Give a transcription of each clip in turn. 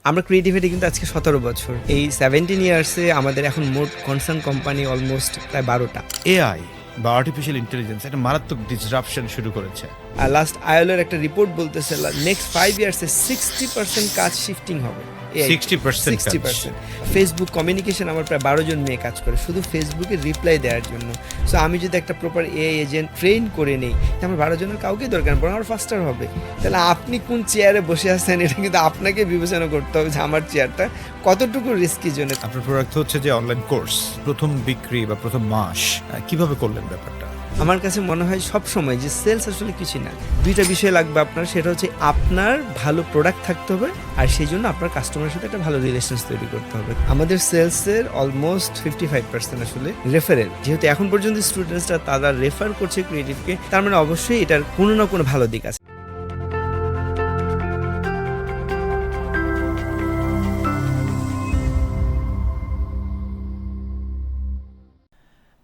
আমরা ক্রিয়েটিভিটি কিন্তু আজকে ১৭ বছর। এই 17 ইয়ার্সে আমাদের এখন মোট কনসার্ন কোম্পানি অলমোস্ট প্রায় ১২টা। এআই বা আর্টিফিশিয়াল ইন্টেলিজেন্স একটা মারাত্মক ডিসরাপশন শুরু করেছে। আর লাস্ট আইএলওর একটা রিপোর্ট বলতেছে নেক্সট 5 ইয়ার্সে 60% কাজ শিফটিং হবে। 60% 60%। ফেসবুক কমিউনিকেশন আমার প্রায় ১২ জন মেয়ে কাজ করে শুধু ফেসবুকে রিপ্লাই দেওয়ার জন্য। সো আমি যদি একটা প্রপার এআই এজেন্ট ট্রেন করে নেই, আমার 12 জনের কাউকে দরকার না, বরং আমার ফাস্টার হবে। তাহলে আপনি কোন চেয়ারে বসে আছেন এটা কিন্তু আপনাকে বিবেচনা করতে হবে যে আমার চেয়ারটা কতটুকু রিস্কি জন্য। আপনার প্রোডাক্ট হচ্ছে যে অনলাইন কোর্স, প্রথম বিক্রি বা প্রথম মাস কিভাবে করলেন ব্যাপারটা? আমার কাছে মনে হয় সব সময় যে সেলস আসলে কিছু না, দুইটা বিষয় লাগবে আপনার। সেটা হচ্ছে আপনার ভালো প্রোডাক্ট থাকতে হবে, আর সেই জন্য আপনার কাস্টমারের সাথে একটা ভালো রিলেশনস তৈরি করতে হবে। আমাদের সেলসের অলমোস্ট 55% আসলে রেফারেল। যেহেতু এখন পর্যন্ত স্টুডেন্টসরা তারা রেফার করছে ক্রিয়েটিভকে, তার মানে অবশ্যই এটার কোনো না কোনো ভালো দিক আছে।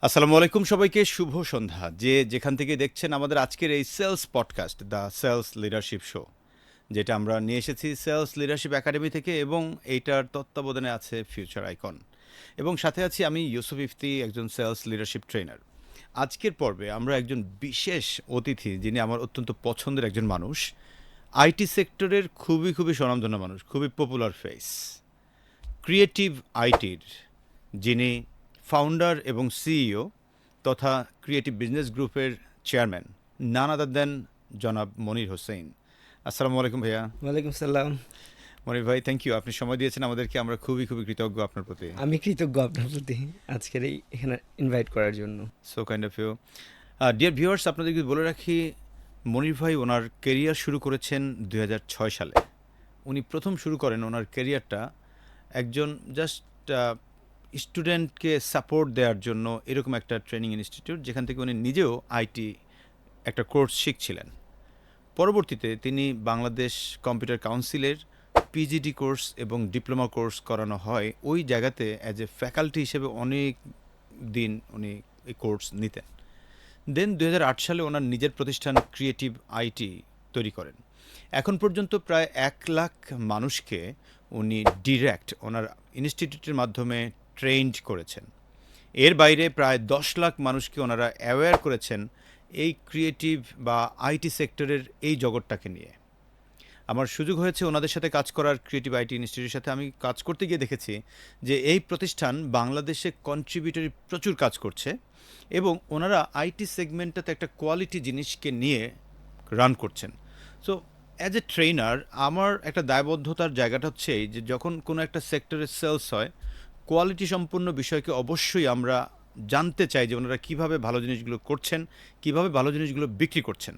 আসসালামু আলাইকুম সবাইকে, শুভ সন্ধ্যা। যে যেখান থেকে দেখছেন আমাদের আজকের এই sales podcast, the sales leadership show, যেটা আমরা নিয়ে এসেছি সেলস লিডারশিপ একাডেমি থেকে, এবং এইটার তত্ত্বাবধানে আছে ফিউচার আইকন, এবং সাথে আছি আমি ইউসুফ ইফতি, একজন সেলস লিডারশিপ ট্রেনার। আজকের পর্বে আমরা একজন বিশেষ অতিথি, যিনি আমার অত্যন্ত পছন্দের একজন মানুষ, আইটি সেক্টরের খুবই স্বনামধন্য মানুষ, খুবই পপুলার ফেস, ক্রিয়েটিভ আইটির যিনি ফাউন্ডার এবং সিইও তথা ক্রিয়েটিভ বিজনেস গ্রুপের চেয়ারম্যান, নান আদার দেন জনাব মনির হোসেন। আসসালামু আলাইকুম ভাইয়া। ওয়ালাইকুম সালাম। মনির ভাই, থ্যাংক ইউ, আপনি সময় দিয়েছেন আমাদেরকে, আমরা খুবই কৃতজ্ঞ আপনার প্রতি। আমি কৃতজ্ঞ আপনার প্রতি আজকের এই এখানে ইনভাইট করার জন্য। So kind of you. Dear viewers, আপনাদেরকে বলে রাখি, মনির ভাই ওনার কেরিয়ার শুরু করেছেন 2006 সালে। উনি প্রথম শুরু করেন ওনার কেরিয়ারটা একজন জাস্ট স্টুডেন্টকে সাপোর্ট দেওয়ার জন্য এরকম একটা ট্রেনিং ইনস্টিটিউট, যেখান থেকে উনি নিজেও আইটি একটা কোর্স শিখছিলেন। পরবর্তীতে তিনি বাংলাদেশ কম্পিউটার কাউন্সিলের পিজিডি কোর্স এবং ডিপ্লোমা কোর্স করানো হয়। ওই জায়গাতে অ্যাজ এ ফ্যাকাল্টি হিসেবে অনেক দিন উনি এই কোর্স নিতেন। দেন 2008 সালে ওনার নিজের প্রতিষ্ঠান ক্রিয়েটিভ আইটি তৈরি করেন। এখন পর্যন্ত প্রায় 1 লাখ মানুষকে উনি ডিরেক্ট ওনার ইনস্টিটিউটের মাধ্যমে ট্রেন্ড করেছেন। এর বাইরে প্রায় 10 লাখ মানুষকে ওনারা অ্যাওয়্যার করেছেন এই ক্রিয়েটিভ বা আইটি সেক্টরের এই জগৎটাকে নিয়ে। আমার সুযোগ হয়েছে ওনাদের সাথে কাজ করার, ক্রিয়েটিভ আইটি ইনস্টিটিউটের সাথে আমি কাজ করতে গিয়ে দেখেছি যে এই প্রতিষ্ঠান বাংলাদেশে কন্ট্রিবিউটরি প্রচুর কাজ করছে, এবং ওনারা আইটি সেগমেন্টটাতে একটা কোয়ালিটি জিনিসকে নিয়ে রান করছেন। সো অ্যাজ এ ট্রেনার আমার একটা দায়বদ্ধতার জায়গাটা হচ্ছে এই যে যখন কোনো একটা সেক্টরের সেলস হয়, কোয়ালিটি সম্পন্ন বিষয়কে অবশ্যই আমরা জানতে চাই যে ওনারা কীভাবে ভালো জিনিসগুলো করছেন, কীভাবে ভালো জিনিসগুলো বিক্রি করছেন।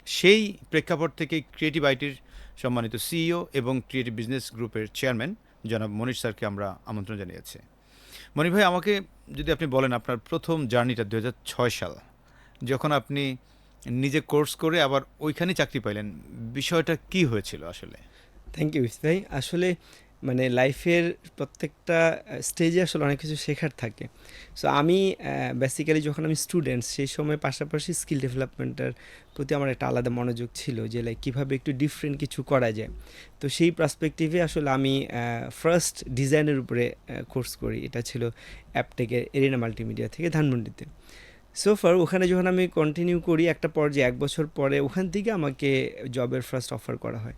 সেই প্রেক্ষাপট থেকে ক্রিয়েটিভ আইটির সম্মানিত সিইও এবং ক্রিয়েটিভ বিজনেস গ্রুপের চেয়ারম্যান জনাব মনির স্যারকে আমরা আমন্ত্রণ জানিয়েছি। মনির ভাই, আমাকে যদি আপনি বলেন আপনার প্রথম জার্নিটা 2006 সাল, যখন আপনি নিজে কোর্স করে আবার ওইখানেই চাকরি পাইলেন, বিষয়টা কি হয়েছিল আসলে? থ্যাংক ইউ ভাই। আসলে মানে লাইফের প্রত্যেকটা স্টেজে আসলে অনেক কিছু শেখার থাকে। সো আমি বেসিক্যালি যখন আমি স্টুডেন্টস, সেই সময় পাশাপাশি স্কিল ডেভেলপমেন্টের প্রতি আমার একটা আলাদা মনোযোগ ছিল যে লাইক কীভাবে একটু ডিফারেন্ট কিছু করা যায়। তো সেই পার্সপেক্টিভে আসলে আমি ফার্স্ট ডিজাইনের উপরে কোর্স করি। এটা ছিল অ্যাপটেকের এরিনা মাল্টিমিডিয়া থেকে ধানমন্ডিতে। সো ফার ওখানে যখন আমি কন্টিনিউ করি, একটা পর্যায়ে 1 বছর পরে ওখান থেকে আমাকে জবের ফার্স্ট অফার করা হয়।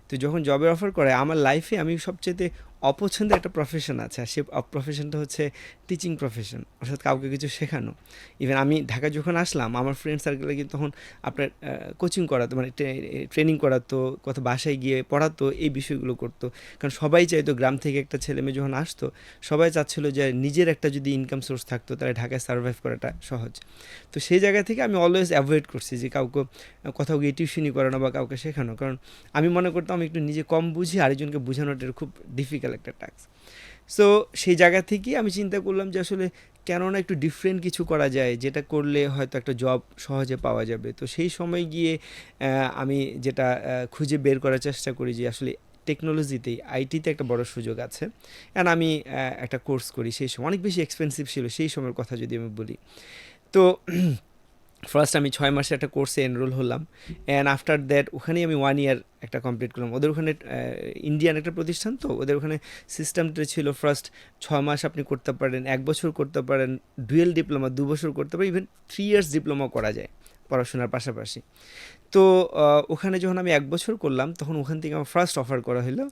তো যখন জবের অফার করে, আমার লাইফে আমি সবচেয়ে অপছন্দের একটা প্রফেশন আছে, আর সে প্রফেশনটা হচ্ছে টিচিং প্রফেশন, অর্থাৎ কাউকে কিছু শেখানো। ইভেন আমি ঢাকা যখন আসলাম, আমার ফ্রেন্ড সার্কেলে কিন্তু তখন আপনার কোচিং করাতো, মানে ট্রেনিং করাতো, কত বাসায় গিয়ে পড়াতো, এই বিষয়গুলো করতো। কারণ সবাই চাইতো, গ্রাম থেকে একটা ছেলে মেয়ে যখন আসতো, সবাই চাচ্ছিল যে নিজের একটা যদি ইনকাম সোর্স থাকতো তাহলে ঢাকায় সার্ভাইভ করাটা সহজ। তো সেই জায়গা থেকে আমি অলওয়েজ অ্যাভয়েড করছি যে কাউকে কোথাও গিয়ে টিউশনি করানো বা কাউকে শেখানো, কারণ আমি মনে করতাম আমি একটু নিজে কম বুঝি, আরেকজনকে বোঝানোটা খুব ডিফিকাল্ট একটা টাস্ক। সো সেই জায়গা থেকেই আমি চিন্তা করলাম যে আসলে কেননা একটু ডিফারেন্ট কিছু করা যায়, যেটা করলে হয়তো একটা জব সহজে পাওয়া যাবে। তো সেই সময় গিয়ে আমি যেটা খুঁজে বের করার চেষ্টা করি যে আসলে টেকনোলজিতেই, আইটিতে একটা বড় সুযোগ আছে। অ্যান্ড আমি একটা কোর্স করি। সেই সময় অনেক বেশি এক্সপেন্সিভ ছিল সেই সময়ের কথা যদি আমি বলি। তো ফার্স্ট আমি 6 মাসে একটা কোর্সে এনরোল হলাম, অ্যান্ড আফটার দ্যাট ওখানেই আমি 1 ইয়ার একটা কমপ্লিট করলাম। ওদের ওখানে ইন্ডিয়ান একটা প্রতিষ্ঠান, তো ওদের ওখানে সিস্টেমটা ছিল ফার্স্ট 6 মাস আপনি করতে পারেন, 1 বছর করতে পারেন, ডুয়েল ডিপ্লোমা 2 বছর করতে পারেন, ইভেন 3 ইয়ার্স ডিপ্লোমা করা যায় পড়াশোনার পাশাপাশি। তো ওখানে যখন আমি 1 বছর করলাম তখন ওখান থেকে আমার ফার্স্ট অফার করা হলো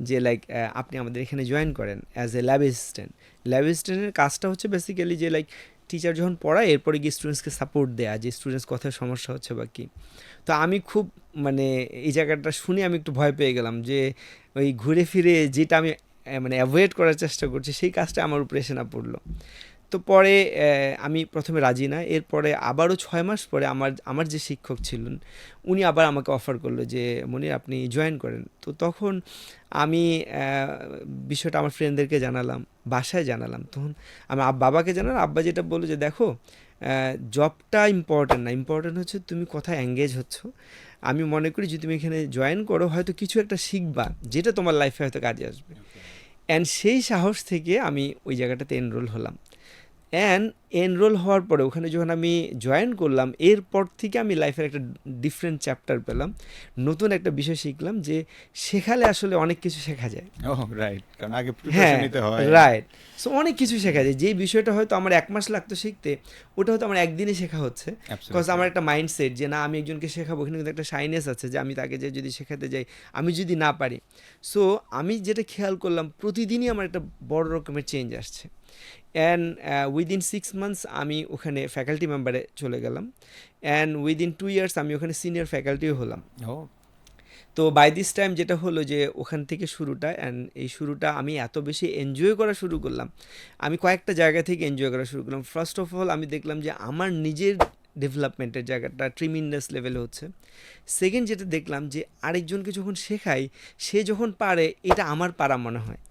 যে লাইক আপনি আমাদের এখানে জয়েন করেন as a lab assistant. Lab অ্যাসিস্ট্যান্টের কাজটা হচ্ছে বেসিক্যালি যে লাইক টিচার যখন পড়ায় এরপরে গিয়ে স্টুডেন্টসকে সাপোর্ট দেয়া, যে স্টুডেন্টস কোথায় সমস্যা হচ্ছে বা কী। তো আমি খুব মানে এই জায়গাটা শুনে আমি একটু ভয় পেয়ে গেলাম যে ওই ঘুরে ফিরে যেটা আমি মানে অ্যাভয়েড করার চেষ্টা করছি সেই কাজটা আমার উপরে এসে না পড়লো। তো পরে আমি প্রথমে রাজি না, এরপরে আবারও 6 মাস পরে আমার আমার যে শিক্ষক ছিলেন উনি আবার আমাকে অফার করলো যে মনির আপনি জয়েন করেন। তো তখন আমি বিষয়টা আমার ফ্রেন্ডদেরকে জানালাম, বাসায় জানালাম, তখন আমার বাবাকে জানালাম। আব্বা যেটা বললো যে দেখো জবটা ইম্পর্ট্যান্ট না, ইম্পর্ট্যান্ট হচ্ছে তুমি কোথায় এঙ্গেজ হচ্ছ। আমি মনে করি যদি তুমি এখানে জয়েন করো হয়তো কিছু একটা শিখবা যেটা তোমার লাইফে হয়তো কাজে আসবে। অ্যান্ড সেই সাহস থেকে আমি ওই জায়গাটাতে এনরোল হলাম। অ্যান্ড এনরোল হওয়ার পরে ওখানে যখন আমি জয়েন করলাম এরপর থেকে আমি লাইফের একটা ডিফারেন্ট চ্যাপ্টার পেলাম, নতুন একটা বিষয় শিখলাম যে শেখালে আসলে অনেক কিছু শেখা যায়। ওহ রাইট, কারণ আগে হ্যাঁ প্রিপারেশন নিতে হয়। রাইট। সো অনেক কিছু শেখা যায়, যে বিষয়টা হয়তো আমার 1 মাস লাগতো শিখতে ওটা হয়তো আমার একদিনে শেখা হচ্ছে। বিকজ আমার একটা মাইন্ডসেট যে না আমি একজনকে শেখাবো, এখানে কিন্তু একটা শাইনেস আছে যে আমি তাকে যে যদি শেখাতে যাই আমি যদি না পারি। সো আমি যেটা খেয়াল করলাম প্রতিদিনই আমার একটা বড় রকমের চেঞ্জ আসছে। অ্যান্ড উইদিন 6 মান্থস আমি ওখানে ফ্যাকাল্টি মেম্বারে চলে গেলাম, অ্যান্ড উইদিন 2 ইয়ার্স আমি ওখানে সিনিয়র ফ্যাকাল্টিও হলাম। ও তো বাই দিস টাইম যেটা হলো যে ওখান থেকে শুরুটা, অ্যান্ড এই শুরুটা আমি এত বেশি এনজয় করা শুরু করলাম, আমি কয়েকটা জায়গা থেকে এনজয় করা শুরু করলাম। ফার্স্ট অফ অল আমি দেখলাম যে আমার নিজের ডেভেলপমেন্টের জায়গাটা ট্রিমিন্ডাস লেভেলে হচ্ছে। সেকেন্ড যেটা দেখলাম যে আরেকজনকে যখন শেখাই সে যখন পারে এটা আমার পারা মনে হয়।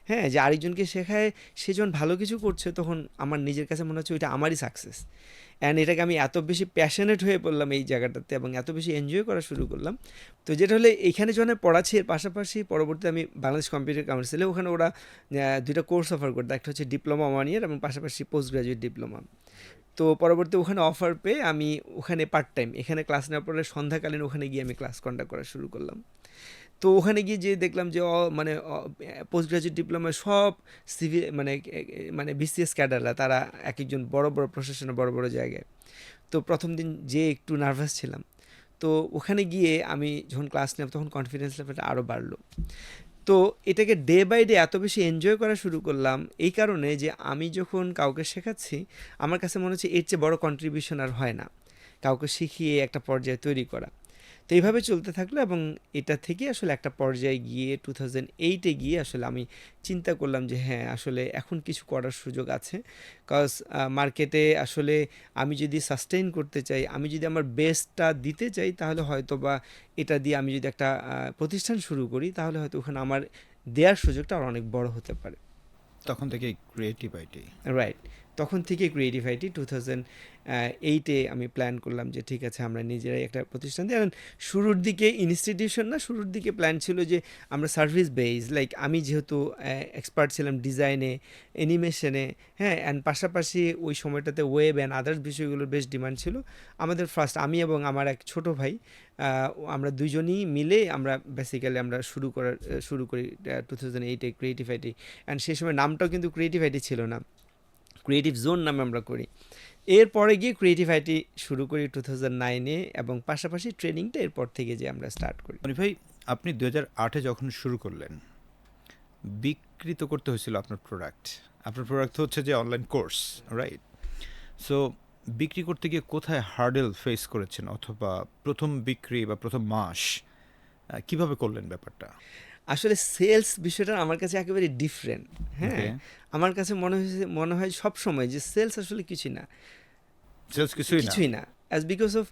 হ্যাঁ, যে আরেকজনকে শেখায় সে যখন ভালো কিছু করছে তখন আমার নিজের কাছে মনে হচ্ছে ওইটা আমারই সাকসেস। অ্যান্ড এটাকে আমি এত বেশি প্যাশনেট হয়ে পড়লাম এই জায়গাটাতে এবং এত বেশি এনজয় করা শুরু করলাম। তো যেটা হলে এইখানে যখন পড়াচ্ছি এর পাশাপাশি পরবর্তীতে আমি বাংলাদেশ কম্পিউটার কাউন্সিলে ওখানে ওরা 2টা কোর্স অফার করতো, একটা হচ্ছে ডিপ্লোমা 1 ইয়ার এবং পাশাপাশি পোস্ট গ্রাজুয়েট ডিপ্লোমা। তো পরবর্তী ওখানে অফার পেয়ে আমি ওখানে পার্ট টাইম এখানে ক্লাস নেওয়ার পরে সন্ধ্যাকালীন ওখানে গিয়ে আমি ক্লাস কন্ডাক্ট করা শুরু করলাম। তো ওখানে গিয়ে যে দেখলাম যে মানে পোস্ট গ্রাজুয়েট ডিপ্লোমায় সব সিভিল মানে মানে বিসিএস ক্যাডাররা তারা এক একজন বড় বড় প্রশাসনে বড় বড় জায়গায়। তো প্রথম দিন যে একটু নার্ভাস ছিলাম, তো ওখানে গিয়ে আমি যখন ক্লাস নিলাম তখন কনফিডেন্স লেভেলটা আরও বাড়লো। তো এটাকে ডে বাই ডে এত বেশি এনজয় করা শুরু করলাম এই কারণে যে আমি যখন কাউকে শেখাচ্ছি আমার কাছে মনে হচ্ছে এর চেয়ে বড় কন্ট্রিবিউশন আর হয় না কাউকে শিখিয়ে একটা পর্যায়ে তৈরি করা। তো এইভাবে চলতে থাকলো এবং এটা থেকে আসলে একটা পর্যায়ে গিয়ে 2008-এ গিয়ে আসলে আমি চিন্তা করলাম যে হ্যাঁ আসলে এখন কিছু করার সুযোগ আছে। কজ মার্কেটে আসলে আমি যদি সাস্টেইন করতে চাই, আমি যদি আমার বেস্টটা দিতে চাই তাহলে হয়তো বা এটা দিয়ে আমি যদি একটা প্রতিষ্ঠান শুরু করি তাহলে হয়তো ওখানে আমার দেওয়ার সুযোগটা আর অনেক বড় হতে পারে। তখন থেকে ক্রিয়েটিভ আইটি। রাইট, তখন থেকে ক্রিয়েটিভ আইটি 2008-এ আমি প্ল্যান করলাম যে ঠিক আছে আমরা নিজেরাই একটা প্রতিষ্ঠান দিই। শুরুর দিকে ইনস্টিটিউশন না, শুরুর দিকে প্ল্যান ছিল যে আমরা সার্ভিস বেস, লাইক আমি যেহেতু এক্সপার্ট ছিলাম ডিজাইনে, অ্যানিমেশনে, হ্যাঁ, অ্যান্ড পাশাপাশি ওই সময়টাতে ওয়েব অ্যান্ড আদার্স বিষয়গুলোর বেশ ডিমান্ড ছিল। আমাদের ফার্স্ট আমি এবং আমার এক ছোট ভাই আমরা দুজনই মিলে আমরা বেসিক্যালি আমরা শুরু করি 2008-এ ক্রিয়েটিভ আইটি। অ্যান্ড সেই সময় নামটাও কিন্তু ক্রিয়েটিভ আইটি ছিল না, ক্রিয়েটিভ জোন নামে আমরা করি। এরপরে গিয়ে ক্রিয়েটিভ আইটি শুরু করি 2009-এ এবং পাশাপাশি ট্রেনিংটা এরপর থেকে যে আমরা স্টার্ট করি। মনির ভাই, আপনি 2008-এ যখন শুরু করলেন বিক্রি তো করতে হয়েছিল আপনার প্রোডাক্ট। আপনার প্রোডাক্ট হচ্ছে যে অনলাইন কোর্স, রাইট? সো বিক্রি করতে গিয়ে কোথায় হার্ডেল ফেস করেছেন, অথবা প্রথম বিক্রি বা প্রথম মাস কিভাবে করলেন ব্যাপারটা? আসলে সেলস বিষয়টা আমার কাছে একেবারে ডিফারেন্ট। হ্যাঁ, ওকে, আমার কাছে মনে হয় সব সময় যে সেলস আসলে কিছুই না, সেলস কিছুই না। কিছুই না, অ্যাজ বিকজ অফ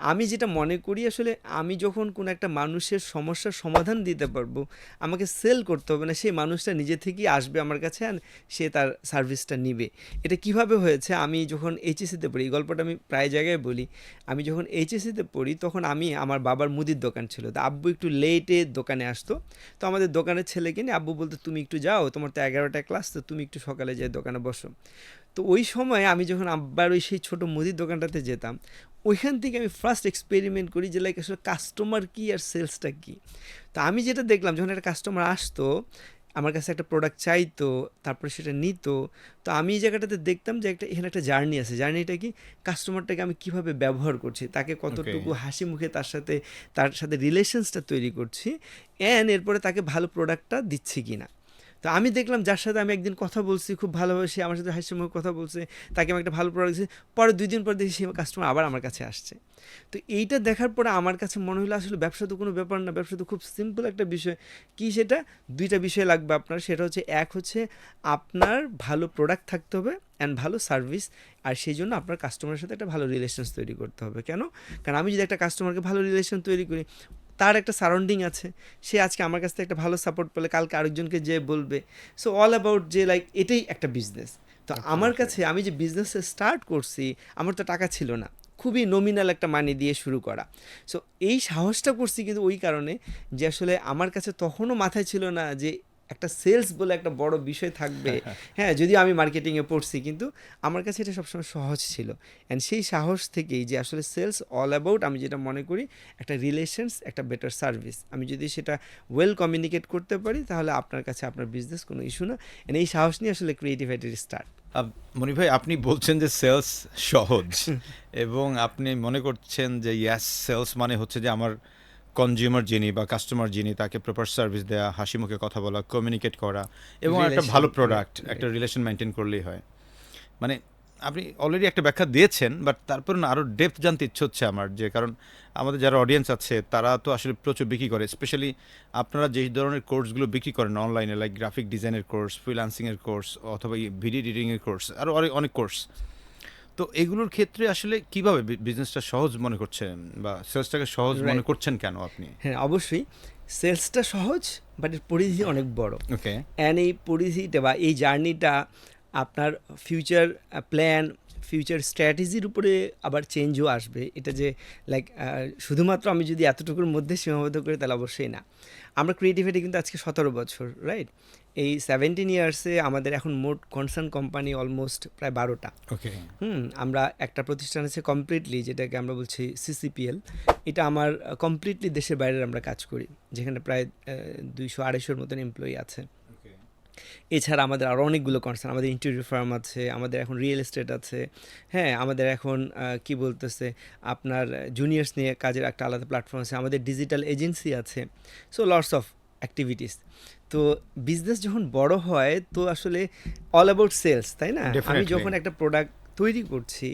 আমি যেটা মনে করি আসলে আমি যখন কোনো একটা মানুষের সমস্যার সমাধান দিতে পারবো আমাকে সেল করতে হবে না, সেই মানুষটা নিজে থেকেই আসবে আমার কাছে আর সে তার সার্ভিসটা নিবে। এটা কিভাবে হয়েছে, আমি যখন এইচএসসিতে পড়ি, এই গল্পটা আমি প্রায় জায়গায় বলি। আমি যখন এইচএসসিতে পড়ি তখন আমার বাবার মুদির দোকান ছিল, তো আব্বু একটু লেটে দোকানে আসতো। তো আমাদের দোকানের ছেলেকে নিয়ে আব্বু বলতো তুমি একটু যাও, তোমার তো 11টায় ক্লাস, তো তুমি একটু সকালে যেয়ে দোকানে বসো। তো ওই সময় আমি যখন আবার ওই সেই ছোটো মুদির দোকানটাতে যেতাম, ওইখান থেকে আমি ফার্স্ট এক্সপেরিমেন্ট করি যে লাইক আসলে কাস্টমার কী আর সেলসটা কী। তো আমি যেটা দেখলাম, যখন একটা কাস্টমার আসতো আমার কাছে একটা প্রোডাক্ট চাইতো, তারপরে সেটা নিত, তো আমি এই জায়গাটাতে দেখতাম যে এখানে একটা জার্নি আছে। জার্নিটা কি, কাস্টমারটাকে আমি কিভাবে ব্যবহার করছি, তাকে কতটুকু হাসি মুখে তার সাথে রিলেশনসটা তৈরি করছি, অ্যান্ড এরপরে তাকে ভালো প্রোডাক্টটা দিচ্ছি কি না। তো আমি দেখলাম যার সাথে আমি একদিন কথা বলছি খুব ভালোভাবে, সে আমার সাথে হাসি মুখে কথা বলছে, তাকে আমি একটা ভালো প্রোডাক্ট দিচ্ছি, পরে 2 দিন পর দেখি সে কাস্টমার আবার আমার কাছে আসছে। তো এইটা দেখার পরে আমার কাছে মনে হলো আসলে ব্যবসা তো কোনো ব্যাপার না, ব্যবসা তো খুব সিম্পল একটা বিষয়। কি সেটা? 2টা বিষয় লাগবে আপনার, সেটা হচ্ছে এক হচ্ছে আপনার ভালো প্রোডাক্ট থাকতে হবে অ্যান্ড ভালো সার্ভিস, আর সেই জন্য আপনার কাস্টমারের সাথে একটা ভালো রিলেশনস তৈরি করতে হবে। কেন? কারণ আমি যদি একটা কাস্টমারকে ভালো রিলেশন তৈরি করি, তার একটা সারাউন্ডিং আছে, সে আজকে আমার কাছ থেকে একটা ভালো সাপোর্ট পেলে কালকে আরেকজনকে যে বলবে। সো অল অ্যাবাউট যে লাইক এটাই একটা বিজনেস। তো আমার কাছে, আমি যে বিজনেসে স্টার্ট করছি, আমার তো টাকা ছিল না, খুবই নমিনাল একটা মানি দিয়ে শুরু করা। সো এই সাহসটা করছি কিন্তু ওই কারণে যে আসলে আমার কাছে তখনও মাথায় ছিল না যে একটা সেলস বলে একটা বড় বিষয় থাকবে। হ্যাঁ, যদিও আমি মার্কেটিংয়ে পড়ছি, কিন্তু আমার কাছে এটা সবসময় সহজ ছিল। অ্যান্ড সেই সাহস থেকেই যে আসলে সেলস অল অ্যাবাউট, আমি যেটা মনে করি, একটা রিলেশনস, একটা বেটার সার্ভিস। আমি যদি সেটা ওয়েল কমিউনিকেট করতে পারি, তাহলে আপনার কাছে আপনার বিজনেস কোনো ইস্যু না। অ্যান্ড এই সাহস নিয়ে আসলে ক্রিয়েটিভিটির স্টার্ট। মনির ভাই, আপনি বলছেন যে সেলস সহজ এবং আপনি মনে করছেন যে ইয়াস, সেলস মানে হচ্ছে যে আমার কনজিউমার যিনি বা কাস্টমার যিনি, তাকে প্রপার সার্ভিস দেওয়া, হাসি মুখে কথা বলা, কমিউনিকেট করা এবং একটা ভালো প্রোডাক্ট, একটা রিলেশন মেনটেন করলেই হয়। মানে আপনি অলরেডি একটা ব্যাখ্যা দিয়েছেন, বাট তারপর না আরও ডেপথ জানতে ইচ্ছে হচ্ছে আমার, যে কারণ আমাদের যারা অডিয়েন্স আছে তারা তো আসলে প্রচুর বিক্রি করে, স্পেশালি আপনারা যেই ধরনের কোর্সগুলো বিক্রি করেন অনলাইনে, লাইক গ্রাফিক ডিজাইনের কোর্স, ফ্রিল্যান্সিংয়ের কোর্স, অথবা ভিডিও এডিটিংয়ের কোর্স, আরও অনেক কোর্স। তো এগুলোর ক্ষেত্রে আসলে কিভাবে বিজনেসটা সহজ মনে করছেন বা সেলসটাকে সহজ মনে করছেন কেন আপনি? হ্যাঁ, অবশ্যই সেলসটা সহজ, বাট এর পরিধি অনেক বড়। ওকে। অ্যান্ড এই পরিধিটা বা এই জার্নিটা আপনার ফিউচার প্ল্যান, ফিউচার স্ট্র্যাটেজির উপরে আবার চেঞ্জও আসবে। এটা যে লাইক শুধুমাত্র আমি যদি এতটুকুর মধ্যে সীমাবদ্ধ করি, তাহলে অবশ্যই না। আমরা ক্রিয়েটিভিটি কিন্তু আজকে 17 বছর, রাইট? এই 17 ইয়ার্সে আমাদের এখন মোট কনসার্ন কোম্পানি অলমোস্ট প্রায় 12টা। ওকে। আমরা একটা প্রতিষ্ঠান আছে কমপ্লিটলি, যেটাকে আমরা বলছি সিসিপিএল। এটা আমার কমপ্লিটলি দেশের বাইরে আমরা কাজ করি, যেখানে প্রায় 200-250 মতন এমপ্লয়ি আছে। এছাড়া আমাদের আরও অনেকগুলো কনসার্ন, আমাদের ইন্টেরিয়র ফার্ম আছে, আমাদের এখন রিয়েল এস্টেট আছে, হ্যাঁ, আমাদের এখন কি বলতেছে আপনার জুনিয়র্স নিয়ে কাজের একটা আলাদা প্ল্যাটফর্ম আছে, আমাদের ডিজিটাল এজেন্সি আছে। So lots of activities. তো বিজনেস যখন বড় হয়, তো আসলে অল অ্যাবাউট সেলস, তাই না? আমি যখন একটা প্রোডাক্ট তৈরি করছি,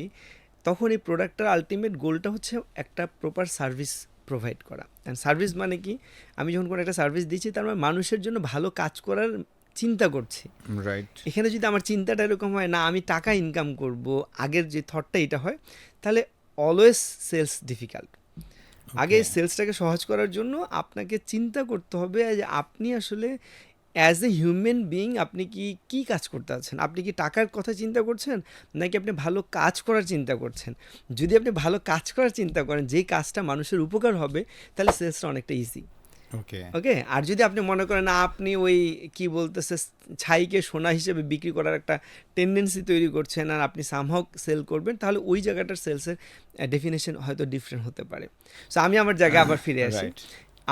তখন এই প্রোডাক্টটার আলটিমেট গোলটা হচ্ছে একটা প্রপার সার্ভিস প্রোভাইড করা। অ্যান্ড সার্ভিস মানে কি, আমি যখন কোনো একটা সার্ভিস দিচ্ছি, তার মানে মানুষের জন্য ভালো কাজ করার চিন্তা করছি, রাইট। এখানে যদি আমার চিন্তাটা এরকম হয় না, আমি টাকা ইনকাম করব, আগের যে থটটা এটা হয়, তাহলে অলওয়েজ সেলস ডিফিকাল্ট। আগে সেলসটাকে সহজ করার জন্য আপনাকে চিন্তা করতে হবে যে আপনি আসলে অ্যাজ এ হিউম্যান বিইং আপনি কি কাজ করতে আছেন। আপনি কি টাকার কথা চিন্তা করছেন, নাকি আপনি ভালো কাজ করার চিন্তা করছেন? যদি আপনি ভালো কাজ করার চিন্তা করেন, যেই কাজটা মানুষের উপকার হবে, তাহলে সেলসটা অনেকটা ইজি। ওকে। আর যদি আপনি মনে করেন না, আপনি ওই কি বলতেছে ছাইকে সোনা হিসেবে বিক্রি করার একটা টেন্ডেন্সি তৈরি করছেন, আর আপনি সামহাও সেল করবেন, তাহলে ওই জায়গাটার সেলসের ডেফিনেশন হয়তো ডিফারেন্ট হতে পারে। সো আমি আমার জায়গায় আবার ফিরে আসি।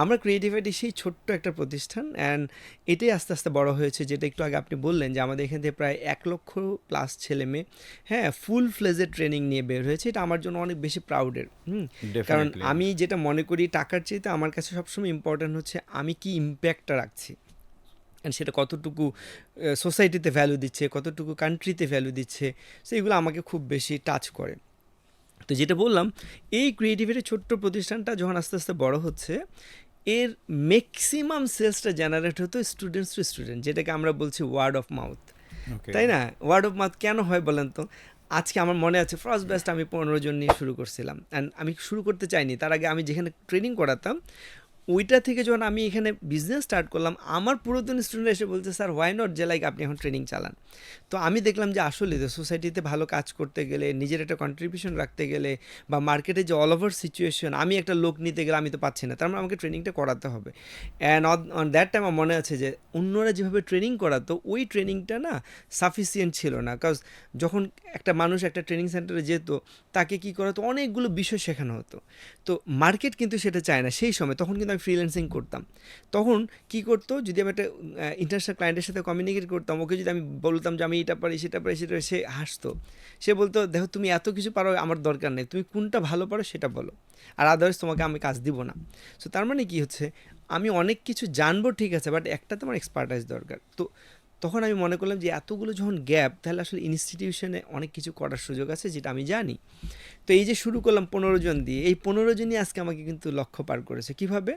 আমরা ক্রিয়েটিভিটি সেই ছোট্ট একটা প্রতিষ্ঠান, অ্যান্ড এটাই আস্তে আস্তে বড় হয়েছে। যেটা একটু আগে আপনি বললেন যে আমাদের এখান থেকে প্রায় 1 লক্ষ প্লাস ছেলে মেয়ে, হ্যাঁ, ফুল ফ্লেজের ট্রেনিং নিয়ে বের হয়েছে। এটা আমার জন্য অনেক বেশি প্রাউডের। কারণ আমি যেটা মনে করি, টাকার চাইতে আমার কাছে সবসময় ইম্পর্ট্যান্ট হচ্ছে আমি কি ইম্প্যাক্টটা রাখছি, অ্যান্ড সেটা কতটুকু সোসাইটিতে ভ্যালু দিচ্ছে, কতটুকু কান্ট্রিতে ভ্যালু দিচ্ছে। সো এগুলো আমাকে খুব বেশি টাচ করে। তো যেটা বললাম, এই ক্রিয়েটিভিটির ছোট্ট প্রতিষ্ঠানটা যখন আস্তে আস্তে বড় হচ্ছে, এর ম্যাক্সিমাম সেলসটা জেনারেট হতো স্টুডেন্টস টু স্টুডেন্ট, যেটাকে আমরা বলছি ওয়ার্ড অফ মাউথ, তাই না? ওয়ার্ড অফ মাউথ কেন হয় বলেন তো? আজকে আমার মনে আছে ফার্স্ট ব্যাচটা আমি 15 জন নিয়ে শুরু করছিলাম, অ্যান্ড আমি শুরু করতে চাইনি, তার আগে আমি যেখানে ট্রেনিং করাতাম ওইটা থেকে যখন আমি এখানে বিজনেস স্টার্ট করলাম, আমার পুরাতন স্টুডেন্ট এসে বলছে স্যার হোয়াই নট, যে লাইক আপনি এখন ট্রেনিং চালান। তো আমি দেখলাম যে আসলে সোসাইটিতে ভালো কাজ করতে গেলে, নিজের একটা কন্ট্রিবিউশন রাখতে গেলে, বা মার্কেটে যে অল ওভার সিচুয়েশন, আমি একটা লোক নিতে গেলে আমি তো পাচ্ছি না, তার মানে আমাকে ট্রেনিংটা করাতে হবে। অ্যান্ড অন দ্যাট টাইম আমার মনে আছে যে অন্যরা যেভাবে ট্রেনিং করাতো ওই ট্রেনিংটা না সাফিসিয়েন্ট ছিল না। কাজ যখন একটা মানুষ একটা ট্রেনিং সেন্টারে যেত, তাকে কী করাতো, অনেকগুলো বিষয় শেখানো হতো। তো মার্কেট কিন্তু সেটা চায় না সেই সময়। তখন কিন্তু আমি ফ্রিল্যান্সিং করতাম। তখন কি করতো, যদি আমি একটা ইন্টারন্যাশনাল ক্লায়েন্টের সাথে কমিউনিকেট করতাম, ওকে যদি আমি বলতাম যে আমি এটা পারি সেটা পারি সেটা, সে হাসতো। সে বলতো দেখো তুমি এত কিছু পারো, আমার দরকার নেই, তুমি কোনটা ভালো পারো সেটা বলো, আর আদার্স তোমাকে আমি কাজ দিব না। সো তার মানে কি হচ্ছে, আমি অনেক কিছু জানবো ঠিক আছে, বাট একটা তোমার এক্সপার্টাইজ দরকার। তো তখন আমি মনে করলাম যে এতগুলো যখন গ্যাপ, তাহলে আসলে ইনস্টিটিউশনে অনেক কিছু করার সুযোগ আছে যেটা আমি জানি। তো এই যে শুরু করলাম 15 জন দিয়ে, এই 15 জনই আজকে আমাকে কিন্তু লক্ষ্য পার করেছে। কিভাবে?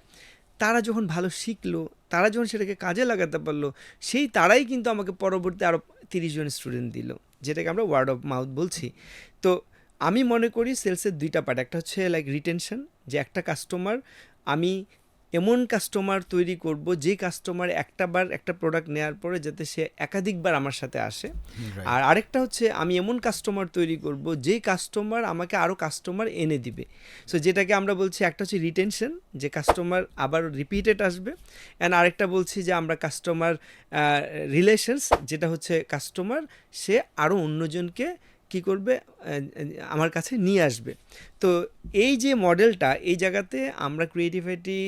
তারা যখন ভালো শিখলো, তারা যখন সেটাকে কাজে লাগাতে পারলো, সেই তারাই কিন্তু আমাকে পরবর্তী আরও 30 জন স্টুডেন্ট দিল, যেটাকে আমরা ওয়ার্ড অফ মাউথ বলছি। তো আমি মনে করি সেলসের দুইটা পার্ট, একটা হচ্ছে লাইক রিটেনশন, যে একটা কাস্টমার, আমি এমন কাস্টমার তৈরি করব যে কাস্টমার একটাবার একটা প্রোডাক্ট নেওয়ার পরে যাতে সে একাধিকবার আমার সাথে আসে। রাইট। আর আরেকটা হচ্ছে আমি এমন কাস্টমার তৈরি করব যে কাস্টমার আমাকে আরও কাস্টমার এনে দিবে। সো যেটাকে আমরা বলছি, একটা হচ্ছে রিটেনশন, যে কাস্টমার আবার রিপিটেড আসবে, অ্যান্ড আরেকটা বলছি যে আমরা কাস্টমার রিলেশনস, যেটা হচ্ছে কাস্টমার সে আরও অন্যজনকে কী করবে, আমার কাছে নিয়ে আসবে। তো এই যে মডেলটা, এই জায়গাতে আমরা ক্রিয়েটিভিটি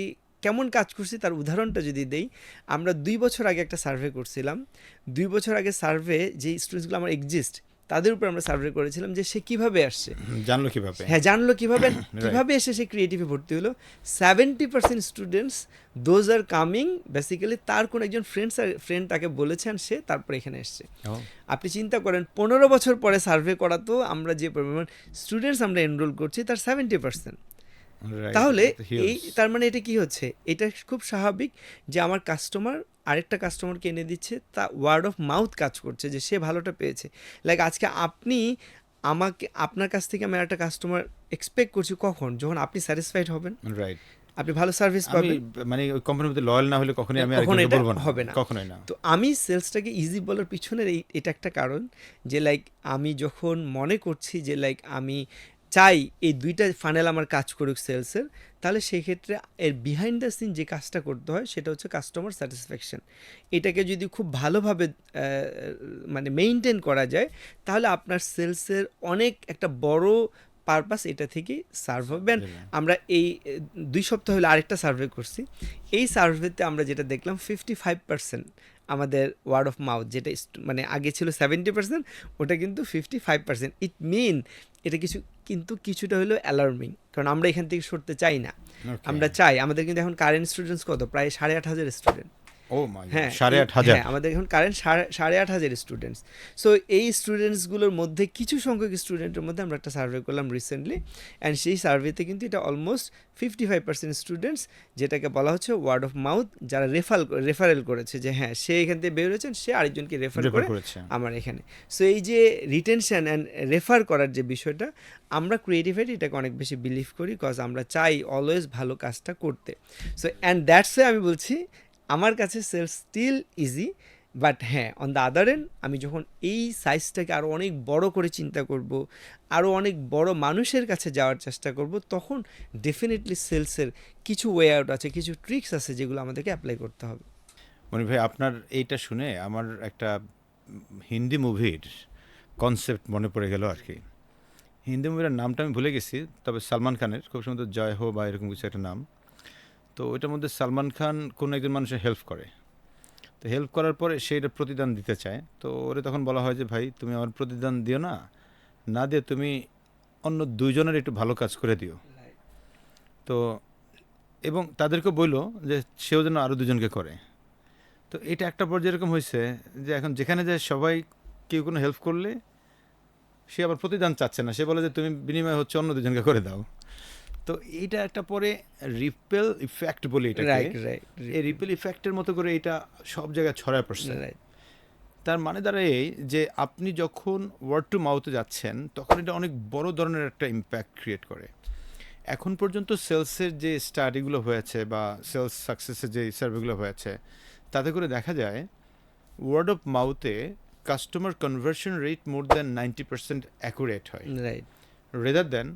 কেমন কাজ করছি তার উদাহরণটা যদি দেই, আমরা 2 বছর আগে একটা সার্ভে করছিলাম। 2 বছর আগে সার্ভে যে স্টুডেন্টসগুলো আমার এক্সিস্ট, তাদের উপর আমরা সার্ভে করেছিলাম যে সে কীভাবে আসছে। জানলো কিভাবে? হ্যাঁ, জানলো কীভাবে, রাইট। কীভাবে এসে সে ক্রিয়েটিভে ভর্তি হলো। 70% students those are coming basically তার কোনো একজন ফ্রেন্ড তাকে বলেছেন, সে তারপর এখানে এসছে। ও, আপনি চিন্তা করেন 15 বছর পরে সার্ভে করা, তো আমরা যে পরিমাণ স্টুডেন্টস আমরা এনরোল করছি তার 70%। রাইট। তাহলে হিউজ। এই তার মানে এটা কি হচ্ছে, এটা খুব স্বাভাবিক যে আমার কাস্টমার আরেকটা কাস্টমারকে এনে দিচ্ছে, তা ওয়ার্ড অফ মাউথ কাজ করছে যে সে ভালোটা পেয়েছে। লাইক আজকে আপনি আমাকে, আপনার কাছ থেকে আমি একটা কাস্টমার এক্সপেক্ট করছি কখন, যখন আপনি স্যাটিসফাইড হবেন, রাইট। আপনি ভালো সার্ভিস আমি পাবেন। মানে ওই কোম্পানির মধ্যে লয়াল না হলে কখনোই আমি কখনো আরেকজনকে এটা বলবো না। হবে না। কখনোই না। তো আমি সেলসটাকে ইজি বলার পিছনের এটা একটা কারণ, যে লাইক আমি যখন মনে করছি যে লাইক আমি চাই এই দুইটা ফানেল আমার কাজ করুক সেলসের, তাহলে সেই ক্ষেত্রে এর বিহাইন্ড দ্য সিন যে কাজটা করতে হয় সেটা হচ্ছে কাস্টমার স্যাটিসফ্যাকশন। এটাকে যদি খুব ভালোভাবে মানে মেইনটেন করা যায়, তাহলে আপনার সেলসের অনেক একটা বড় পারপাস এটা থেকেই সার্ভ হবেন। আমরা এই 2 সপ্তাহ হলে আরেকটা সার্ভে করছি। এই সার্ভেতে আমরা যেটা দেখলাম 55% আমাদের ওয়ার্ড অফ মাউথ, যেটা মানে আগে ছিল 70%, ওটা কিন্তু 55%। ইট মিন এটা কিন্তু কিছুটা হলেও অ্যালার্মিং, কারণ আমরা এখান থেকে সরতে চাই না। Okay. আমরা চাই, আমাদের কিন্তু এখন কারেন্ট স্টুডেন্টস কত, প্রায় 8,500 স্টুডেন্ট। ও মাই গড, হ্যাঁ, 8,500। হ্যাঁ, আমাদের এখন কারেন্ট 8,500 স্টুডেন্টস। সো এই স্টুডেন্টসগুলোর মধ্যে কিছু সংখ্যক স্টুডেন্টের মধ্যে আমরা একটা সার্ভে করলাম রিসেন্টলি, অ্যান্ড সেই সার্ভেতে কিন্তু এটা অলমোস্ট 55% স্টুডেন্টস, যেটাকে বলা হচ্ছে ওয়ার্ড অফ মাউথ, যারা রেফারেল করেছে, যে হ্যাঁ সে এখান থেকে বের হয়েছেন, সে আরেকজনকে রেফার করেছে আমার এখানে। সো এই যে রিটেনশন অ্যান্ড রেফার করার যে বিষয়টা, আমরা ক্রিয়েটিভিটি এটাকে অনেক বেশি বিলিভ করি, কজ আমরা চাই অলওয়েজ ভালো কাজটা করতে। সো অ্যান্ড দ্যাটস ওয়ে আমি বলছি আমার কাছে সেলস স্টিল ইজি, বাট হ্যাঁ অন দ্য আদার এন্ড আমি যখন এই সাইজটাকে আরও অনেক বড় করে চিন্তা করব, আরও অনেক বড় মানুষের কাছে যাওয়ার চেষ্টা করব, তখন ডেফিনেটলি সেলসের কিছু ওয়ে আউট আছে, কিছু ট্রিক্স আছে যেগুলো আমাদেরকে অ্যাপ্লাই করতে হবে। মনির ভাই, আপনার এইটা শুনে আমার একটা হিন্দি মুভির কনসেপ্ট মনে পড়ে গেল আর কি। হিন্দি মুভির নামটা আমি ভুলে গেছি, তবে সালমান খানের, খুব সম্ভবত জয় হো বা এরকম কিছু একটা নাম। তো ওইটার মধ্যে সালমান খান কোনো একজন মানুষের হেল্প করে, তো হেল্প করার পরে সে এটা প্রতিদান দিতে চায়। তো ওরে তখন বলা হয় যে ভাই তুমি আমার প্রতিদান দিও না, না দিয়ে তুমি অন্য 2 জনের একটু ভালো কাজ করে দিও। তো এবং তাদেরকে বললো যে সেও যেন আরও 2 জনকে করে। তো এটা একটা পর্যায়ে এরকম হয়েছে যে এখন যেখানে যায় সবাই কেউ কোনো হেল্প করলে সে আবার প্রতিদান চাচ্ছে না, সে বলে যে তুমি বিনিময় হচ্ছে অন্য 2 জনকে করে দাও। তো এইটা একটা পরে রিপেল ইফেক্ট বলি এটাকে। এই রিপেল ইফেক্টের মতো করে এটা সব জায়গায় ছড়ায় পড়ছে। তার মানে দাঁড়ায় এই যে আপনি যখন ওয়ার্ড টু মাউথে যাচ্ছেন তখন এটা অনেক বড় ধরনের একটা ইম্প্যাক্ট ক্রিয়েট করে। এখন পর্যন্ত সেলসের যে স্টাডিগুলো হয়েছে বা সেলস সাকসেসের যে সার্ভেগুলো হয়েছে, তাতে করে দেখা যায় ওয়ার্ড অফ মাউথে customer conversion rate more than 90% accurate হয়, রাইট রেদার দেন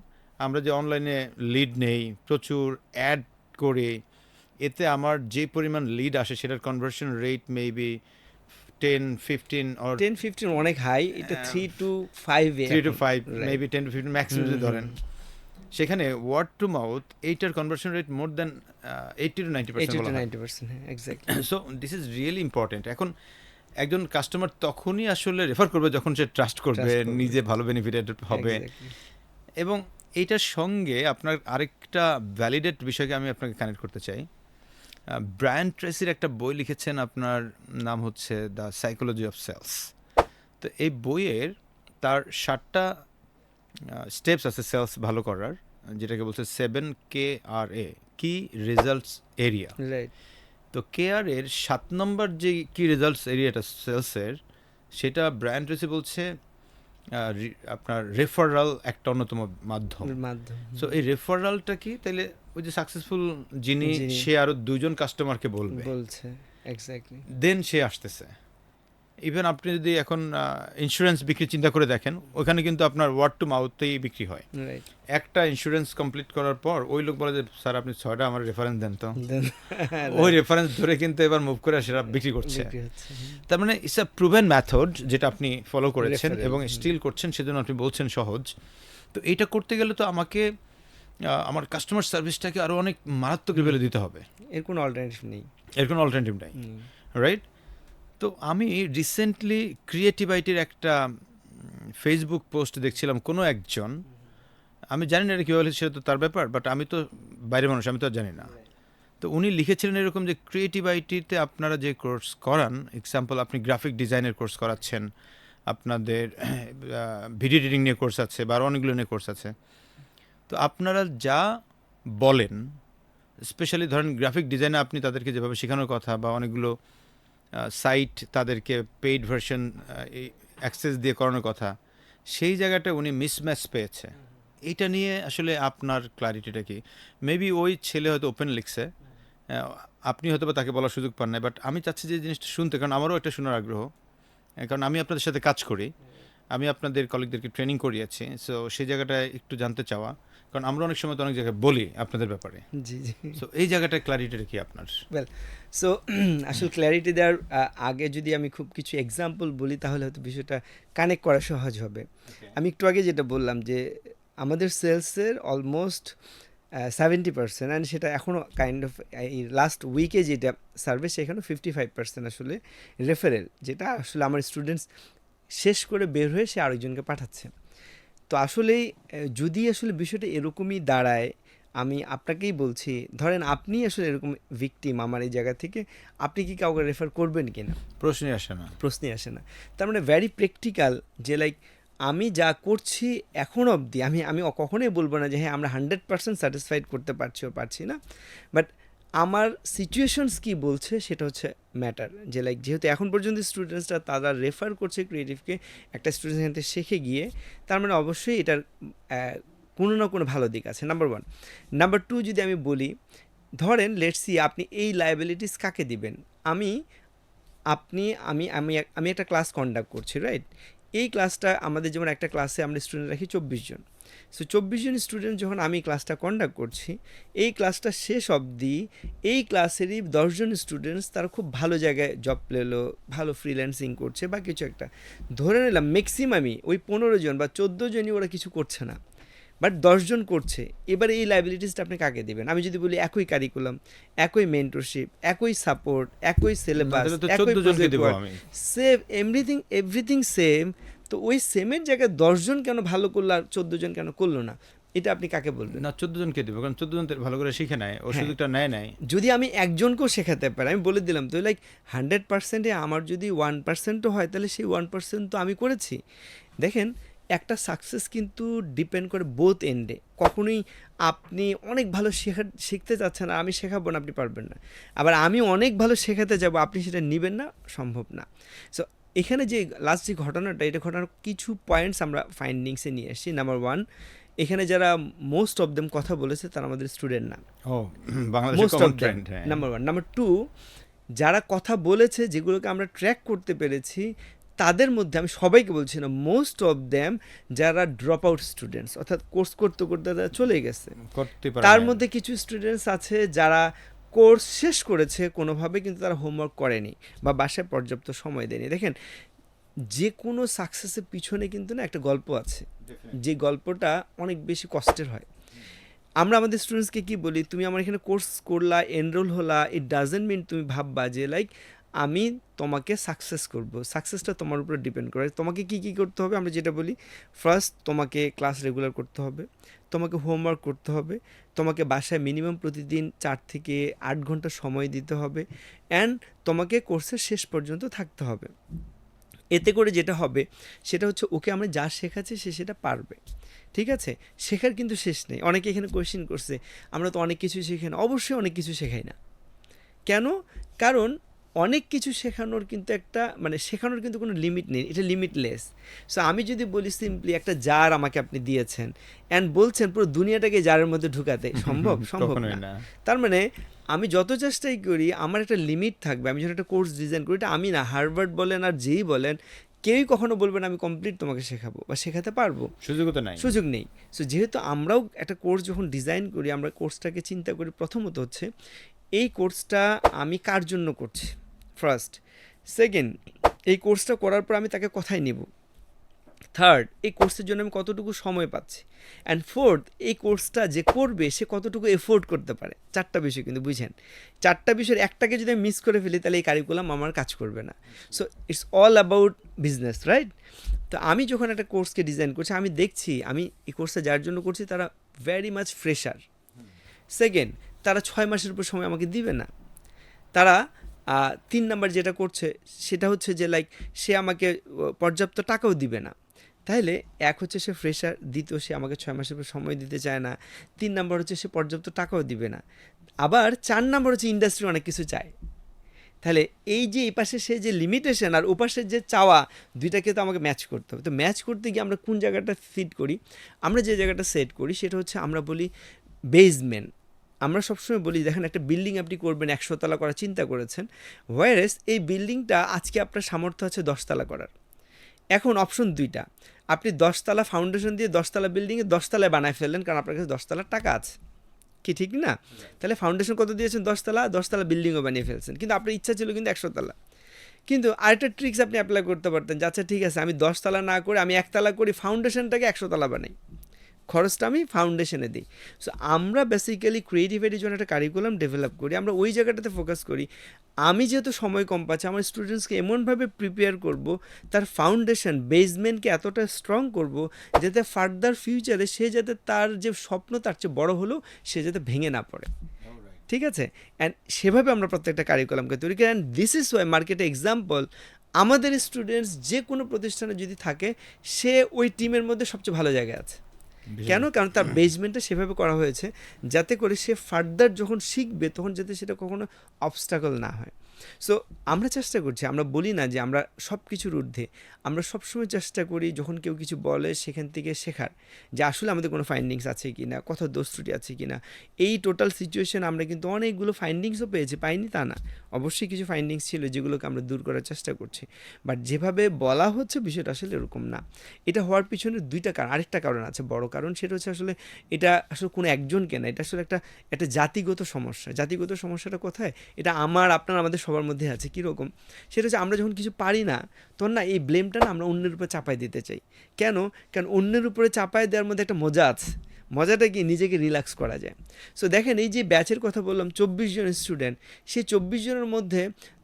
আমরা যে অনলাইনে লিড নেই, প্রচুর অ্যাড করে, এতে আমার যে পরিমাণ লিড আসে সেটার কনভার্সন রেট মেবি 10-15 or 10-15 অনেক হাই, এটা 3 to 5 3 to 5 maybe 10 to 15 maximum যদি ধরেন, সেখানে ওয়ার্ড টু মাউথ এইটার conversion rate more than 80 to 90% 80 বলা to হয়। 90%, হ্যাঁ exactly. So this is really important. এখন একজন কাস্টমার তখনই আসলে রেফার করবে যখন সে ট্রাস্ট করবে, Trust করবে। নিজে ভালো বেনিফিটেড হবে। এবং এইটার সঙ্গে আপনার আরেকটা ভ্যালিডেট বিষয়কে আমি আপনাকে কানেক্ট করতে চাই। ব্রায়ান ট্রেসির একটা বই লিখেছেন, আপনার নাম হচ্ছে দ্য সাইকোলজি অফ সেলস। তো এই বইয়ের তার 7টা স্টেপস আছে সেলস ভালো করার, যেটাকে বলছে 7KRA, কি রেজাল্টস এরিয়া। রাইট তো কেআর এর 7 নম্বর যে কি রেজাল্টস এরিয়াটা সেলসের, সেটা ব্রায়ান ট্রেসি বলছে আপনার রেফারাল একটা অন্যতম মাধ্যম। মাধ্যম। সো এই রেফারালটা কি, তাইলে ওই যে সাকসেসফুল যিনি, যিনি সে আরো 2জন কাস্টমারকে বলবে, বলছে এক্স্যাক্টলি। দেন সে আসতেছে। ইভেন আপনি যদি এখন ইন্স্যুরেন্স বিক্রি চিন্তা করে দেখেন, ওখানে কিন্তু আপনার ওয়ার্ড টু মাউথেই বিক্রি হয়। রাইট একটা ইন্স্যুরেন্স কমপ্লিট করার পর ওই লোক বলে যে স্যার আপনি 6টা আমার রেফারেন্স দেন তো, ওই রেফারেন্স ধরে কিন্তু এবার মুভ করে সেটা বিক্রি করছে। বিক্রি হচ্ছে। তার মানে ইটস আ প্রুভেন মেথড, যেটা আপনি ফলো করেছেন Referral, এবং স্টিল করছেন, সেজন্য আপনি বলছেন সহজ। তো এইটা করতে গেলে তো আমাকে আমার কাস্টমার সার্ভিসটাকে আরও অনেক মারাত্মক লেভেলে দিতে হবে, এর কোনো অল্টারনেটিভ নেই। এর কোনো অল্টারনেটিভ নাই, রাইট? তো আমি রিসেন্টলি ক্রিয়েটিভ আইটির একটা ফেসবুক পোস্ট দেখছিলাম, কোনো একজন, আমি জানি না এটা কীভাবে হয়েছে, সেটা তো তার ব্যাপার, বাট আমি তো বাইরের মানুষ, আমি তো আর জানি না। তো উনি লিখেছিলেন এরকম যে ক্রিয়েটিভ আইটিতে আপনারা যে কোর্স করান, এক্সাম্পল আপনি গ্রাফিক ডিজাইনের কোর্স করাচ্ছেন, আপনাদের ভিডিও এডিটিং নিয়ে কোর্স আছে বা আরও অনেকগুলো নিয়ে কোর্স আছে। তো আপনারা যা বলেন, স্পেশালি ধরেন গ্রাফিক ডিজাইনে আপনি তাদেরকে যেভাবে শেখানোর কথা, বা অনেকগুলো সাইট তাদেরকে পেইড ভার্সন অ্যাক্সেস দিয়ে করানোর কথা, সেই জায়গাটা উনি মিসম্যাচ পেয়েছে। এইটা নিয়ে আসলে আপনার ক্লারিটিটা কি? মেবি ওই ছেলে হয়তো ওপেন লিখছে, আপনি হয়তো বা তাকে বলার সুযোগ পান না, বাট আমি চাচ্ছি যে জিনিসটা শুনতে, কারণ আমারও একটা শোনার আগ্রহ, কারণ আমি আপনাদের সাথে কাজ করি, আমি আপনাদের কলিগদেরকে ট্রেনিং করিয়েছি। সো সেই জায়গাটায় একটু জানতে চাওয়া, কারণ আমরা অনেক সময় তো অনেক জায়গায় বলি আপনাদের ব্যাপারে। জি জি। সো এই জায়গাটায় ক্লারিটিটা কি আপনার? সো আসলে ক্ল্যারিটি দেওয়ার আগে যদি আমি খুব কিছু এক্সাম্পল বলি, তাহলে হয়তো বিষয়টা কানেক্ট করা সহজ হবে। আমি একটু আগে যেটা বললাম যে আমাদের সেলসের অলমোস্ট 70%, অ্যান্ড সেটা এখনও কাইন্ড অফ এই লাস্ট উইকে যেটা সার্ভে, সেখানেও 55% আসলে রেফারেল, যেটা আসলে আমার স্টুডেন্টস শেষ করে বের হয়ে সে আরেকজনকে পাঠাচ্ছে। তো আসলেই যদি আসলে বিষয়টা এরকমই দাঁড়ায়, আমি আপনাকেই বলছি, ধরেন আপনি আসলে এরকম ভিকটিম আমার এই জায়গা থেকে, আপনি কি কাউকে রেফার করবেন কি না? প্রশ্নই আসে না। প্রশ্নই আসে না। তার মানে ভ্যারি প্র্যাকটিক্যাল, যে লাইক আমি যা করছি এখন অবধি, আমি কখনোই বলবো না যে হ্যাঁ আমরা 100% স্যাটিসফাইড করতে পারছি ও পারছি না, বাট আমার সিচুয়েশনস কি বলছে সেটা হচ্ছে ম্যাটার। যে লাইক যেহেতু এখন পর্যন্ত স্টুডেন্টসরা তারা রেফার করছে ক্রিয়েটিভকে, একটা স্টুডেন্ট এখান থেকে শিখে গিয়ে, তার মানে অবশ্যই এটার কোনো না কোনো ভালো দিক আছে, নাম্বার 1। নাম্বার 2, যদি আমি বলি, ধরেন লেটস সি আপনি এই লায়াবিলিটিস কাকে দিবেন? আমি একটা ক্লাস কন্ডাক্ট করছি, রাইট? এই ক্লাসটা আমাদের, যেমন একটা ক্লাসে আমরা স্টুডেন্ট রাখি 24 জন। সো 24 জন স্টুডেন্ট যখন আমি ক্লাসটা কন্ডাক্ট করছি, এই ক্লাসটা শেষ অবধি এই ক্লাসেরই 10 জন স্টুডেন্টস তারা খুব ভালো জায়গায় জব পেলো, ভালো ফ্রিল্যান্সিং করছে বা কিছু একটা, ধরে নিলাম ম্যাক্সিমামই ওই 15 জন বা 14 জনই ওরা কিছু করছে না, বাট 10 জন করছে। এবারে এই লাইবিলিটিসটা আপনি কাকে দেবেন? আমি যদি বলি একই কারিকুলাম, একই মেন্টরশিপ, একই সাপোর্ট, একই সিলেবাস, একই project work, same everything same, তো ওই সেমের জায়গায় 10 জন কেন ভালো করলো আর 14 জন কেন করলো না? এটা আপনি কাকে বলবেন? না, 14 জনকে দেবো, কারণ 14 জন ভালো করে শিখে নেয়, ও সুযোগটা নেয়। যদি আমি একজনকেও শেখাতে পারি, আমি বলে দিলাম তো, লাইক 100%-এ আমার যদি 1%ও হয়, তাহলে সেই 1% তো আমি করেছি। দেখেন, একটা সাকসেস কিন্তু ডিপেন্ড করে বোথ এন্ডে। কখনোই আপনি অনেক ভালো শিখতে চাচ্ছেন আর আমি শেখাবো না, আপনি পারবেন না। আবার আমি অনেক ভালো শেখাতে যাব, আপনি সেটা নেবেন না, সম্ভব না। সো এখানে যে লাস্ট যে ঘটনাটা, এটা ঘটনার কিছু পয়েন্টস আমরা ফাইন্ডিংসে নিয়ে আসছি। নাম্বার 1, এখানে যারা মোস্ট অফ দেম কথা বলেছে তারা আমাদের স্টুডেন্ট না, ও বাংলাদেশের most common of them, trend, হ্যাঁ। Number one. নাম্বার টু, যারা কথা বলেছে যেগুলোকে আমরা ট্র্যাক করতে পেরেছি তাদের মধ্যে আমি সবাইকে বলছি না, মোস্ট অফ দেম যারা ড্রপ আউট স্টুডেন্টস, অর্থাৎ কোর্স করতে করতে তারা চলে গেছে। করতে পারে তার না। মধ্যে কিছু স্টুডেন্টস আছে যারা কোর্স শেষ করেছে কোনোভাবে, কিন্তু তারা হোমওয়ার্ক করেনি বা বাসায় পর্যাপ্ত সময় দেয়নি। দেখেন, যে কোনো সাকসেসের পিছনে কিন্তু না একটা গল্প আছে, যে গল্পটা অনেক বেশি কষ্টের হয়। আমরা আমাদের স্টুডেন্টসকে কি বলি, তুমি আমার এখানে কোর্স করলা, এনরোল হলা, ইট ডাজেন্ট মিন তুমি ভাববা যে লাইক আমি তোমাকে সাকসেস করব। সাকসেসটা তোমার উপরে ডিপেন্ড করে। তোমাকে কি কি করতে হবে, আমরা যেটা বলি, ফার্স্ট তোমাকে ক্লাস রেগুলার করতে হবে, তোমাকে হোমওয়ার্ক করতে হবে, তোমাকে বাসায় মিনিমাম প্রতিদিন 4 থেকে 8 ঘন্টা সময় দিতে হবে, অ্যান্ড তোমাকে কোর্সের শেষ পর্যন্ত থাকতে হবে। এতে করে যেটা হবে সেটা হচ্ছে ওকে আমরা যা শেখাচ্ছি সে সেটা পারবে। ঠিক আছে, শেখার কিন্তু শেষ নেই। অনেকে এখানে কোয়েশ্চেন করছে আমরা তো অনেক কিছু শেখাই না। অবশ্যই অনেক কিছু শেখাই না। কেন? কারণ অনেক কিছু শেখানোর কিন্তু একটা মানে শেখানোর কিন্তু কোনো লিমিট নেই, এটা লিমিটলেস। সো আমি যদি বলি সিম্পলি একটা জার আমাকে আপনি দিয়েছেন অ্যান্ড বলছেন পুরো দুনিয়াটাকে জারের মধ্যে ঢুকাতে, সম্ভব? সম্ভব কখনোই না। না। তার মানে আমি যত চেষ্টাই করি আমার একটা লিমিট থাকবে। আমি যখন একটা কোর্স ডিজাইন করি, এটা আমি না, হার্ভার্ড বলেন আর যেই বলেন, কেউই কখনো বলবে না আমি কমপ্লিট তোমাকে শেখাবো বা শেখাতে পারবো, সুযোগও তো নাই। সুযোগ নেই। সো যেহেতু আমরাও একটা কোর্স যখন ডিজাইন করি, আমরা কোর্সটাকে চিন্তা করি প্রথমত হচ্ছে এই কোর্সটা আমি কার জন্য করছি, ফার্স্ট। সেকেন্ড, এই কোর্সটা করার পর আমি তাকে কোথায় নেব। থার্ড, এই কোর্সের জন্য আমি কতটুকু সময় পাচ্ছি। অ্যান্ড ফোর্থ, এই কোর্সটা যে করবে সে কতটুকু এফোর্ড করতে পারে। 4টা বিষয় কিন্তু বুঝেন, 4টা বিষয়ের একটাকে যদি আমি মিস করে ফেলি তাহলে এই কারিকুলাম আমার কাজ করবে না। So it's all about business, right? তো আমি যখন একটা কোর্সকে ডিজাইন করছি, আমি দেখছি আমি এই কোর্সটা যার জন্য করছি তারা ভেরি মাচ ফ্রেশার। সেকেন্ড, তারা 6 মাসের উপর সময় আমাকে দিবে না। তারা 3 নাম্বার যেটা করছে সেটা হচ্ছে যে লাইক সে আমাকে পর্যাপ্ত টাকাও দিবে না। তাহলে এক হচ্ছে সে ফ্রেশার, দ্বিতীয় সে আমাকে 6 মাসের উপর সময় দিতে চায় না, 3 নাম্বার হচ্ছে সে পর্যাপ্ত টাকাও দিবে না, আবার 4 নাম্বার হচ্ছে ইন্ডাস্ট্রি অনেক কিছু চায়। তাহলে এই যে এই পাশে সে যে লিমিটেশন আর ওপাশের যে চাওয়া, দুইটাকে তো আমাকে ম্যাচ করতে হবে। তো ম্যাচ করতে গিয়ে আমরা কোন জায়গাটা ফিট করি, আমরা যে জায়গাটা সেট করি সেটা হচ্ছে আমরা বলি বেসমেন্ট। আমরা সবসময় বলি দেখেন একটা বিল্ডিং আপনি করবেন 100 তলা করার চিন্তা করেছেন, হোয়ারেস এই বিল্ডিংটা আজকে আপনার সামর্থ্য আছে 10 তলা করার। এখন অপশন দুইটা, আপনি 10 তলা ফাউন্ডেশন দিয়ে 10 তলা বিল্ডিংয়ে 10 তলায় বানায় ফেললেন কারণ আপনার কাছে 10 তলার টাকা আছে, কি ঠিক না? তাহলে ফাউন্ডেশন কত দিয়েছেন? 10 তলা, 10 তলা বিল্ডিংও বানিয়ে ফেলছেন, কিন্তু আপনার ইচ্ছা ছিল কিন্তু 100 তলা। কিন্তু আরেকটা ট্রিক্স আপনি অ্যাপ্লাই করতে পারতেন যে আচ্ছা ঠিক আছে আমি 10 তলা না করে আমি 1 তলা করি, ফাউন্ডেশনটাকে 100 তলা বানাই, খরচটা আমি ফাউন্ডেশনে দিই। সো আমরা বেসিক্যালি ক্রিয়েটিভিটির জন্য একটা কারিকুলাম ডেভেলপ করি, আমরা ওই জায়গাটাতে ফোকাস করি। আমি যেহেতু সময় কম পাচ্ছি, আমার স্টুডেন্টসকে এমনভাবে প্রিপেয়ার করব, তার ফাউন্ডেশন বেসমেন্টকে এতটা স্ট্রং করব যাতে ফার্দার ফিউচারে সে যাতে তার যে স্বপ্ন তার চেয়ে বড় হলেও সে যাতে ভেঙে না পড়ে। ঠিক আছে, অ্যান্ড সেভাবে আমরা প্রত্যেকটা কারিকুলামকে তৈরি করি। অ্যান্ড দিস ইজ ওয়াই মার্কেটে এক্সাম্পল আমাদের স্টুডেন্টস যে কোনো প্রতিষ্ঠানে যদি থাকে সে ওই টিমের মধ্যে সবচেয়ে ভালো জায়গায় আছে। কেন? কারণ তার বেসমেন্টটা সেভাবে করা হয়েছে যাতে করে সে ফার্দার যখন শিখবে তখন যাতে সেটা কখনো অবস্টাকল না হয়। সো আমরা চেষ্টা করছি, আমরা বলি না যে আমরা সব কিছুর ঊর্ধ্বে, আমরা সবসময় চেষ্টা করি যখন কেউ কিছু বলে সেখান থেকে শেখার যে আসলে আমাদের কোনো ফাইন্ডিংস আছে কি না, কোথাও দোষ ত্রুটি আছে কি না। এই টোটাল সিচুয়েশন আমরা কিন্তু অনেকগুলো ফাইন্ডিংসও পেয়েছি, পাইনি তা না, অবশ্যই কিছু ফাইন্ডিংস ছিল যেগুলোকে আমরা দূর করার চেষ্টা করছি। বাট যেভাবে বলা হচ্ছে বিষয়টা আসলে এরকম না। এটা হওয়ার পিছনে দুইটা কারণ, আরেকটা কারণ আছে বড় কারণ, সেটা হচ্ছে আসলে এটা আসলে কোনো একজনকে না, এটা আসলে একটা জাতিগত সমস্যা। জাতিগত সমস্যাটা কোথায়? এটা আমার আপনার আমাদের সবার মধ্যে আছে। কীরকম? সেটা হচ্ছে আমরা যখন কিছু পারি না তখন না এই ব্লেমটা না আমরা অন্যের উপরে চাপাই দিতে চাই। কেন? কারণ অন্যের উপরে চাপাই দেওয়ার মধ্যে একটা মজা আছে। মজাটা কি? নিজেকে রিল্যাক্স করা যায়। সো দেখেন এই যে ব্যাচের কথা বললাম 24 জন স্টুডেন্ট, সেই 24 জনের মধ্যে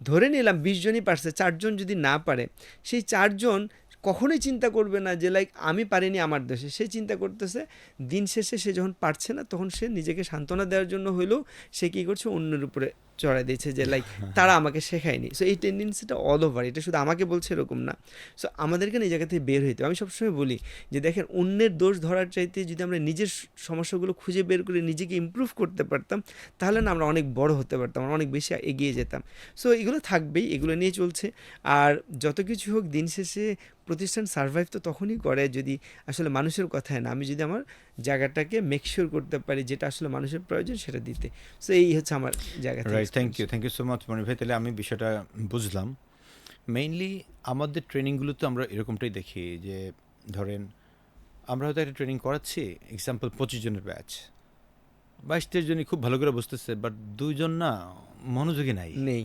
ধরে নিলাম 20 জনই পারছে, 4 জন যদি না পারে, সেই 4 জন কখনোই চিন্তা করবে না যে লাইক আমি পারিনি আমার দোষে। সে চিন্তা করতেছে দিন শেষে সে যখন পারছে না তখন সে নিজেকে সান্ত্বনা দেওয়ার জন্য হইলেও সে কী করছে, অন্যের উপরে চড়াই দিয়েছে যে লাইক তারা আমাকে শেখায়নি। সো এই টেন্ডেন্সিটা অল ওভার, এটা শুধু আমাকে বলছে এরকম না। সো আমাদেরকে না এই জায়গা থেকে বের হইতে, আমি সবসময় বলি যে দেখেন অন্যের দোষ ধরার চাইতে যদি আমরা নিজের সমস্যাগুলো খুঁজে বের করে নিজেকে ইমপ্রুভ করতে পারতাম তাহলে না আমরা অনেক বড় হতে পারতাম, আমরা অনেক বেশি এগিয়ে যেতাম। সো এগুলো থাকবেই, এগুলো নিয়ে চলছে। আর যত কিছু হোক দিন শেষে প্রতিষ্ঠান সার্ভাইভ তো তখনই করে যদি আসলে মানুষের কথায় না, আমি যদি আমার জায়গাটাকে মেকশিওর করতে পারি যেটা আসলে মানুষের প্রয়োজন সেটা দিতে। সো এই হচ্ছে আমার জায়গা থেকে right, thank you experience। So much Monir ভাই। তাহলে আমি বিষয়টা বুঝলাম। মেইনলি আমাদের ট্রেনিংগুলোতে আমরা এরকমটাই দেখি যে ধরেন আমরা হয়তো একটা ট্রেনিং করাচ্ছি, এক্সাম্পল 25 জনের ব্যাচ, 22-23 জনই খুব ভালো করে বুঝতেছে, বাট 2 জন না মনোযোগী নাই। নেই।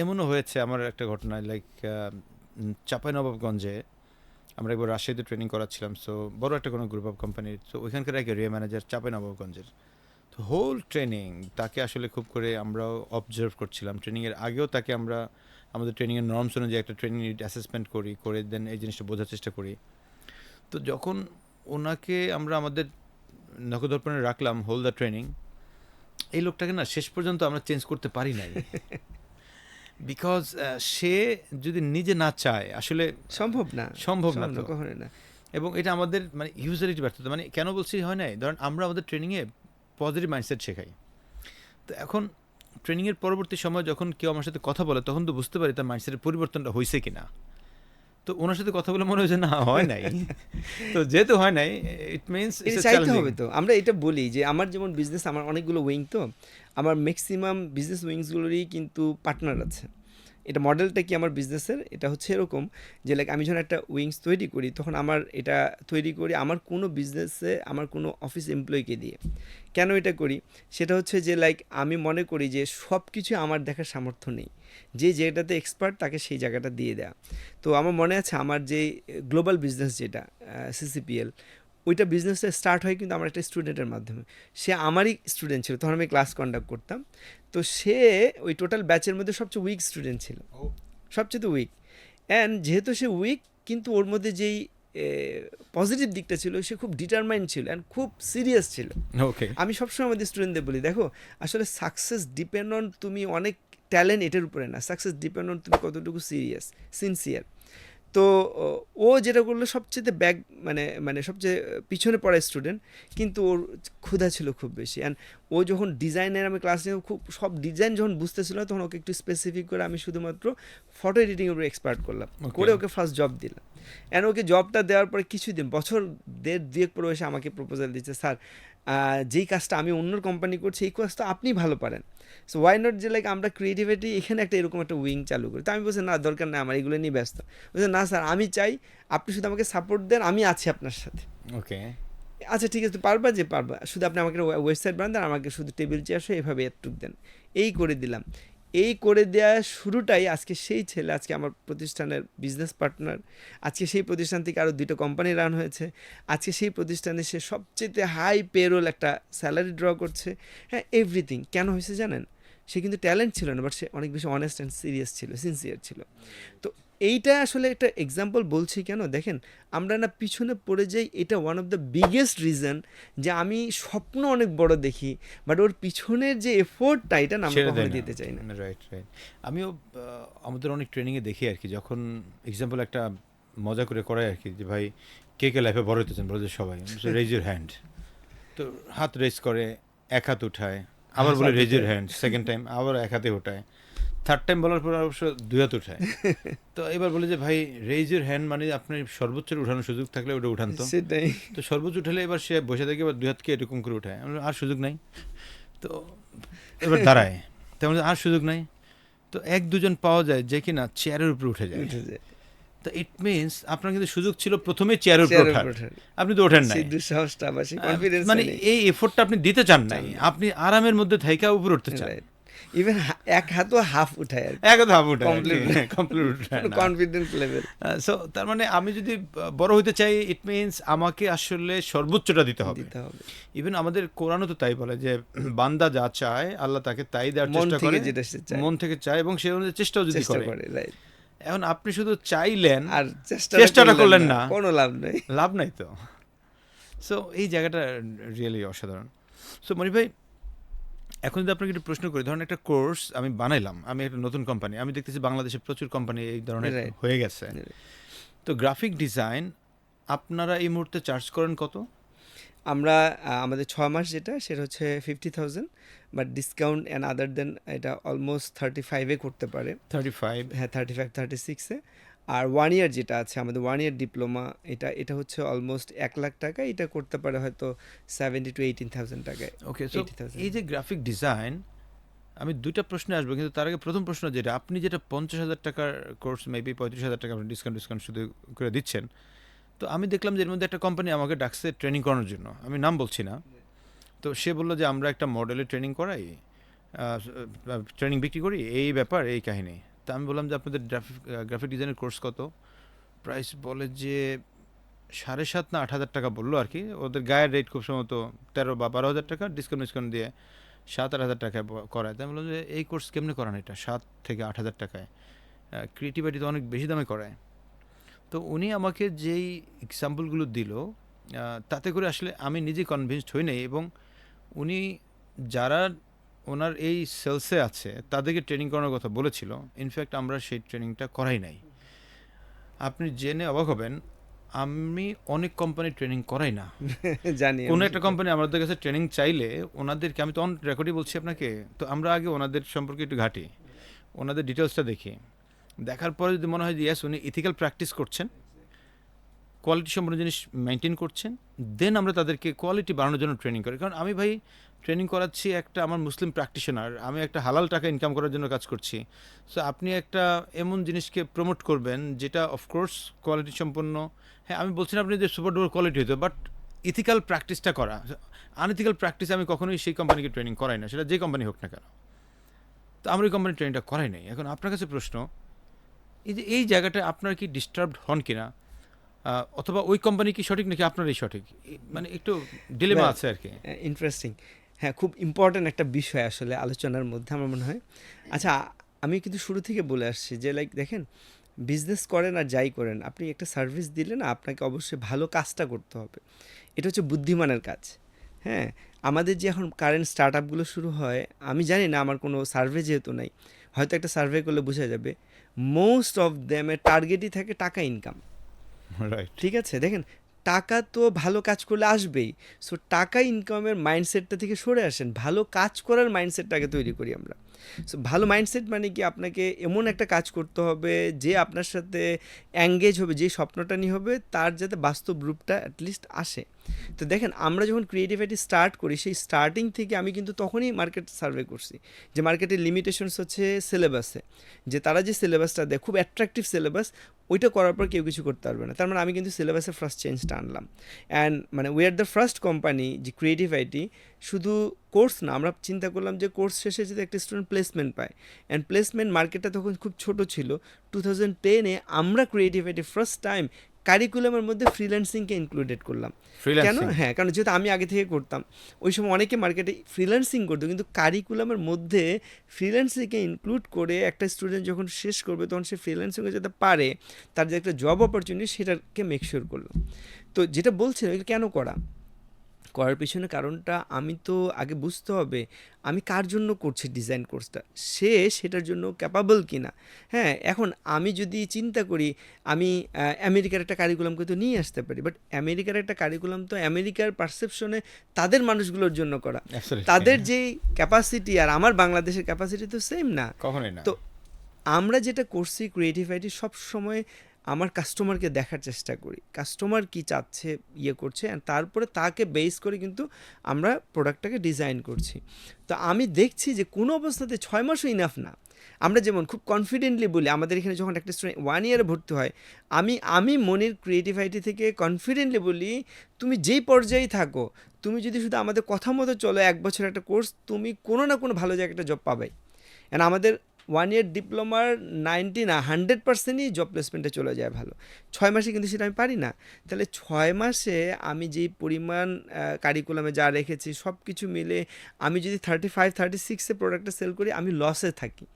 এমনও হয়েছে আমার একটা ঘটনা, লাইক চাঁপাইনবাবগঞ্জে আমরা একবার রাজশাহীতে ট্রেনিং করাচ্ছিলাম। সো বড় একটা কোনো গ্রুপ অফ কোম্পানির, তো ওইখানকার এক এরিয়া ম্যানেজার চাঁপাইনবাবগঞ্জের। তো হোল ট্রেনিং তাকে আসলে খুব করে আমরাও অবজার্ভ করছিলাম। ট্রেনিংয়ের আগেও তাকে আমরা আমাদের ট্রেনিংয়ের নর্মস অনুযায়ী একটা ট্রেনিং নিড অ্যাসেসমেন্ট করি, করে দেন এই জিনিসটা বোঝার চেষ্টা করি। তো যখন ওনাকে আমরা আমাদের নখদর্পণে রাখলাম হোল দ্য ট্রেনিং, এই লোকটাকে না শেষ পর্যন্ত আমরা চেঞ্জ করতে পারি নাই। বিকজ সে যদি নিজে না চায় আসলে সম্ভব না না তো। কখনোই না। এবং এটা আমাদের মানে ইউজারিটি ব্যর্থতা। মানে কেন বলছি হয় নাই, ধরেন আমরা আমাদের ট্রেনিংয়ে পজিটিভ মাইন্ডসেট শেখাই। তো এখন ট্রেনিংয়ের পরবর্তী সময় যখন কেউ আমার সাথে কথা বলে তখন তো বুঝতে পারি তার মাইন্ডসেটের পরিবর্তনটা হয়েছে কিনা। তো ওনার সাথে কথা বলে মনে হয়েছে না হয় নাই। তো যেহেতু হয় নাই, ইট মিনস এটা চাইতে হবে তো। আমরা এটা বলি যে আমার যেমন বিজনেস, আমার অনেকগুলো উইং, তো আমার ম্যাক্সিমাম বিজনেস উইংসগুলোরই কিন্তু পার্টনার আছে। এটা মডেলটা কি আমার বিজনেসের, এটা হচ্ছে এরকম যে লাইক আমি যখন একটা উইংস তৈরি করি তখন আমার এটা তৈরি করি আমার কোনো বিজনেসে আমার কোনো অফিস এমপ্লয়িকে দিয়ে। কেন এটা করি সেটা হচ্ছে যে লাইক আমি মনে করি যে সব কিছু আমার দেখার সামর্থ্য নেই, যে যেটাতে এক্সপার্ট তাকে সেই জায়গাটা দিয়ে দেওয়া। তো আমার মনে আছে আমার যে গ্লোবাল বিজনেস যেটা সিসিপিএল, ওইটা বিজনেসটা স্টার্ট হয় কিন্তু আমার একটা স্টুডেন্টের মাধ্যমে। সে আমারই স্টুডেন্ট ছিল, তখন আমি ক্লাস কন্ডাক্ট করতাম। তো সে ওই টোটাল ব্যাচের মধ্যে সবচেয়ে উইক স্টুডেন্ট ছিল, সবচেয়ে উইক। অ্যান্ড যেহেতু সে উইক, কিন্তু ওর মধ্যে যেই পজিটিভ দিকটা ছিল, সে খুব ডিটারমাইন্ড ছিল অ্যান্ড খুব সিরিয়াস ছিল। ওকে, আমি সবসময় আমাদের স্টুডেন্টদের বলি, দেখো আসলে সাকসেস ডিপেন্ড অন তুমি অনেক ট্যালেন্ট এটার উপরে না, সাকসেস ডিপেন্ড অন তুমি কতটুকু সিরিয়াস, সিনসিয়ার। তো ও যেটা করলো সবচেয়ে ব্যাক, মানে মানে সবচেয়ে পিছনে পড়া স্টুডেন্ট, কিন্তু ওর ক্ষুধা ছিল খুব বেশি। অ্যান্ড ও যখন ডিজাইনের আমি ক্লাস নিয়ে খুব সব ডিজাইন যখন বুঝতেছিল না, তখন ওকে একটু স্পেসিফিক করে আমি শুধুমাত্র ফটো এডিটিংয়ের উপরে এক্সপার্ট করলাম, করে ওকে ফার্স্ট জব দিলাম। অ্যান্ড ওকে জবটা দেওয়ার পরে কিছুদিন, বছর দেড় দুয়েক পরে এসে আমাকে প্রপোজাল দিচ্ছে, স্যার যেই কাজটা আমি অন্য কোম্পানি করছি এই কাজটা আপনি ভালো পারেন, সো ওয়াই নট যে লাইক আমরা ক্রিয়েটিভিটি এখানে একটা এরকম একটা উইং চালু করি। তো আমি বলছি না, দরকার নেই, আমার এগুলো নিয়ে ব্যস্ত। বলছে না স্যার, আমি চাই আপনি শুধু আমাকে সাপোর্ট দেন, আমি আছি আপনার সাথে। ওকে, আচ্ছা ঠিক আছে, পারবা, যে পারবা, শুধু আপনি আমাকে ওয়েবসাইট বানান দেন, আমাকে শুধু টেবিল চেয়ার সহ এভাবে এতটুক দেন। এই করে দিলাম। এই করে দেওয়া শুরুটাই আজকে সেই ছেলে আজকে আমার প্রতিষ্ঠানের বিজনেস পার্টনার। আজকে সেই প্রতিষ্ঠান থেকে আরও 2টা কোম্পানি রান হয়েছে। আজকে সেই প্রতিষ্ঠানে সে সবচেয়ে হাই পেরোল একটা স্যালারি ড্র করছে। হ্যাঁ, এভরিথিং কেন হয়েছে জানেন? সে কিন্তু ট্যালেন্ট ছিল না, বাট সে অনেক বেশি অনেস্ট অ্যান্ড সিরিয়াস ছিল, সিনসিয়ার ছিল। তো এইটা আসলে একটা এক্সাম্পল বলছি কেন, দেখেন আমরা না পিছনে পড়ে যাই, এটা one of the biggest reason যে আমি স্বপ্ন অনেক বড় দেখি, বাট ওর পিছনের যে এফোর্টটা এটা না আমরা কখনো দিতে চাই না। Right right. আমিও আমাদের অনেক ট্রেনিংয়ে দেখি আর কি, যখন এক্সাম্পল একটা মজা করে করায় আর কি, যে ভাই কে কে লাইফে বড় হতেছেন, বড় সবাই রেজ ইউর হ্যান্ড। তো হাত রেজ করে, এক হাত উঠায়, আবার বলে raise your hand, second time আবার এক হাতে উঠায়, থার্ড টাইম বলার পর অবশ্য 2 হাত উঠায়। তো এবার বলে যে ভাই রেজ ইউর হ্যান্ড মানে আপনার সর্বোচ্চ উঠানোর সুযোগ থাকলে ওটা উঠান। তো সেটাই, তো সর্বোচ্চ উঠালে এবার সে বসে থেকে এবার 2 হাতকে এরকম করে উঠায়, আর সুযোগ নাই। তো এবার দাঁড়ায়, তেমন আর সুযোগ নাই। তো 1-2 জন পাওয়া যায় যে কিনা চেয়ারের উপরে উঠে যায়। তো ইট মিনস আপনার কিন্তু সুযোগ ছিল প্রথমে চেয়ারের উপরে ওঠার, আপনি তো ওঠেন নাই। মানে এই এফোর্টটা আপনি দিতে চান নাই, আপনি আরামের মধ্যে থাইকা উপরে উঠতে চান। ইভেন এক হাতও হাফ উঠায়, এক হাত হাফ উঠায়, কমপ্লিট উঠায় না, কনফিডেন্স লেভেল। সো তার মানে আমি যদি বড় হইতে চাই, ইট মিনস আমাকে আসলে সর্বোচ্চটা দিতে হবে। ইভেন আমাদের কোরআনও তো তাই বলে যে বান্দা যা চায় আল্লাহ তাকে তাই দেওয়ার চেষ্টা করে, মন থেকে চায় এবং সে অনুযায়ী চেষ্টাও যদি করে। এখন আপনি শুধু চাইলেন আর চেষ্টাটা করলেন না, কোনো লাভ নাই তো। সো এই জায়গাটা রিয়েলি অসাধারণ। সো মনি ভাই, এখন যদি আপনাকে একটু প্রশ্ন করি, ধরেন একটা কোর্স আমি বানাইলাম, আমি একটা নতুন কোম্পানি, আমি দেখতেছি বাংলাদেশে প্রচুর কোম্পানি এই ধরনের হয়ে গেছে। তো গ্রাফিক ডিজাইন আপনারা এই মুহূর্তে চার্জ করেন কত? আমরা আমাদের 6 মাস যেটা, সেটা হচ্ছে 50,000, বাট ডিসকাউন্ট অ্যান্ড আদার দেন এটা অলমোস্ট 35-এ করতে পারে। 35? হ্যাঁ, 35-36-এ। আর 1 ইয়ার যেটা আছে আমাদের 1 ইয়ার ডিপ্লোমা, এটা হচ্ছে অলমোস্ট 1,00,000 টাকা। এটা করতে পারে হয়তো 70 to 18,000 টাকায়। ওকে, সো 80,000। এই যে গ্রাফিক ডিজাইন, আমি 2টা প্রশ্নে আসবো, কিন্তু তার আগে প্রথম প্রশ্ন যেটা, আপনি যেটা 50,000 টাকার কোর্স, মেবি 35,000 টাকা আপনি ডিসকাউন্ট শুধু করে দিচ্ছেন, তো আমি দেখলাম যে এর মধ্যে একটা কোম্পানি আমাকে ডাকছে ট্রেনিং করানোর জন্য, আমি নাম বলছি না। তো সে বললো যে আমরা একটা মডেলের ট্রেনিং করাই, ট্রেনিং বিক্রি করি, এই ব্যাপার, এই কাহিনী। তা আমি বললাম যে আপনাদের গ্রাফিক ডিজাইনের কোর্স কত? প্রাইস বলে যে 7,500 না 8,000 টাকা বললো আর কি। ওদের গায়ের রেট খুব সম্ভবত 13 বা 12,000 টাকা, ডিসকাউন্ট দিয়ে 7-8 হাজার টাকায় করায়। তাই আমি বললাম যে এই কোর্স কেমনে করান এটা 7 থেকে 8,000 টাকায়? ক্রিয়েটিভিটি তো অনেক বেশি দামে করায়। তো উনি আমাকে যেই এক্সাম্পলগুলো দিল, তাতে করে আসলে আমি নিজে কনভিন্সড হই নাই। এবং উনি যারা ওনার এই সেলসে আছে তাদেরকে ট্রেনিং করানোর কথা বলেছিল, ইনফ্যাক্ট আমরা সেই ট্রেনিংটা করাই নাই। আপনি জেনে অবাক হবেন, আমি অনেক কোম্পানি ট্রেনিং করাই না। জানি কোনো আমি একটা সেটা। কোম্পানি আমাদের কাছে ট্রেনিং চাইলে ওনাদেরকে, আমি তো অন রেকর্ডই বলছি আপনাকে, তো আমরা আগে ওনাদের সম্পর্কে একটু ঘাঁটি, ওনাদের ডিটেলসটা দেখি। দেখার পরে যদি মনে হয় যে ইয়েস উনি ইথিক্যাল প্র্যাকটিস করছেন, কোয়ালিটি সম্পন্ন জিনিস মেনটেন করছেন, দেন আমরা তাদেরকে কোয়ালিটি বাড়ানোর জন্য ট্রেনিং করি। কারণ আমি ভাই ট্রেনিং করাচ্ছি একটা আমার মুসলিম প্র্যাকটিশনার, আমি একটা হালাল টাকা ইনকাম করার জন্য কাজ করছি। সো আপনি একটা এমন জিনিসকে প্রমোট করবেন যেটা অফকোর্স কোয়ালিটি সম্পন্ন। হ্যাঁ, আমি বলছি না আপনি যে সুপার ডুপার কোয়ালিটি হতো, বাট ইথিক্যাল প্র্যাকটিসটা করা। আনইথিক্যাল প্র্যাকটিস আমি কখনোই সেই কোম্পানিকে ট্রেনিং করাই না, সেটা যে কোম্পানি হোক না কেন। তো আমরা ওই কোম্পানির ট্রেনিংটা করাই নাই। এখন আপনার কাছে প্রশ্ন, এই যে এই জায়গাটা আপনার কি ডিস্টার্বড হন কিনা, অথবা ওই কোম্পানি কি সঠিক নাকি আপনারই সঠিক? মানে একটু ডিলেমা আছে আর কি। ইন্টারেস্টিং। হ্যাঁ, খুব ইম্পর্ট্যান্ট একটা বিষয় আসলে আলোচনার মধ্যে আমার মনে হয়। আচ্ছা, আমি কিন্তু শুরু থেকে বলে আসছি যে লাইক দেখেন, বিজনেস করেন আর যাই করেন, আপনি একটা সার্ভিস দিলে না, আপনাকে অবশ্যই ভালো কাজটা করতে হবে। এটা হচ্ছে বুদ্ধিমানের কাজ। হ্যাঁ, আমাদের যে এখন কারেন্ট স্টার্ট আপগুলো শুরু হয়, আমি জানি না, আমার কোনো সার্ভে যেহেতু নাই, হয়তো একটা সার্ভে করলে বোঝা যাবে, মোস্ট অফ দেমের টার্গেটই থাকে টাকা ইনকাম। রাইট। ঠিক আছে, দেখেন, টাকা তো ভালো কাজ করলে আসবেই। সো টাকা ইনকামের মাইন্ডসেটটা থেকে সরে আসেন, ভালো কাজ করার মাইন্ডসেটটাকে তৈরি করি আমরা। সো ভালো মাইন্ডসেট মানে কি, আপনাকে এমন একটা কাজ করতে হবে যে আপনার সাথে অ্যাঙ্গেজ হবে, যে স্বপ্নটা নিয়ে হবে, তার যাতে বাস্তব রূপটা অ্যাটলিস্ট আসে। তো দেখেন, আমরা যখন ক্রিয়েটিভিটি স্টার্ট করি, সেই স্টার্টিং থেকে আমি কিন্তু তখনই মার্কেট সার্ভে করছি যে মার্কেটের লিমিটেশনস হচ্ছে সিলেবাসে, যে তারা যে সিলেবাসটা দেয় খুব অ্যাট্রাকটিভ সিলেবাস, ওইটা করার পর কেউ কিছু করতে পারবে না। তার মানে আমি কিন্তু সিলেবাসের ফার্স্ট চেঞ্জটা আনলাম। অ্যান্ড মানে we are the first company যে ক্রিয়েটিভ আইটি শুধু কোর্স না, আমরা চিন্তা করলাম যে কোর্স শেষে যদি একটা স্টুডেন্ট প্লেসমেন্ট পায়, অ্যান্ড প্লেসমেন্ট মার্কেটটা তখন খুব ছোট ছিল। 2010-এ আমরা ক্রিয়েটিভ আইটি ফার্স্ট টাইম কারিকুলামের মধ্যে ফ্রিল্যান্সিংকে ইনক্লুডেড করলাম। কেন? ফ্রিল্যান্সিং। হ্যাঁ, কারণ যেহেতু আমি আগে থেকে করতাম, ওই সময় অনেকে মার্কেটে ফ্রিল্যান্সিং করতো, কিন্তু কারিকুলামের মধ্যে ফ্রিল্যান্সিংকে ইনক্লুড করে একটা স্টুডেন্ট যখন শেষ করবে, তখন সে ফ্রিল্যান্সিংয়ে যাতে পারে, তার যে একটা জব অপরচুনিটি, সেটাকে মেকশিওর করলাম। তো যেটা বলছিলাম, এটা কেন করার পিছনে কারণটা, আমি তো আগে বুঝতে হবে আমি কার জন্য করছি ডিজাইন কোর্সটা, সে সেটার জন্য ক্যাপাবল কিনা। হ্যাঁ, এখন আমি যদি চিন্তা করি, আমি আমেরিকার একটা কারিকুলাম কিন্তু নিয়ে আসতে পারি, বাট আমেরিকার একটা কারিকুলাম তো আমেরিকার পারসেপশনে তাদের মানুষগুলোর জন্য করা, তাদের যেই ক্যাপাসিটি আর আমার বাংলাদেশের ক্যাপাসিটি তো সেম না। কখনোই না। তো আমরা যেটা করছি ক্রিয়েটিভ আইটি, সবসময় আমার কাস্টমারকে দেখার চেষ্টা করি, কাস্টমার কি চাচ্ছে, ইয়ে করছে, and তারপরে তাকে বেস করে কিন্তু আমরা প্রোডাক্টটাকে ডিজাইন করছি। তো আমি দেখছি যে কোনো অবস্থাতে 6 মাসও ইনাফ না। আমরা যেমন খুব কনফিডেন্টলি বলি, আমাদের এখানে যখন একটা স্টুডেন্ট 1 ইয়ারে ভর্তি হয়, আমি মনির ক্রিয়েটিভ আইটি থেকে কনফিডেন্টলি বলি, তুমি যেই পর্যায়েই থাকো, তুমি যদি শুধু আমাদের কথা মতো চলো, 1 বছর একটা কোর্স, তুমি কোনো না কোনো ভালো জায়গায় একটা জব পাবেই। অ্যান্ড আমাদের 1 ইয়ার ডিপ্লোমার 90 না 100%ই জব প্লেসমেন্টে চলে যায় ভালো। 6 মাসে কিন্তু সেটা আমি পারি না। তাহলে 6 মাসে আমি যেই পরিমাণ কারিকুলামে যা রেখেছি, সব কিছু মিলে আমি যদি 35-36-এ প্রোডাক্টটা সেল করি, আমি লসে থাকি,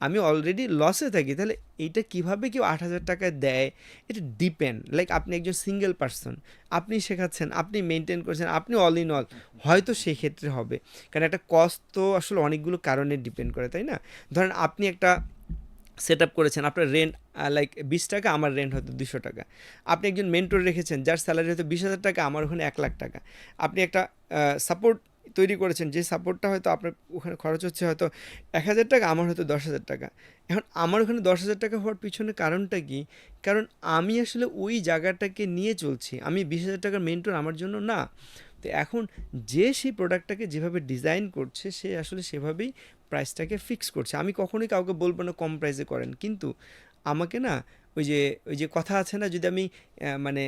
আমি অলরেডি লসে থাকি। তাহলে এইটা কিভাবে কেউ 8,000 টাকায় দেয়, এটা ডিপেন্ড, লাইক আপনি একজন সিঙ্গেল পারসন, আপনি শেখাচ্ছেন, আপনি মেনটেন করছেন, আপনি অল ইন অল, হয়তো সেই ক্ষেত্রে হবে। কারণ একটা কস্ট তো আসলে অনেকগুলো কারণে ডিপেন্ড করে, তাই না? ধরেন আপনি একটা সেট আপ করেছেন, আপনার রেন্ট লাইক 20 টাকা, আমার রেন্ট হয়তো 200 টাকা। আপনি একজন মেন্টর রেখেছেন যার স্যালারি হয়তো 20,000 টাকা, আমার ওখানে 1,00,000 টাকা। আপনি একটা সাপোর্ট তৈরি করেছেন, যে সাপোর্টটা হয়তো আপনার ওখানে খরচ হচ্ছে হয়তো 1,000 টাকা, আমার হয়তো 10,000 টাকা। এখন আমার ওখানে 10,000 টাকা হওয়ার পিছনে কারণটা কি? কারণ আমি আসলে ওই জায়গাটাকে নিয়ে চলছি। আমি 20,000 টাকার মেন্টর আমার জন্য না। তো এখন যে সেই প্রোডাক্টটাকে যেভাবে ডিজাইন করছে, সে আসলে সেভাবেই প্রাইসটাকে ফিক্স করছে। আমি কখনোই কাউকে বলবো না কম প্রাইসে করেন, কিন্তু আমাকে না ওই যে কথা আছে না, যদি আমি মানে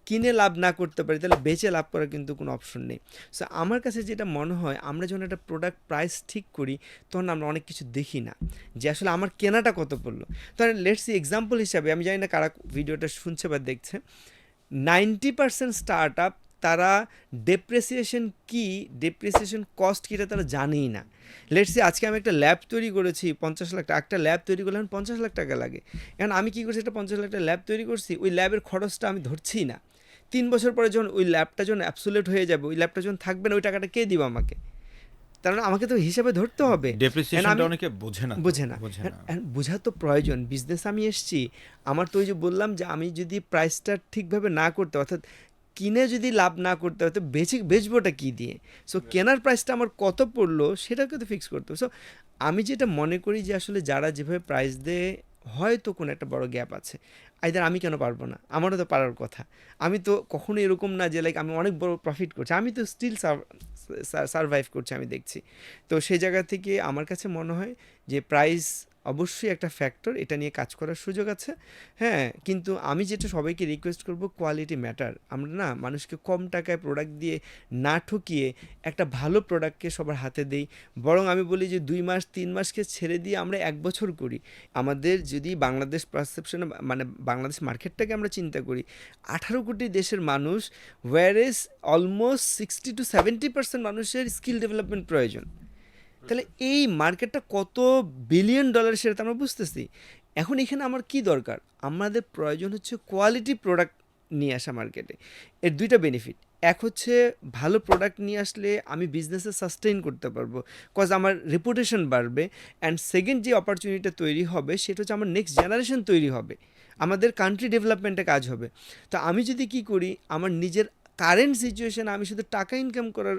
কিনে লাভ না করতে পারি তাহলে বেচে লাভ করার কিন্তু কোনো অপশন নেই। সো আমার কাছে যেটা মনে হয়, আমরা যখন একটা প্রোডাক্ট প্রাইস ঠিক করি তখন আমরা অনেক কিছু দেখি না যে আসলে আমার কেনাটা কত পড়লো। তাহলে লেটস সি এক্সাম্পল হিসাবে, আমি জানি না কারা ভিডিওটা শুনছে বা দেখছে, 90% স্টার্ট আপ তারা ডেপ্রিসিয়েশন কি, ডেপ্রিসিয়েশন কস্ট কীটা তারা জানেই না। লেটস সে আজকে আমি একটা ল্যাব তৈরি করেছি 50 লাখ টাকা, একটা ল্যাব তৈরি করলে এখন 50 লাখ টাকা লাগে। এখন আমি কী করছি, একটা 50 লাখ টাকা ল্যাব তৈরি করছি, ওই ল্যাবের খরচটা আমি ধরছি না। 3 বছর পরে যখন ওই ল্যাবটা যখন অ্যাবসোলিউট হয়ে যাবে, ওই ল্যাবটা যখন থাকবে না, ওই টাকাটা কে দিব আমাকে? তার মানে আমাকে তো হিসাবে ধরতে হবে। ডেপ্রিসিয়েশনটা অনেকে বোঝে না, বোঝে না। বোঝা তো প্রয়োজন। বিজনেস আমি এসছি, আমার তো ওই যে বললাম যে আমি যদি প্রাইসটা ঠিকভাবে না করতে, অর্থাৎ কিনে যদি লাভ না করতে হয় তো বেচবোটা কী দিয়ে? সো কেনার প্রাইসটা আমার কত পড়লো সেটাকে তো ফিক্স করতে হবে। সো আমি যেটা মনে করি যে আসলে যারা যেভাবে প্রাইস দেয়, হয়তো কোনো একটা বড় গ্যাপ আছে। আইদার আমি কেন পারবো না? আমারও তো পারার কথা। আমি তো কখনো এরকম না যে লাইক আমি অনেক বড় প্রফিট করছি, আমি তো স্টিল সারভাইভ করছি, আমি দেখছি। তো সেই জায়গা থেকে আমার কাছে মনে হয় যে প্রাইস অবশ্যই একটা ফ্যাক্টর, এটা নিয়ে কাজ করার সুযোগ আছে। হ্যাঁ, কিন্তু আমি যেটা সবাইকে রিকোয়েস্ট করব, কোয়ালিটি ম্যাটার। আমরা না মানুষকে কম টাকায় প্রোডাক্ট দিয়ে না ঠকিয়ে একটা ভালো প্রোডাক্টকে সবার হাতে দেই। বরং আমি বলি যে 2 মাস 3 মাসকে ছেড়ে দিয়ে আমরা 1 বছর করি। আমাদের যদি বাংলাদেশ পারসেপশনে, মানে বাংলাদেশ মার্কেটটাকে আমরা চিন্তা করি, 18 কোটি দেশের মানুষ, ওয়্যারএজ অলমোস্ট 60-70% মানুষের স্কিল ডেভেলপমেন্ট প্রয়োজন। তাহলে এই মার্কেটটা কত বিলিয়ন ডলার, সেটা তো আমরা বুঝতেছি। এখন এখানে আমার কি দরকার? আমাদের প্রয়োজন হচ্ছে কোয়ালিটি প্রোডাক্ট নিয়ে আসা মার্কেটে। এর দুইটা বেনিফিট। এক হচ্ছে ভালো প্রোডাক্ট নিয়ে আসলে আমি বিজনেসে সাস্টেইন করতে পারবো, কজ আমার রেপুটেশন বাড়বে। অ্যান্ড সেকেন্ড যে অপরচুনিটিটা তৈরি হবে সেটা হচ্ছে আমার নেক্সট জেনারেশন তৈরি হবে, আমাদের কান্ট্রি ডেভেলপমেন্টে কাজ হবে। তো আমি যদি কি করি, আমার নিজের কারেন্ট সিচুয়েশানে আমি শুধু টাকা ইনকাম করার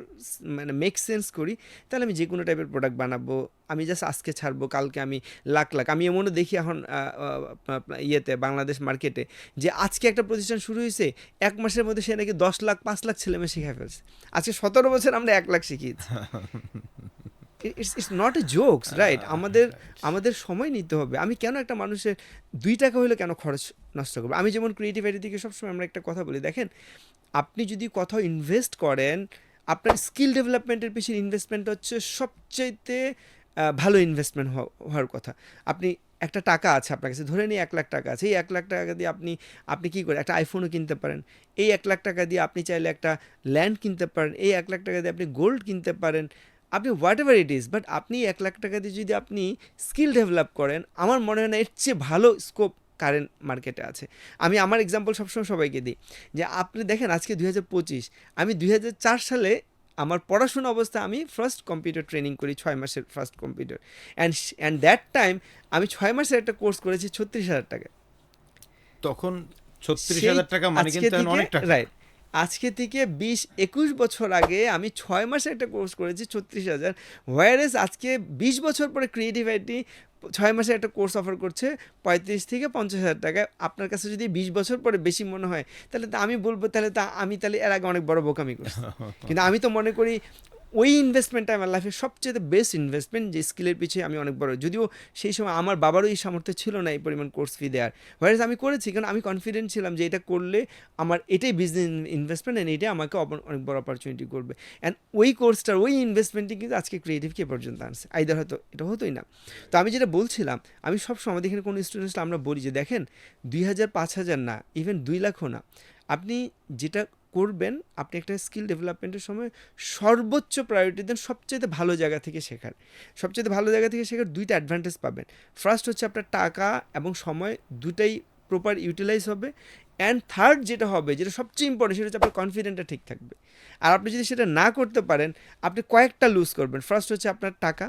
মানে মেক সেন্স করি, তাহলে আমি যে কোনো টাইপের প্রোডাক্ট বানাবো। আমি জাস্ট আজকে ছাড়বো, কালকে আমি লাখ লাখ, আমি এমনও দেখি এখন ইয়েতে বাংলাদেশ মার্কেটে, যে আজকে একটা প্রতিষ্ঠান শুরু হয়েছে, 1 মাসের মধ্যে সে নাকি 10 লাখ 5 লাখ ছেলেমেয়ে শিখে ফেলছে। আজকে 17 বছর আমরা 1 লাখ শিখিয়েছি। It's not a jokes, right? আমাদের সময় নিতে হবে। আমি কেন একটা মানুষের 2 টাকা হলে কেন খরচ নষ্ট করবো? আমি যেমন ক্রিয়েটিভিটি থেকে সবসময় আমরা একটা কথা বলি, দেখেন, আপনি যদি কোথাও ইনভেস্ট করেন, আপনার স্কিল ডেভেলপমেন্টের পিছনে ইনভেস্টমেন্ট হচ্ছে সবচাইতে ভালো ইনভেস্টমেন্ট হওয়ার কথা। আপনি একটা টাকা আছে আপনার কাছে, ধরে নিয়ে 1 লাখ টাকা আছে, এই 1 লাখ টাকা দিয়ে আপনি কী করে একটা আইফোনও কিনতে পারেন। এই 1 লাখ টাকা দিয়ে আপনি চাইলে একটা ল্যান্ড কিনতে পারেন। এই 1 লাখ টাকা দিয়ে আপনি গোল্ড কিনতে পারেন। আপনি what ever it is, but আপনি 1 লাখ টাকা দিয়ে যদি আপনি স্কিল ডেভেলপ করেন, আমার মনে হয় না এর চেয়ে ভালো স্কোপ কারেন্ট মার্কেটে আছে। আমি আমার এক্সাম্পল সবসময় সবাইকে দিই, যে আপনি দেখেন আজকে 2025, আমি 2004 সালে আমার পড়াশোনা অবস্থা আমি ফার্স্ট কম্পিউটার ট্রেনিং করি, 6 মাসের first computer. And that time আমি 6 মাসের একটা কোর্স করেছি 36,000 টাকা। তখন 36,000 টাকা মানে কিন্তু অনেক টাকা, রাইট? আজকে থেকে 20-21 বছর আগে আমি 6 মাসে একটা কোর্স করেছি 36,000। হোয়ারেস আজকে 20 বছর পরে ক্রিয়েটিভিটি 6 মাসে একটা কোর্স অফার করছে 35,000-50,000 টাকায়। আপনার কাছে যদি 20 বছর পরে বেশি মনে হয়, তাহলে তো আমি বলবো আমি এর আগে অনেক বড় বোকামি করছি। কিন্তু আমি তো মনে করি ওই ইনভেস্টমেন্টটা আমার লাইফের সবচেয়ে বেস্ট ইনভেস্টমেন্ট, যে স্কিলের পিছিয়ে আমি অনেক বড়, যদিও সেই সময় আমার বাবারও এই সামর্থ্য ছিল না এই পরিমাণ কোর্স ফি দেওয়ার। হোয়ারেস আমি করেছি কারণ আমি কনফিডেন্ট ছিলাম যে এটা করলে আমার এটাই বিজনেস ইনভেস্টমেন্ট, অ্যান্ড এটাই আমাকে অনেক বড় অপরচুনিটি করবে। অ্যান্ড ওই কোর্সটার ওই ইনভেস্টমেন্টই কিন্তু আজকে ক্রিয়েটিভকে পর্যন্ত আনছে। আইদার হয়তো এটা হতোই না। তো আমি যেটা বলছিলাম, আমি সবসময় আমাদের এখানে কোনো স্টুডেন্টসরা আমরা বলি যে দেখেন, 2,000 5,000 না, ইভেন 2 লাখও না, আপনি যেটা করবেন, আপনি একটা স্কিল ডেভেলপমেন্টের সময় সর্বোচ্চ প্রায়োরিটি দেন সবচেয়ে ভালো জায়গা থেকে শেখার। সবচেয়ে ভালো জায়গা থেকে শেখার 2টা অ্যাডভান্টেজ পাবেন। ফার্স্ট হচ্ছে আপনার টাকা এবং সময় দুটাই প্রপার ইউটিলাইজ হবে। অ্যান্ড থার্ড যেটা হবে, যেটা সবচেয়ে ইম্পর্টেন্ট, সেটা হচ্ছে আপনার কনফিডেন্টটা ঠিক থাকবে। আর আপনি যদি সেটা না করতে পারেন, আপনি কয়েকটা লুজ করবেন। ফার্স্ট হচ্ছে আপনার টাকা,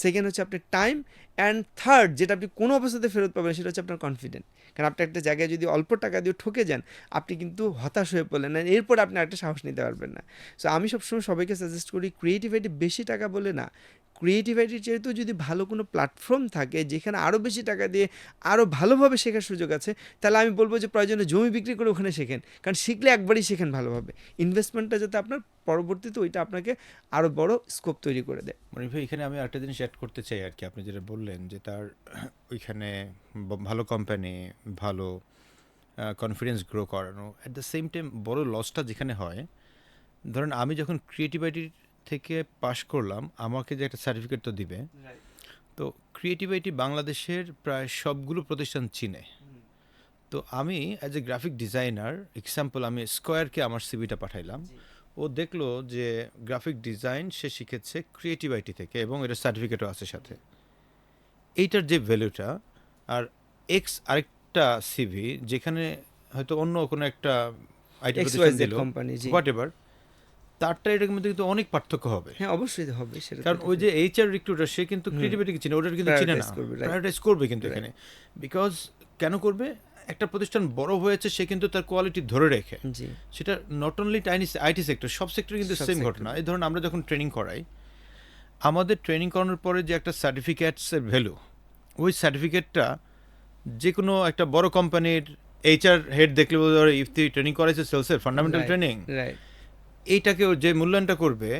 সেকেন্ড হচ্ছে আপনার টাইম, অ্যান্ড থার্ড, যেটা আপনি কোনো অবস্থাতে ফেরত পাবেন, সেটা হচ্ছে আপনার কনফিডেন্ট। কারণ আপনি একটা জায়গায় যদি অল্প টাকা দিয়ে ঠকে যান, আপনি কিন্তু হতাশ হয়ে পড়লেন, আর এরপর আপনি একটা সাহস নিতে পারবেন না। সো আমি সবসময় সবাইকে সাজেস্ট করি, ক্রিয়েটিভিটি বেশি টাকা বলে না, ক্রিয়েটিভিটির চাইতেও যদি ভালো কোনো প্ল্যাটফর্ম থাকে যেখানে আরও বেশি টাকা দিয়ে আরও ভালোভাবে শেখার সুযোগ আছে, তাহলে আমি বলবো যে প্রয়োজনে জমি বিক্রি করে ওখানে শেখেন। কারণ শিখলে একবারই শেখেন ভালোভাবে, ইনভেস্টমেন্টটা যাতে আপনার পরবর্তীতে ওইটা আপনাকে আরও বড় স্কোপ তৈরি করে দেয়। মনির ভাই, এখানে আমি আরেকটা জিনিস অ্যাড করতে চাই আর কি। আপনি যেটা বললেন যে তার ওইখানে ভালো কোম্পানি, ভালো কনফিডেন্স গ্রো করানো, অ্যাট দ্য সেম টাইম বড় লসটা যেখানে হয়, ধরেন আমি যখন ক্রিয়েটিভিটি থেকে পাশ করলাম, আমাকে যে একটা সার্টিফিকেট তো দিবে, তো ক্রিয়েটিভিটি বাংলাদেশের প্রায় সবগুলো প্রতিষ্ঠান চিনে। তো আমি as a graphic designer, example আমি স্কোয়ারকে আমার সিভিটা পাঠাইলাম, ও দেখলো যে গ্রাফিক ডিজাইন সে শিখেছে ক্রিয়েটিভিটি থেকে এবং এটা সার্টিফিকেটও আছে সাথে। এইটার যে ভ্যালুটা, আর আরেকটা সিভি যেখানে হয়তো অন্য কোনো একটা আইটি প্রতিষ্ঠান দিল, কোম্পানি, হোয়াট এভার, তারটা এটার মধ্যে কিন্তু অনেক পার্থক্য হবে। হ্যাঁ অবশ্যই হবে সেটা, কারণ ওই যে এইচআর রিক্রুটার সে কিন্তু ক্রিয়েটিভিটিকে চিনে, ওটা কিন্তু চিনে না, প্রায়োরিটাইজ করবে কিন্তু এখানে। বিকজ কেন করবে, একটা প্রতিষ্ঠান বড় হয়েছে, সে কিন্তু তার কোয়ালিটি ধরে রেখে, সেটা নট অনলি আইটি সেক্টর, সব সেক্টরে কিন্তু সেম ঘটনা। এই ধরুন আমরা যখন ট্রেনিং করাই, আমাদের ট্রেনিং করানোর পরে যে একটা সার্টিফিকেটসের ভ্যালু, ওই সার্টিফিকেটটা যে কোনো একটা বড় কোম্পানির এইচআর হেড দেখলে ইফ তুই ট্রেনিং করাইছে সেলসের ফান্ডামেন্টাল ট্রেনিং, এইটাকে যে মূল্যায়নটা করবে,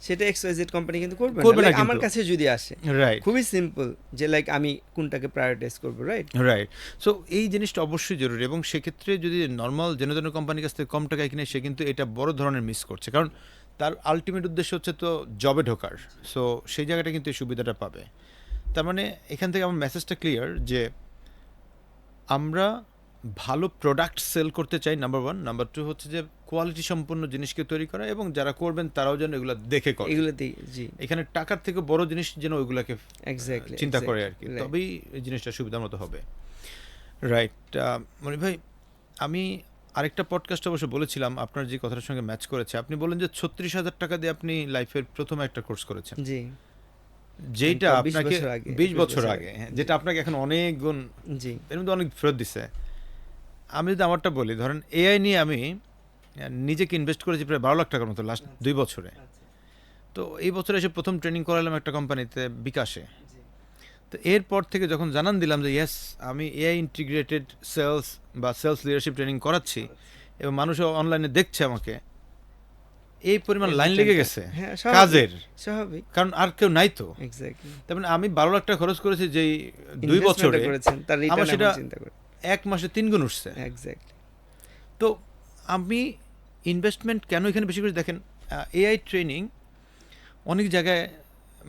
সেটা এক্সওয়াইজেড কোম্পানি কিন্তু করবে না। আমার কাছে যদি আসে, রাইট, খুবই সিম্পল, যে লাইক আমি কোনটাকে প্রায়োরিটাইজ করব, রাইট। সো এই জিনিসটা অবশ্যই জরুরি, এবং সেক্ষেত্রে যদি নর্মাল জেনে কোম্পানির কাছ থেকে কম টাকায় কিনে, সে কিন্তু এটা বড় ধরনের মিস করছে, কারণ তার আলটিমেট উদ্দেশ্য হচ্ছে তো জবে ঢোকার। সো সেই জায়গাটা কিন্তু এই সুবিধাটা পাবে। তার মানে এখান থেকে আমার মেসেজটা ক্লিয়ার যে আমরা ভালো প্রোডাক্ট সেল করতে চাই, নাম্বার ওয়ান। নাম্বার টু হচ্ছে যে কোয়ালিটি সম্পন্ন জিনিসকে তৈরি করা, এবং যারা করবেন তারাও যেন এগুলো দেখে করে, এখানে টাকার থেকে বড় জিনিস যেন ওইগুলোকে চিন্তা করে আর কি, তবেই এই জিনিসটা সুবিধার মতো হবে। রাইট। মনির ভাই, আমি আরেকটা পডকাস্ট অবশ্য বলেছিলাম, আপনার যে কথাটার সঙ্গে ম্যাচ করেছে। আপনি বলেন যে 36,000 টাকা দিয়ে আপনি লাইফের প্রথম একটা কোর্স করেছেন, যেটা আপনাকে 20 বছর আগে, যেটা আপনাকে এখন অনেক গুণ, এর মধ্যে অনেক ফেরত দিছে। আমি যদি আমারটা বলি, ধরেন এআই নিয়ে আমি নিজেকে ইনভেস্ট করেছি প্রায় 12 লাখ টাকার মতো লাস্ট 2 বছরে। তো এই বছরে এসে প্রথম ট্রেনিং করালাম একটা কোম্পানিতে, বিকাশে। তো এরপর থেকে যখন জানান দিলাম যে ইয়েস, আমি এআই ইন্টিগ্রেটেড সেলস বা সেলস লিডারশিপ ট্রেনিং করাচ্ছি, এবং মানুষ অনলাইনে দেখছে আমাকে, এই পরিমাণ লাইন লেগে গেছে কাজের, স্বাভাবিক, কারণ আর কেউ নাই তো। তার মানে আমি 12 লাখ টাকা খরচ করেছি যেই 2 বছরে, আমার সেটা 1 মাসে 3 গুণ উঠছে। তো আমি ইনভেস্টমেন্ট কেন এখানে বেশি করে, দেখেন এআই ট্রেনিং অনেক জায়গায়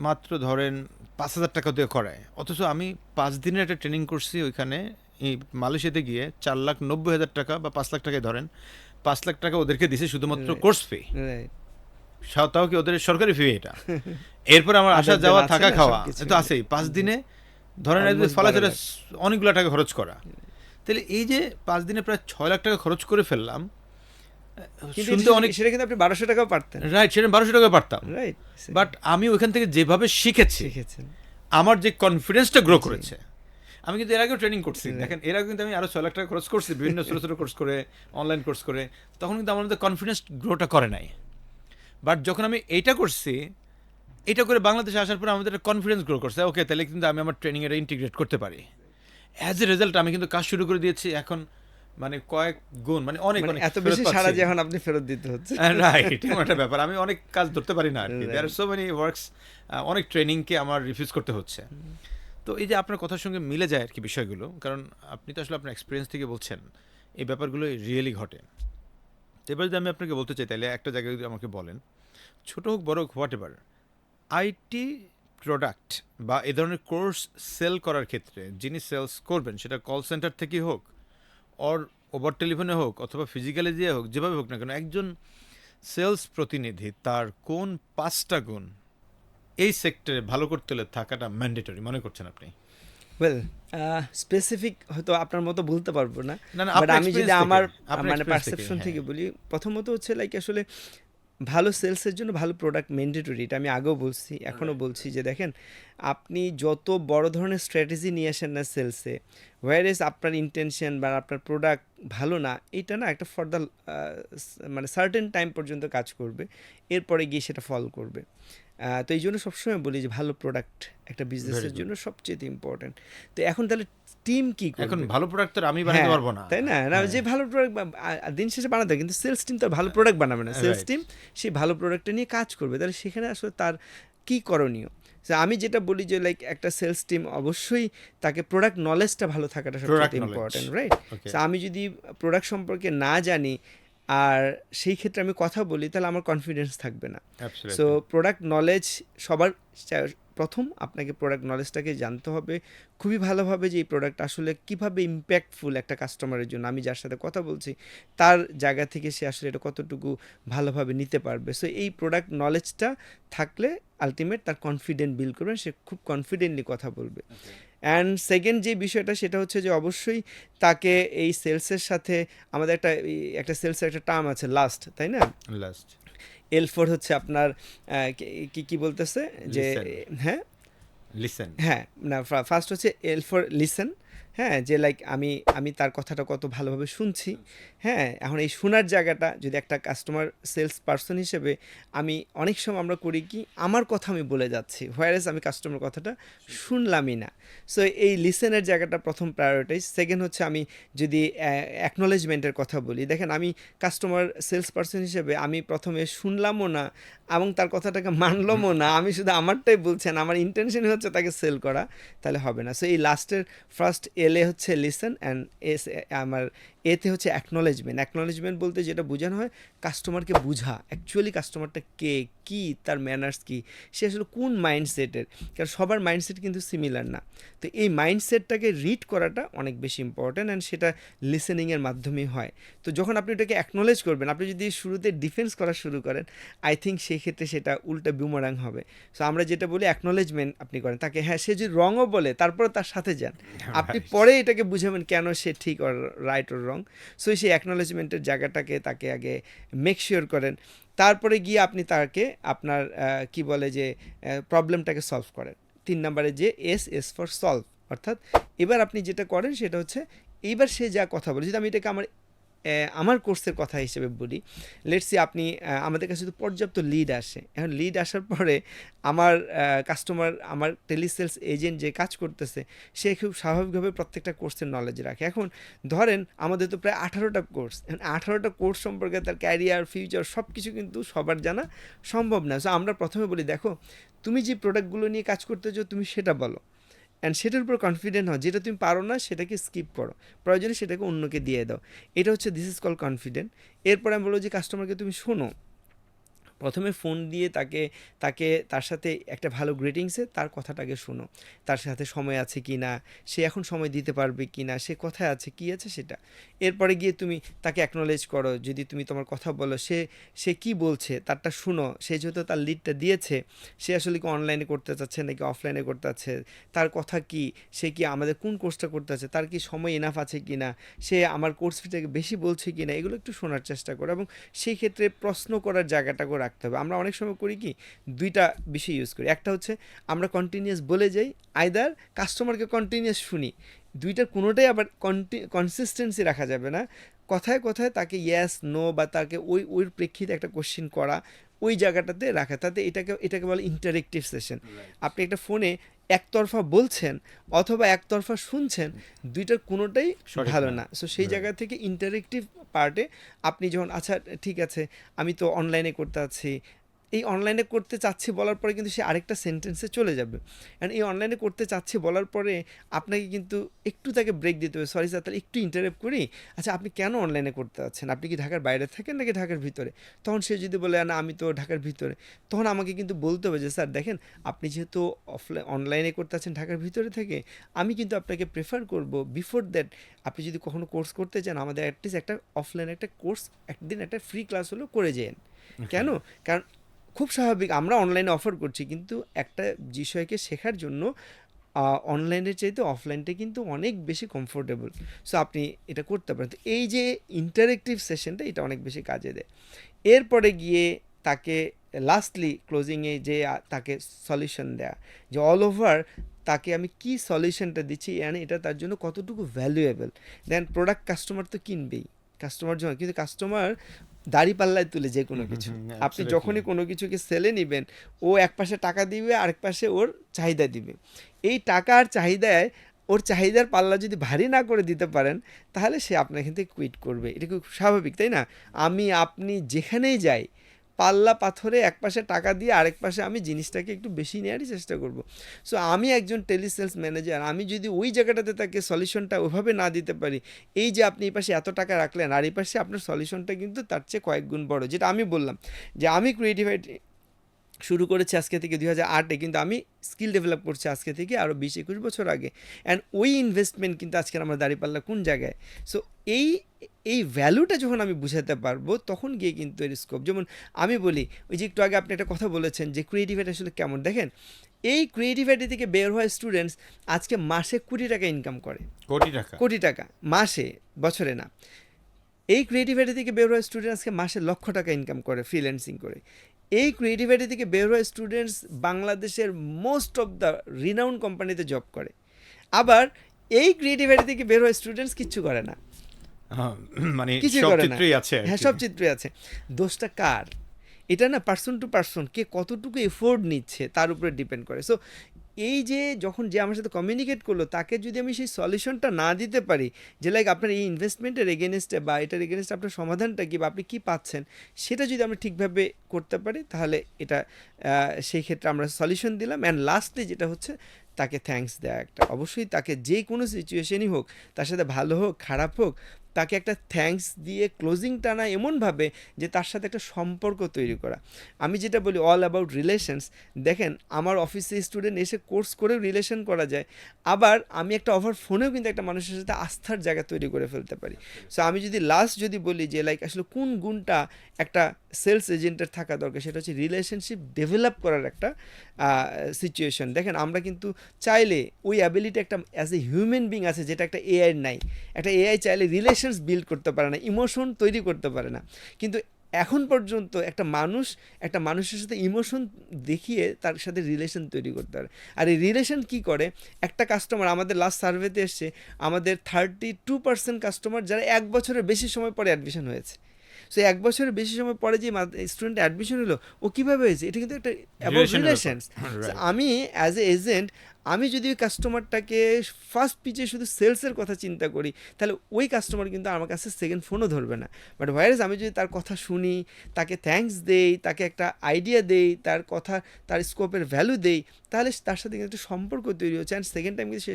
মাত্র ধরেন 5,000 টাকা দিয়ে করায়, অথচ আমি 5 দিনের একটা ট্রেনিং করছি ওইখানে এই মালয়েশিয়াতে গিয়ে, 4,90,000 টাকা বা 5 লাখ টাকায় ধরেন, 5 লাখ টাকা ওদেরকে দিছে শুধুমাত্র কোর্স ফি, তাও কি ওদের সরকারি ফি এটা। এরপর আমার আসা যাওয়া থাকা খাওয়া তো আছেই, 5 দিনে ধরেন ফলাচলে অনেকগুলো টাকা খরচ করা। তাহলে এই যে 5 দিনে প্রায় 6 লাখ টাকা খরচ করে ফেললাম, শুনতে অনেক, সেটা কিন্তু আপনি 1200 টাকাও পারতেন, রাইট, সেটা 1200 টাকা পারতাম, রাইট। বাট আমি ওইখান থেকে যেভাবে শিখেছেন, আমার যে কনফিডেন্সটা গ্রো করেছে, আমি কিন্তু এর আগেও ট্রেনিং করছি, দেখেন এর আগে কিন্তু আমি আরো 6 লাখ টাকা খরচ করছি বিভিন্ন ছোটো ছোটো কোর্স করে, অনলাইন কোর্স করে, তখন কিন্তু আমার মধ্যে কনফিডেন্স গ্রোটা করে নাই। বাট যখন আমি এইটা করছি, এটা করে বাংলাদেশে আসার পরে আমাদের একটা কনফিডেন্স গ্রো করছে, ওকে তাহলে কিন্তু আমি আমার ট্রেনিং এটা ইন্টিগ্রেট করতে পারি। অ্যাজ এ রেজাল্ট আমি কিন্তু কাজ শুরু করে দিয়েছি, এখন মানে কয়েক গুণ, মানে অনেক অনেক এত বেশি সারা যে এখন আপনি ফেরত দিতে হচ্ছে, রাইট, এমন একটা ব্যাপার। আমি অনেক কাজ ধরতে পারি না আর কি, দেয়ার আর সো মেনি ওয়ার্কস, অনেক ট্রেনিংকে আমার রিফিউজ করতে হচ্ছে। তো এই যে আপনার কথার সঙ্গে মিলে যায় আর কি বিষয়গুলো, কারণ আপনি তো আসলে আপনার এক্সপিরিয়েন্স থেকে বলছেন, এই ব্যাপারগুলো রিয়েলি ঘটে। এবার যদি আমি আপনাকে বলতে চাই, তাহলে একটা জায়গায় যদি আমাকে বলেন, ছোটো হোক বড় হোক হোয়াট এভার, আইটি প্রোডাক্ট বা এ ধরনের কোর্স সেল করার ক্ষেত্রে যিনি সেলস করবেন, সেটা কল সেন্টার থেকে হোক, অর ওভার টেলিফোনে হোক, অথবা ফিজিক্যালি দিয়ে হোক, যেভাবে হোক না কেন, একজন সেলস প্রতিনিধি তার কোন 5টা গুণ এই সেক্টরে ভালো করতে হলে থাকাটা ম্যান্ডেটরি মনে করছেন আপনি? ওয়েল, স্পেসিফিক হয়তো আপনার মতো বলতে পারবো না, বাট আমি যদি আমার মানে পারসেপশন থেকে বলি, প্রথমত হচ্ছে লাইক আসলে ভালো সেলসের জন্য ভালো প্রোডাক্ট ম্যান্ডেটরি, এটা আমি আগেও বলছি, এখনও বলছি যে দেখেন আপনি যত বড় ধরনের স্ট্র্যাটেজি নিয়ে আসেন না সেলসে, হোয়ার আপনার ইন্টেনশন বা আপনার প্রোডাক্ট ভালো না, এটা না একটা ফর দ্য মানে সার্টেন টাইম পর্যন্ত কাজ করবে, এরপরে গিয়ে সেটা ফল করবে। তো এই জন্য সবসময় বলি যে ভালো প্রোডাক্ট একটা বিজনেসের জন্য সবচেয়ে ইম্পর্টেন্ট। তো এখন তাহলে টিম কি এখন করবে? ভালো প্রোডাক্ট তো আর আমি বানাতে পারবো না, তাই না, না যে ভালো প্রোডাক্ট দিন শেষে বানাতে হবে, কিন্তু সেলস টিম তো ভালো প্রোডাক্ট বানাবে না, সেলস টিম সেই ভালো প্রোডাক্টটা নিয়ে কাজ করবে। তাহলে সেখানে আসলে তার কি করণীয়? আমি যেটা বলি যে লাইক একটা সেলস টিম অবশ্যই তাকে প্রোডাক্ট নলেজটা ভালো থাকাটা সবচেয়ে ইম্পর্টেন্ট, রাইট? আমি যদি প্রোডাক্ট সম্পর্কে না জানি আর সেই ক্ষেত্রে আমি কথা বলি, তাহলে আমার কনফিডেন্স থাকবে না। সো প্রোডাক্ট নলেজ সবার প্রথম আপনাকে প্রোডাক্ট নলেজটাকে জানতে হবে খুবই ভালোভাবে, যে এই প্রোডাক্ট আসলে কীভাবে ইম্প্যাক্টফুল একটা কাস্টমারের জন্য, আমি যার সাথে কথা বলছি তার জায়গা থেকে সে আসলে এটা কতটুকু ভালোভাবে নিতে পারবে। সো এই প্রোডাক্ট নলেজটা থাকলে আলটিমেট তার কনফিডেন্ট বিল্ড করবেন, সে খুব কনফিডেন্টলি কথা বলবে। অ্যান্ড সেকেন্ড যে বিষয়টা সেটা হচ্ছে যে অবশ্যই তাকে এই সেলসের সাথে, আমাদের একটা সেলসের একটা টার্ম আছে লাস্ট, তাই না? লাস্ট L4 হচ্ছে আপনার কি বলতেছে যে হ্যাঁ লিসেন, হ্যাঁ না, ফার্স্ট হচ্ছে L4 লিসেন, হ্যাঁ, যে লাইক আমি তার কথাটা কত ভালোভাবে শুনছি। হ্যাঁ, এখন এই শোনার জায়গাটা যদি একটা কাস্টমার সেলস পার্সন হিসেবে আমি অনেক সময় আমরা করি কি, আমার কথা আমি বলে যাচ্ছি, হোয়ারেস আমি কাস্টমার কথাটা শুনলামই না। সো এই লিসেনের জায়গাটা প্রথম প্রায়োরিটাইজ। সেকেন্ড হচ্ছে আমি যদি অ্যাকনোলেজমেন্টের কথা বলি, দেখেন আমি কাস্টমার সেলস পার্সন হিসেবে আমি প্রথমে শুনলামও না এবং তার কথাটাকে মানলামও না, আমি শুধু আমারটাই বলছেন, আমার ইন্টেনশনই হচ্ছে তাকে সেল করা, তাহলে হবে না। সো এই লাস্টের ফার্স্ট এলে হচ্ছে লিসেন, অ্যান্ড আমার এতে হচ্ছে অ্যাকনোলেজমেন্ট বলতে যেটা বোঝানো হয় কাস্টমারকে বুঝা, অ্যাকচুয়ালি কাস্টমারটা কে, কি তার ম্যানার্স কি, সে আসলে কোন মাইন্ডসেটের, কারণ সবার মাইন্ডসেট কিন্তু সিমিলার না। তো এই মাইন্ডসেটটাকে রিড করাটা অনেক বেশি ইম্পর্ট্যান্ট, অ্যান্ড সেটা লিসেনিংয়ের মাধ্যমেই হয়। তো যখন আপনি ওটাকে অ্যাকনোলেজ করবেন, আপনি যদি শুরুতে ডিফেন্স করা শুরু করেন, আই থিঙ্ক সেই ক্ষেত্রে সেটা উল্টা বুমারাং হবে। সো আমরা যেটা বলি অ্যাকনোলেজমেন্ট আপনি করেন তাকে, হ্যাঁ সে যদি রঙও বলে তারপরে তার সাথে যান, আপনি পরে এটাকে বুঝাবেন কেন সে ঠিক আর রাইট ওর রং। সো সেই অ্যাকনোলেজমেন্টের জায়গাটাকে তাকে আগে মেক শিওর করেন, তারপরে গিয়ে আপনি তাকে আপনার কি বলে যে প্রবলেমটাকে সলভ করেন। 3 নম্বরে যে এস ফর সলভ, অর্থাৎ এবার আপনি যেটা করেন সেটা হচ্ছে এইবার সে যা কথা বলে, যদি আমি এটাকে আমার কোর্সের কথা হিসেবে বলি, লেটস সি আপনি আমাদের কাছে তো পর্যাপ্ত লিড আসে, এখন লিড আসার পরে আমার কাস্টমার, আমার টেলিসেলস এজেন্ট যে কাজ করতেছে সে খুব স্বাভাবিকভাবে প্রত্যেকটা কোর্সের নলেজ রাখে। এখন ধরেন আমাদের তো প্রায় 18টা কোর্স, এখন 18টা কোর্স সম্পর্কে তার ক্যারিয়ার ফিউচার সব কিছু কিন্তু সবার জানা সম্ভব না। সো আমরা প্রথমে বলি দেখো তুমি যে প্রোডাক্টগুলো নিয়ে কাজ করতে চাও তুমি সেটা বলো, অ্যান্ড সেটার উপর কনফিডেন্ট হও, যেটা তুমি পারো না সেটাকে স্কিপ করো, প্রয়োজনে সেটাকে অন্যকে দিয়ে দাও, এটা হচ্ছে দিস ইজ কল কনফিডেন্ট। এরপরে আমি বলবো যে কাস্টমারকে তুমি শোনো, প্রথমে ফোন দিয়ে তাকে তাকে তার সাথে একটা ভালো গ্রিটিংসে তার কথাটাকে শোনো, তার সাথে সময় আছে কি না, সে এখন সময় দিতে পারবে কি না, সে কোথায় আছে কী আছে সেটা। এরপরে গিয়ে তুমি তাকে অ্যাকনোলেজ করো, যদি তুমি তোমার কথা বলো সে কি বলছে তারটা শুনো, সে যেহেতু তার লিডটা দিয়েছে সে আসলে কি অনলাইনে করতে চাচ্ছে নাকি অফলাইনে করতে চাচ্ছে, তার কথা কি, সে কি আমাদের কোন কোর্সটা করতে আছে, তার কি সময় এনাফ আছে কি না, সে আমার কোর্স ফিটাকে বেশি বলছে কি না, এগুলো একটু শোনার চেষ্টা করো এবং সেই ক্ষেত্রে প্রশ্ন করার জায়গাটা করে রাখতে হবে। আমরা অনেক সময় করি কি দুইটা বিষয় ইউজ করি, একটা হচ্ছে আমরা কন্টিনিউয়াস বলে যাই, আইদার কাস্টমারকে কন্টিনিউয়াস শুনি, দুইটার কোনোটাই আবার কনসিস্টেন্সি রাখা যাবে না, কথায় কথায় তাকে ইয়েস নো বা তাকে ওই প্রেক্ষিতে একটা কোশ্চেন করা, ওই জায়গাটাতে রাখা, তাতে এটাকে বলে ইন্টারেক্টিভ সেশন। আপনি একটা ফোনে একতরফা বলছেন অথবা একতরফা শুনছেন, দুইটার কোনোটাই ভালো না। সো সেই জায়গা থেকে ইন্টারেক্টিভ পার্টে আপনি যখন আচ্ছা ঠিক আছে আমি তো অনলাইনে করতে আছি, এই অনলাইনে করতে চাচ্ছি বলার পরে কিন্তু সে আরেকটা সেন্টেন্সে চলে যাবে, অ্যান্ড এই অনলাইনে করতে চাচ্ছি বলার পরে আপনাকে কিন্তু একটু তাকে ব্রেক দিতে হবে, সরি স্যার তাহলে একটু ইন্টারাপ্ট করি, আচ্ছা আপনি কেন অনলাইনে করতে চাচ্ছেন, আপনি কি ঢাকার বাইরে থাকেন নাকি ঢাকার ভিতরে, তখন সে যদি বলে না আমি তো ঢাকার ভিতরে, তখন আমাকে কিন্তু বলতে হবে যে স্যার দেখেন আপনি যেহেতু অনলাইনে করতে আছেন ঢাকার ভিতরে থেকে, আমি কিন্তু আপনাকে প্রেফার করব বিফোর দ্যাট আপনি যদি কখনো কোর্স করতে চান আমাদের অ্যাটলিস্ট একটা অফলাইনে একটা কোর্স একদিন একটা ফ্রি ক্লাস হলো করে যেন। কেন? কারণ খুব স্বাভাবিক আমরা অনলাইনে অফার করছি, কিন্তু একটা বিষয়কে শেখার জন্য অনলাইনের চাইতে অফলাইনটা কিন্তু অনেক বেশি কমফোর্টেবল। সো আপনি এটা করতে পারেন। তো এই যে ইন্টারেক্টিভ সেশনটা এটা অনেক বেশি কাজে দেয়। এরপরে গিয়ে তাকে লাস্টলি ক্লোজিংয়ে যে তাকে সলিউশন দেয়া, যে অল ওভার তাকে আমি কি সলিউশনটা দিচ্ছি অ্যান্ড এটা তার জন্য কতটুকু ভ্যালুয়েবল। দেন প্রোডাক্ট কাস্টমার তো কিনবেই কাস্টমার জন্য, কিন্তু কাস্টমার দাড়ি পাল্লায় তুলে যে কোনো কিছু। আপনি যখনই কোনো কিছুকে সেলে নেবেন, ও এক পাশে টাকা দিবে, আরেক পাশে ওর চাহিদা দিবে। এই টাকা আর চাহিদায় ওর চাহিদার পাল্লা যদি ভারী না করে দিতে পারেন, তাহলে সে আপনার এখান থেকে কুইট করবে। এটা খুব স্বাভাবিক, তাই না? আপনি যেখানেই যাই, পাল্লা পাথরে এক পাশে টাকা দিয়ে আরেক পাশে আমি জিনিসটাকে একটু বেশি নেওয়ারই চেষ্টা করব। সো আমি একজন টেলিসেলস ম্যানেজার, আমি যদি ওই জায়গাটাতে তাকে সলিউশনটা ওইভাবে না দিতে পারি, এই যে আপনি এই পাশে এত টাকা রাখলেন আর এই পাশে আপনার সলিউশনটা কিন্তু তার চেয়ে কয়েক গুণ বড়। যেটা আমি বললাম যে আমি ক্রিয়েটিভিটি শুরু করেছি আজকে থেকে 2008-এ, কিন্তু আমি স্কিল ডেভেলপ করছি আজকে থেকে আরও 20-21 বছর আগে। অ্যান্ড ওই ইনভেস্টমেন্ট কিন্তু আজকের আমার দাঁড়িপাল্লা কোন জায়গায়। সো এই এই ভ্যালুটা যখন আমি বুঝাতে পারবো, তখন গিয়ে কিন্তু এর স্কোপ। যেমন আমি বলি, ওই যে একটু আগে আপনি একটা কথা বলেছেন যে ক্রিয়েটিভিটি আসলে কেমন, দেখেন এই ক্রিয়েটিভিটি থেকে বের হওয়া স্টুডেন্টস আজকে মাসে কোটি টাকা ইনকাম করে। কোটি টাকা মাসে, বছরে না। এই ক্রিয়েটিভিটি থেকে বের হওয়া স্টুডেন্ট আজকে মাসে লক্ষ টাকা ইনকাম করে ফ্রিল্যান্সিং করে। এই ক্রিয়েটিভিটি থেকে বের হওয়া স্টুডেন্টস বাংলাদেশের মোস্ট অফ দ্য রিনাউন্ড কোম্পানিতে জব করে। আবার এই ক্রিয়েটিভিটি থেকে বের হওয়া স্টুডেন্টস কিচ্ছু করে না, মানে কিছু সব করে না। চিত্রই আছে। হ্যাঁ, সব চিত্রই আছে। দোষটা কার? এটা না পার্সন টু পার্সন, কে কতটুকু এফোর্ট নিচ্ছে তার উপরে ডিপেন্ড করে। সো এই যে যখন যে আমার সাথে কমিউনিকেট করলো, তাকে যদি আমি সেই সলিউশনটা না দিতে পারি, যে লাইক আপনার এই ইনভেস্টমেন্টের এগেনস্টে বা এটার এগেনস্টে আপনার সমাধানটা কী বা আপনি কী পাচ্ছেন, সেটা যদি আমরা ঠিকভাবে করতে পারি, তাহলে এটা সেই ক্ষেত্রে আমরা সলিউশন দিলাম। অ্যান্ড লাস্টলি যেটা হচ্ছে, তাকে থ্যাঙ্কস দেওয়া একটা। অবশ্যই তাকে যে কোনো সিচুয়েশনই হোক, তার সাথে ভালো হোক খারাপ হোক, তাকে একটা থ্যাঙ্কস দিয়ে ক্লোজিং টানা এমনভাবে যে তার সাথে একটা সম্পর্ক তৈরি করা। আমি যেটা বলি অল অ্যাবাউট রিলেশনস। দেখেন আমার অফিসে স্টুডেন্ট এসে কোর্স করেও রিলেশন করা যায়, আবার আমি একটা ওভার ফোনেও কিন্তু একটা মানুষের সাথে আস্থার জায়গা তৈরি করে ফেলতে পারি। সো আমি যদি বলি যে লাইক আসলে কোন গুণটা একটা সেলস এজেন্টের থাকা দরকার, সেটা হচ্ছে রিলেশনশিপ ডেভেলপ করার একটা সিচুয়েশন। দেখেন আমরা কিন্তু চাইলে ওই অ্যাবিলিটি একটা অ্যাজ এ হিউম্যান বিং আছে, যেটা একটা এআই নাই। একটা এআই চাইলে রিলেশনস বিল্ড করতে পারে না, ইমোশন তৈরি করতে পারে না। কিন্তু এখন পর্যন্ত একটা মানুষের সাথে ইমোশন দেখিয়ে তার সাথে রিলেশন তৈরি করতে পারে। আর এই রিলেশন কী করে, একটা কাস্টমার আমাদের লাস্ট সার্ভেতে এসছে, আমাদের 32% কাস্টমার যারা 1 বছরের বেশি সময় পরে অ্যাডমিশন হয়েছে। সো 1 বছরের বেশি সময় পরে যে স্টুডেন্ট অ্যাডমিশন হলো, ও কীভাবে হয়েছে, এটা কিন্তু একটা অ্যাবাউট রিলেশনস। আমি অ্যাজ এ এজেন্ট, আমি যদি ওই কাস্টমারটাকে ফার্স্ট পিচে শুধু সেলসের কথা চিন্তা করি, তাহলে ওই কাস্টমার কিন্তু আমার কাছে সেকেন্ড ফোনও ধরবে না। বাট হোয়ারেজ আমি যদি তার কথা শুনি, তাকে থ্যাঙ্কস দেই, তাকে একটা আইডিয়া দেই, তার কথা, তার স্কোপের ভ্যালু দেই, তাহলে তার সাথে কিন্তু একটা সম্পর্ক তৈরি হচ্ছে। অ্যান্ড সেকেন্ড টাইম কিন্তু সে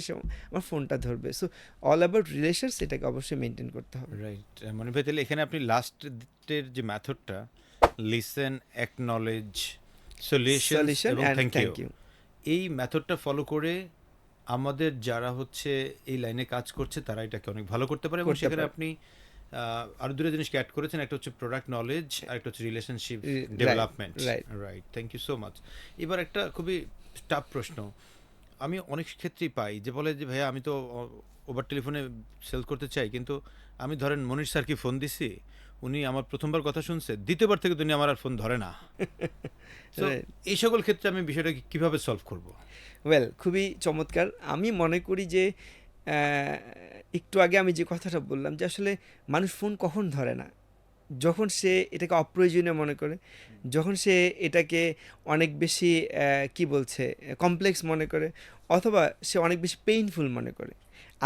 আমার ফোনটা ধরবে। সো অল অ্যাবাউট রিলেশনস, এটাকে অবশ্যই মেনটেন করতে হবে। রাইট। মনে ভাই, তাহলে এখানে আপনি লাস্টের যে মেথডটা, লিসেন, অ্যাকনলেজ, সলিউশন এবং থ্যাংক ইউ, এই মেথডটা ফলো করে আমাদের যারা হচ্ছে এই লাইনে কাজ করছে তারা এটাকে অনেক ভালো করতে পারে। এবং সেখানে আপনি আরো দুটো জিনিস অ্যাড করেছেন, একটা হচ্ছে প্রোডাক্ট নলেজ আর একটা হচ্ছে relationship development. Right, thank you so much. এবার একটা খুবই টাফ প্রশ্ন আমি অনেক ক্ষেত্রেই পাই, যে বলে যে ভাইয়া আমি তো ওভার টেলিফোনে সেল করতে চাই, কিন্তু আমি ধরেন মনির স্যারকে ফোন দিছি, উনি আমার প্রথমবার কথা শুনছে, দ্বিতীয়বার থেকে উনি আমার আর ফোন ধরে না। এই সকল ক্ষেত্রে আমি বিষয়টা কিভাবে সলভ করব? ওয়েল, খুবই চমৎকার। আমি মনে করি যে একটু আগে আমি যে কথাটা বললাম, যে আসলে মানুষ ফোন কখন ধরে না, যখন সে এটাকে অপ্রয়োজনীয় মনে করে, যখন সে এটাকে অনেক বেশি কমপ্লেক্স মনে করে, অথবা সে অনেক বেশি পেইনফুল মনে করে।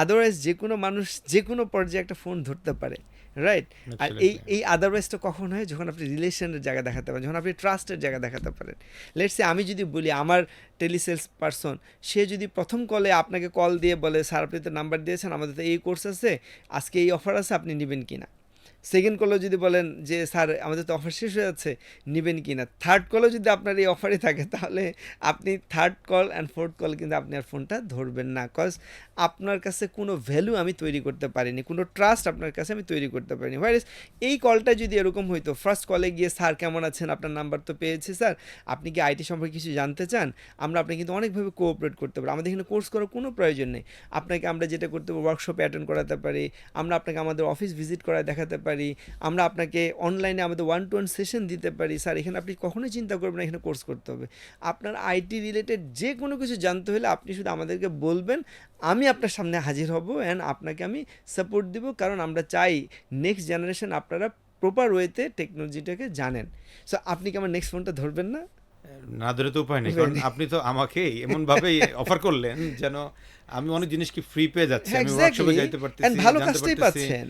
আদারওয়াইজ যে কোনো মানুষ যে কোনো পর্যায়ে একটা ফোন ধরতে পারে, রাইট? আর এই আদারওয়াইজটা কখন হয়, যখন আপনি রিলেশনের জায়গা দেখাতে পারেন, যখন আপনি ট্রাস্টের জায়গা দেখাতে পারেন। লেটস সে আমি যদি বলি, আমার টেলিসেলস পারসন, সে যদি প্রথম কলে আপনাকে কল দিয়ে বলে, স্যার আপনি তো নাম্বার দিয়েছেন, আমাদের তো এই কোর্স আছে, আজকে এই অফার আছে, আপনি নেবেন কিনা। সেকেন্ড কলেও যদি বলেন যে স্যার আমাদের তো অফার শেষ হয়ে যাচ্ছে, নেবেন কি না। থার্ড কলেও যদি আপনার এই অফারই থাকে, তাহলে আপনি third call and fourth call কিন্তু আপনি আর ফোনটা ধরবেন না। কজ আপনার কাছে কোনো ভ্যালু আমি তৈরি করতে পারিনি, কোনো ট্রাস্ট আপনার কাছে আমি তৈরি করতে পারিনি। হোয়াইস এই কলটা যদি এরকম হইতো, ফার্স্ট কলে গিয়ে স্যার কেমন আছেন, আপনার নাম্বার তো পেয়েছি স্যার, আপনি কি আইটি সম্পর্কে কিছু জানতে চান, আমরা আপনি কিন্তু অনেকভাবে কোঅপারেট করতে পারি। আমাদের এখানে কোর্স করার কোনো প্রয়োজন নেই। আপনাকে আমরা যেটা করতে পারি, ওয়ার্কশপে অ্যাটেন্ড করাতে পারি, আমরা আপনাকে আমাদের অফিস ভিজিট করায় দেখাতে পারি, পারি, আমরা আপনাকে অনলাইনে আমাদের 1-to-1 সেশন দিতে পারি। স্যার এখানে আপনি কখনোই চিন্তা করবেন না এখানে কোর্স করতে হবে। আপনার আইটি রিলেটেড যে কোনো কিছু জানতে হলে আপনি শুধু আমাদেরকে বলবেন, আমি আপনার সামনে হাজির হব অ্যান্ড আপনাকে আমি সাপোর্ট দিব, কারণ আমরা চাই নেক্সট জেনারেশন আপনারা প্রপার ওয়েতে টেকনোলজিটাকে জানেন। সো আপনি কি আমার নেক্সট ফোনটা ধরবেন না? না ধরে তো উপায় নেই, উপায় কারণ নেই। আপনি তো আমাকে এমনভাবে অফার করলেন যেন আমি অনেক জিনিস কি ফ্রি পেয়ে যাচ্ছি, হ্যাঁ, আমি ওয়ার্কশপে এক্স্যাক্টলি, যাইতে অ্যান্ড পারতেছি, ভালো জানতে কাজটাই পারতেছি। পাচ্ছেন।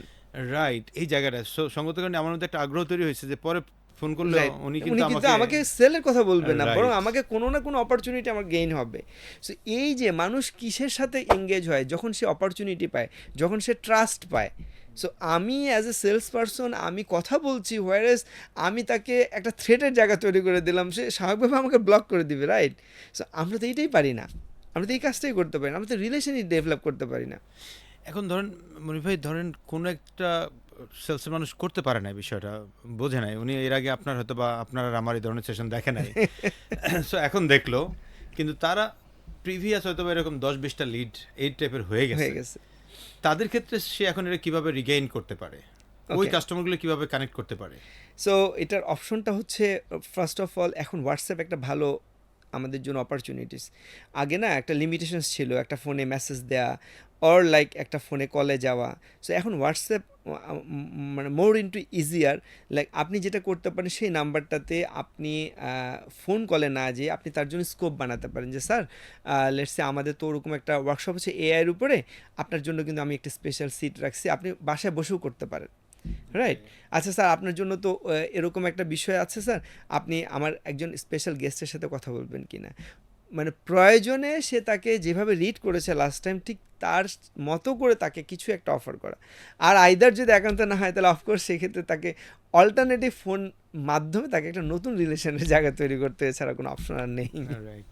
রাইট, এই জায়গাটা সঙ্গত কারণে আমার মধ্যে একটা আগ্রহ তৈরি হয়েছে যে পরে ফোন করলে রাইট, উনি উনি কিন্তু কিন্তু আমাকে আমাকে সেলের কথা বলবেন না, বরং রাইট আমাকে কোনো না কোনো অপরচুনিটি আমার গেইন হবে। সো এই যে মানুষ কিসের সাথে এঙ্গেজ হয় যখন সে অপরচুনিটি পায়, যখন সে ট্রাস্ট পায়। সো আমি অ্যাজ এ সেলস পারসন আমি কথা বলছি, হোয়ারেস আমি তাকে একটা থ্রেটের জায়গা তৈরি করে দিলাম, সে স্বাভাবিকভাবে আমাকে ব্লক করে দিবে, রাইট? সো আমরা তো এইটাই পারি না, আমরা তো এই কাজটাই করতে পারি না, আমরা তো রিলেশনই ডেভেলপ করতে পারি না। এখন ধরেন মনির ভাই, ধরেন কোনো একটা সেলসের মানুষ করতে পারে না, এই বিষয়টা বোঝে নাই, উনি এর আগে আপনার হয়তো বা আপনার আর আমার এই ধরনের সেশন দেখে নাই, সো এখন দেখলো, কিন্তু তারা প্রিভিয়াস হয়তো বা এরকম 10-20টা লিড এই টাইপের হয়ে গেছে, হয়ে গেছে। তাদের ক্ষেত্রে সে এখন এটা কিভাবে রিগেইন করতে পারে, ওই ওকে, কাস্টমারগুলো কিভাবে কানেক্ট করতে পারে? সো এটার অপশনটা হচ্ছে, ফার্স্ট অফ অল এখন হোয়াটসঅ্যাপ একটা ভালো আমাদের জন্য অপরচুনিটিস। আগে না একটা লিমিটেশনস ছিল, একটা ফোনে মেসেজ দেওয়া অর লাইক একটা ফোনে কলে যাওয়া। সো এখন হোয়াটসঅ্যাপ মানে মোর ইনটু ইজিয়ার। লাইক আপনি যেটা করতে পারেন সেই নাম্বারটাতে আপনি ফোন কলে না যেয়ে আপনি তার জন্য স্কোপ বানাতে পারেন যে স্যার লেটস সে আমাদের তো ওরকম একটা ওয়ার্কশপ হচ্ছে এআইয়ের উপরে, আপনার জন্য কিন্তু আমি একটা স্পেশাল সিট রাখছি, আপনি বাসায় বসেও করতে পারেন, রাইট? আচ্ছা স্যার আপনার জন্য তো এরকম একটা বিষয় আছে স্যার, আপনি আমার একজন স্পেশাল গেস্টের সাথে কথা বলবেন কি না? মানে প্রয়োজনে সে তাকে যেভাবে রিড করেছে লাস্ট টাইম ঠিক তার মতো করে তাকে কিছু একটা অফার করা। আর আইদার যদি একান্ত না হয় তাহলে অফকোর্স সেক্ষেত্রে তাকে অল্টারনেটিভ ফোন মাধ্যমে তাকে একটা নতুন রিলেশনের জায়গা তৈরি করতে, এছাড়া কোনো অপশন আর নেই। রাইট,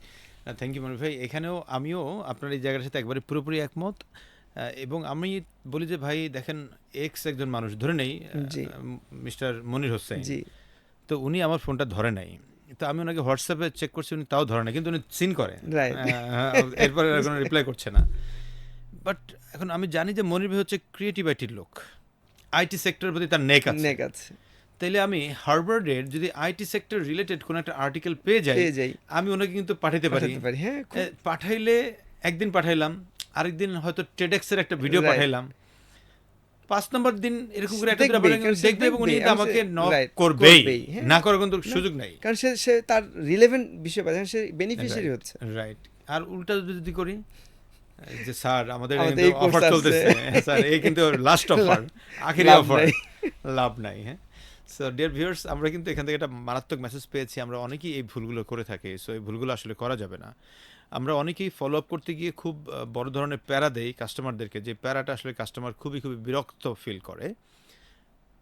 থ্যাংক ইউ মনির ভাই। এখানেও আমিও আপনার এই জায়গাটার সাথে একবারে পুরোপুরি একমত। এবং আমি বলি যে ভাই দেখেন, এক্স একজন মানুষ ধরে নেই, জি, মিস্টার মনির হোসেন, জি, তো উনি আমার ফোনটা ধরে নাই, তো আমি ওনাকে হোয়াটসঅ্যাপে চেক করছি, উনি তাও ধরে না, কিন্তু উনি সিন করে, রাইট। এরপরে আর কোনো রিপ্লাই করছে না। বাট এখন আমি জানি যে মনির ভাই হচ্ছে ক্রিয়েটিভ আইটির লোক, আইটি সেক্টরের প্রতি তার নেক আছে, নেক আছে, তাইলে আমি হার্ভার্ডের যদি আইটি সেক্টর রিলেটেড কোনো একটা আর্টিকেল পেয়ে যাই, পেয়ে যাই, আমি ওনাকে কিন্তু পাঠাতে পারি। পাঠাতে পারি, হ্যাঁ, খুব পাঠাইলে একদিন পাঠাইলাম, আরেকদিন হয়তো টেডেক্সের একটা ভিডিও রাইট। পাঠাইলাম, 5 নম্বর দিন এরকম করে একটা দেখবেই, দুটো কারণ সে দেখবে এবং উনি দেখবেই, কিন্তু এবং সে আমাকে নক রাইট করবেই, করবেই, হ্যাঁ। না করার কিন্তু না, সুযোগ নাই। কারণ সে সে তার রিলেভেন্ট বিষয় পাচ্ছে, সে বেনিফিশিয়ারি হচ্ছে। রাইট। আর উল্টা যদি করি যে স্যার আমাদের আমাদের কিন্তু এই কোর্স অফার আছে, চলতেছে, স্যার এই কিন্তু লাস্ট অফার, আখেরি লাভ অফার, নাই। লাভ নাই। হ্যাঁ, সো ডিয়ার ভিউয়ার্স, আমরা কিন্তু এখান থেকে একটা মারাত্মক মেসেজ পেয়েছি, আমরা অনেকেই এই ভুলগুলো করে থাকি, সো এই ভুলগুলো আসলে করা যাবে না। আমরা অনেকেই ফলো আপ করতে গিয়ে খুব বড় ধরনের প্যারা দেই কাস্টমারদেরকে, যে প্যারাটা আসলে কাস্টমার খুবই খুবই বিরক্ত ফিল করে।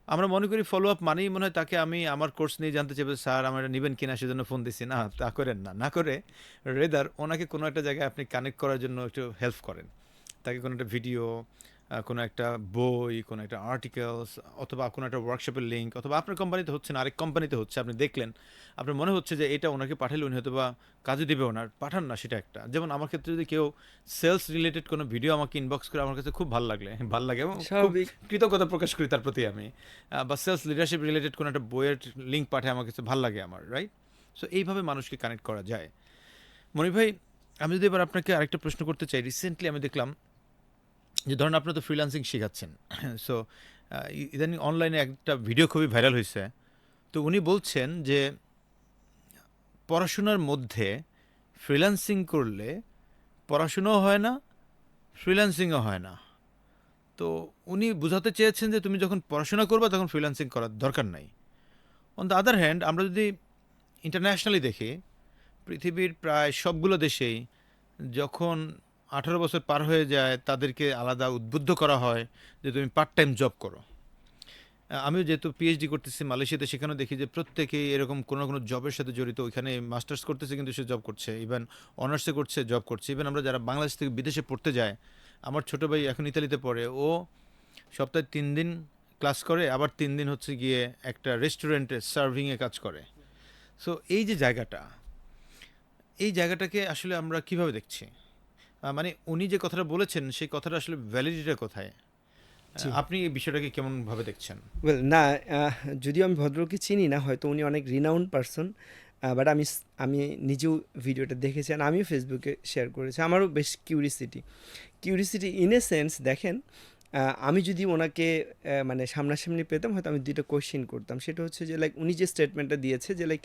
আমরা মনে করি ফলো আপ মানেই মনে হয় তাকে আমি আমার কোর্স নিয়ে জানতে চাইবো, স্যার আমার এটা নেবেন কিনা সেজন্য ফোন দিছি, না তা করেন না, না করে রেদার ওনাকে কোনো একটা জায়গায় আপনি কানেক্ট করার জন্য একটু হেল্প করেন, তাকে কোনো একটা ভিডিও, কোনো একটা বই, কোনো একটা আর্টিকেলস, অথবা কোনো একটা ওয়ার্কশপের লিঙ্ক, অথবা আপনার কোম্পানিতে হচ্ছে না আরেক কোম্পানিতে হচ্ছে, আপনি দেখলেন, আপনার মনে হচ্ছে যে এটা ওনাকে পাঠালে উনি হয়তো বা কাজে দেবে ওনার, পাঠান না সেটা একটা। যেমন আমার ক্ষেত্রে যদি কেউ সেলস রিলেটেড কোনো ভিডিও আমাকে ইনবক্স করে, আমার কাছে খুব ভালো লাগে এবং খুব স্বাভাবিক। কৃতজ্ঞতা প্রকাশ করি তার প্রতি আমি, বা সেলস লিডারশিপ রিলেটেড কোনো একটা বইয়ের লিঙ্ক পাঠায় আমার কাছে ভালো লাগে আমার, রাইট? সো এইভাবে মানুষকে কানেক্ট করা যায়। মনির ভাই, আমি যদি এবার আপনাকে আরেকটা প্রশ্ন করতে চাই, রিসেন্টলি আমি দেখলাম যে ধরেন আপনি তো ফ্রিল্যান্সিং শেখাচ্ছেন, সো ইদানিং অনলাইনে একটা ভিডিও খুবই ভাইরাল হয়েছে, তো উনি বলছেন যে পড়াশোনার মধ্যে ফ্রিল্যান্সিং করলে পড়াশোনাও হয় না, ফ্রিল্যান্সিংও হয় না। তো উনি বোঝাতে চেয়েছেন যে তুমি যখন পড়াশোনা করবা তখন ফ্রিল্যান্সিং করার দরকার নাই। অন দ্য আদার হ্যান্ড, আমরা যদি ইন্টারন্যাশনালি দেখি, পৃথিবীর প্রায় সবগুলো দেশেই যখন 18 বছর পার হয়ে যায় তাদেরকে আলাদা উদ্বুদ্ধ করা হয় যে তুমি পার্ট টাইম জব করো। আমিও যেহেতু পিএইচডি করতেছি মালয়েশিয়াতে, সেখানেও দেখি যে প্রত্যেকেই এরকম কোনো না কোনো জবের সাথে জড়িত, ওইখানে মাস্টার্স করতেছে কিন্তু সে জব করছে, ইভেন অনার্সে করছে, জব করছে। ইভেন আমরা যারা বাংলাদেশ থেকে বিদেশে পড়তে যায়, আমার ছোটো ভাই এখন ইতালিতে পড়ে, ও সপ্তাহে 3 দিন ক্লাস করে, আবার 3 দিন হচ্ছে গিয়ে একটা রেস্টুরেন্টে সার্ভিংয়ে কাজ করে। সো এই যে জায়গাটা, এই জায়গাটাকে আসলে আমরা কিভাবে দেখছি? মানে উনি যে কথাটা বলেছেন সেই কথাটা আসলে ভ্যালিডিটিটা কোথায়? জি। আপনি এই বিষয়টাকে কেমনভাবে দেখছেন? ওয়েল না, যদিও আমি ভদ্রলোককে চিনি না, হয়তো উনি অনেক রিনাউন্ড পারসন, বাট আমি নিজেও ভিডিওটা দেখেছি আর আমিও ফেসবুকে শেয়ার করেছি। আমারও বেশ কিউরিসিটি ইন এ সেন্স, দেখেন, আমি যদি ওনাকে মানে সামনাসামনি পেতাম, হয়তো আমি দুইটা কোয়েশ্চেন করতাম। সেটা হচ্ছে যে লাইক উনি যে স্টেটমেন্টটা দিয়েছে যে লাইক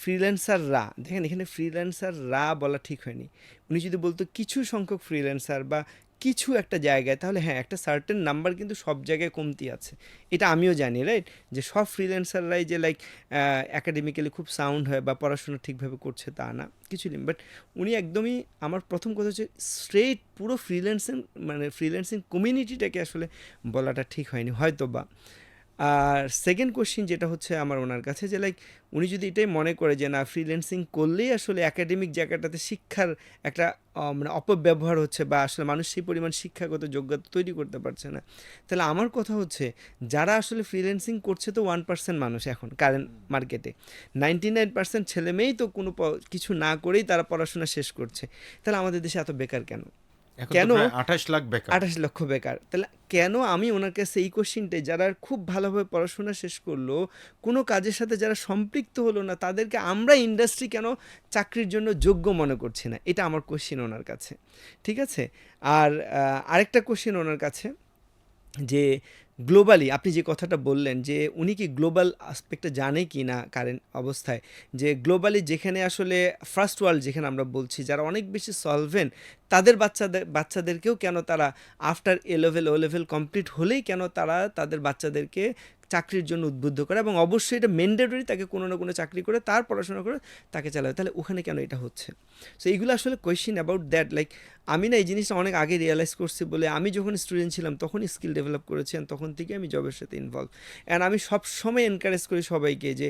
ফ্রিল্যান্সাররা, দেখেন এখানে ফ্রিল্যান্সাররা বলা ঠিক হয়নি। উনি যদি বলতো কিছু সংখ্যক ফ্রিল্যান্সার বা কিছু একটা জায়গায়, তাহলে হ্যাঁ, একটা সার্টেন নাম্বার কিন্তু সব জায়গায় কমতি আছে, এটা আমিও জানি, রাইট? যে সব ফ্রিল্যান্সাররাই যে লাইক অ্যাকাডেমিক্যালি খুব সাউন্ড হয় বা পড়াশোনা ঠিকভাবে করছে তা না, কিছু নেই। বাট উনি একদমই, আমার প্রথম কথা হচ্ছে স্ট্রেইট পুরো ফ্রিল্যান্সিং কমিউনিটিটাকে আসলে বলাটা ঠিক হয়নি হয়তো বা। আর সেকেন্ড কোশ্চিন যেটা হচ্ছে আমার ওনার কাছে, যে লাইক উনি যদি এটাই মনে করে যে না, ফ্রিল্যান্সিং করলেই আসলে একাডেমিক জায়গাটাতে শিক্ষার একটা মানে অপব্যবহার হচ্ছে, বা আসলে মানুষ সেই পরিমাণ শিক্ষাগত যোগ্যতা তৈরি করতে পারছে না, তাহলে আমার কথা হচ্ছে যারা আসলে ফ্রিল্যান্সিং করছে তো 1% মানুষ এখন কারেন্ট মার্কেটে, 99% ছেলে মেয়েই তো কোনো কিছু না করেই তারা পড়াশোনা শেষ করছে, তাহলে আমাদের দেশে এত বেকার কেন? এখন তো কেন প্রায় 28 লাখ বেকার। 28 লক্ষ বেকার, তাহলে কেন আমি ওনার কাছে এই কোশ্চিনটাই, যারা খুব ভালোভাবে পড়াশোনা শেষ করলো, কোনো কাজের সাথে যারা সম্পৃক্ত হলো না, তাদেরকে আমরা ইন্ডাস্ট্রি কেন চাকরির জন্য যোগ্য মনে করছি না, এটা আমার কোশ্চিন ওনার কাছে। ঠিক আছে? আর আরেকটা কোশ্চিন ওনার কাছে, যে গ্লোবালি আপনি যে কথাটা বললেন যে উনি কি গ্লোবাল আসপেক্টটা জানে কি না কারেন্ট অবস্থায়, যে গ্লোবালি যেখানে আসলে ফার্স্ট ওয়ার্ল্ড যেখানে আমরা বলছি, যারা অনেক বেশি সলভেন্ট, তাদের বাচ্চাদেরকেও কেন তারা আফটার ও লেভেল কমপ্লিট হলেই কেন তারা তাদের বাচ্চাদেরকে চাকরির জন্য উদ্বুদ্ধ করে, এবং অবশ্যই এটা ম্যান্ডেটরি, তাকে কোনো না কোনো চাকরি করে তার পড়াশোনা করে তাকে চালাবে, তাহলে ওখানে কেন এটা হচ্ছে? সো এইগুলো আসলে কোয়েশ্চেন অ্যাবাউট দ্যাট, লাইক আমি না এই জিনিসটা অনেক আগে রিয়েলাইজ করছি, বলে আমি যখন স্টুডেন্ট ছিলাম তখনই স্কিল ডেভেলপ করেছি, and তখন থেকে আমি জবের সাথে ইনভলভ। অ্যান্ড আমি সবসময় এনকারেজ করি সবাইকে যে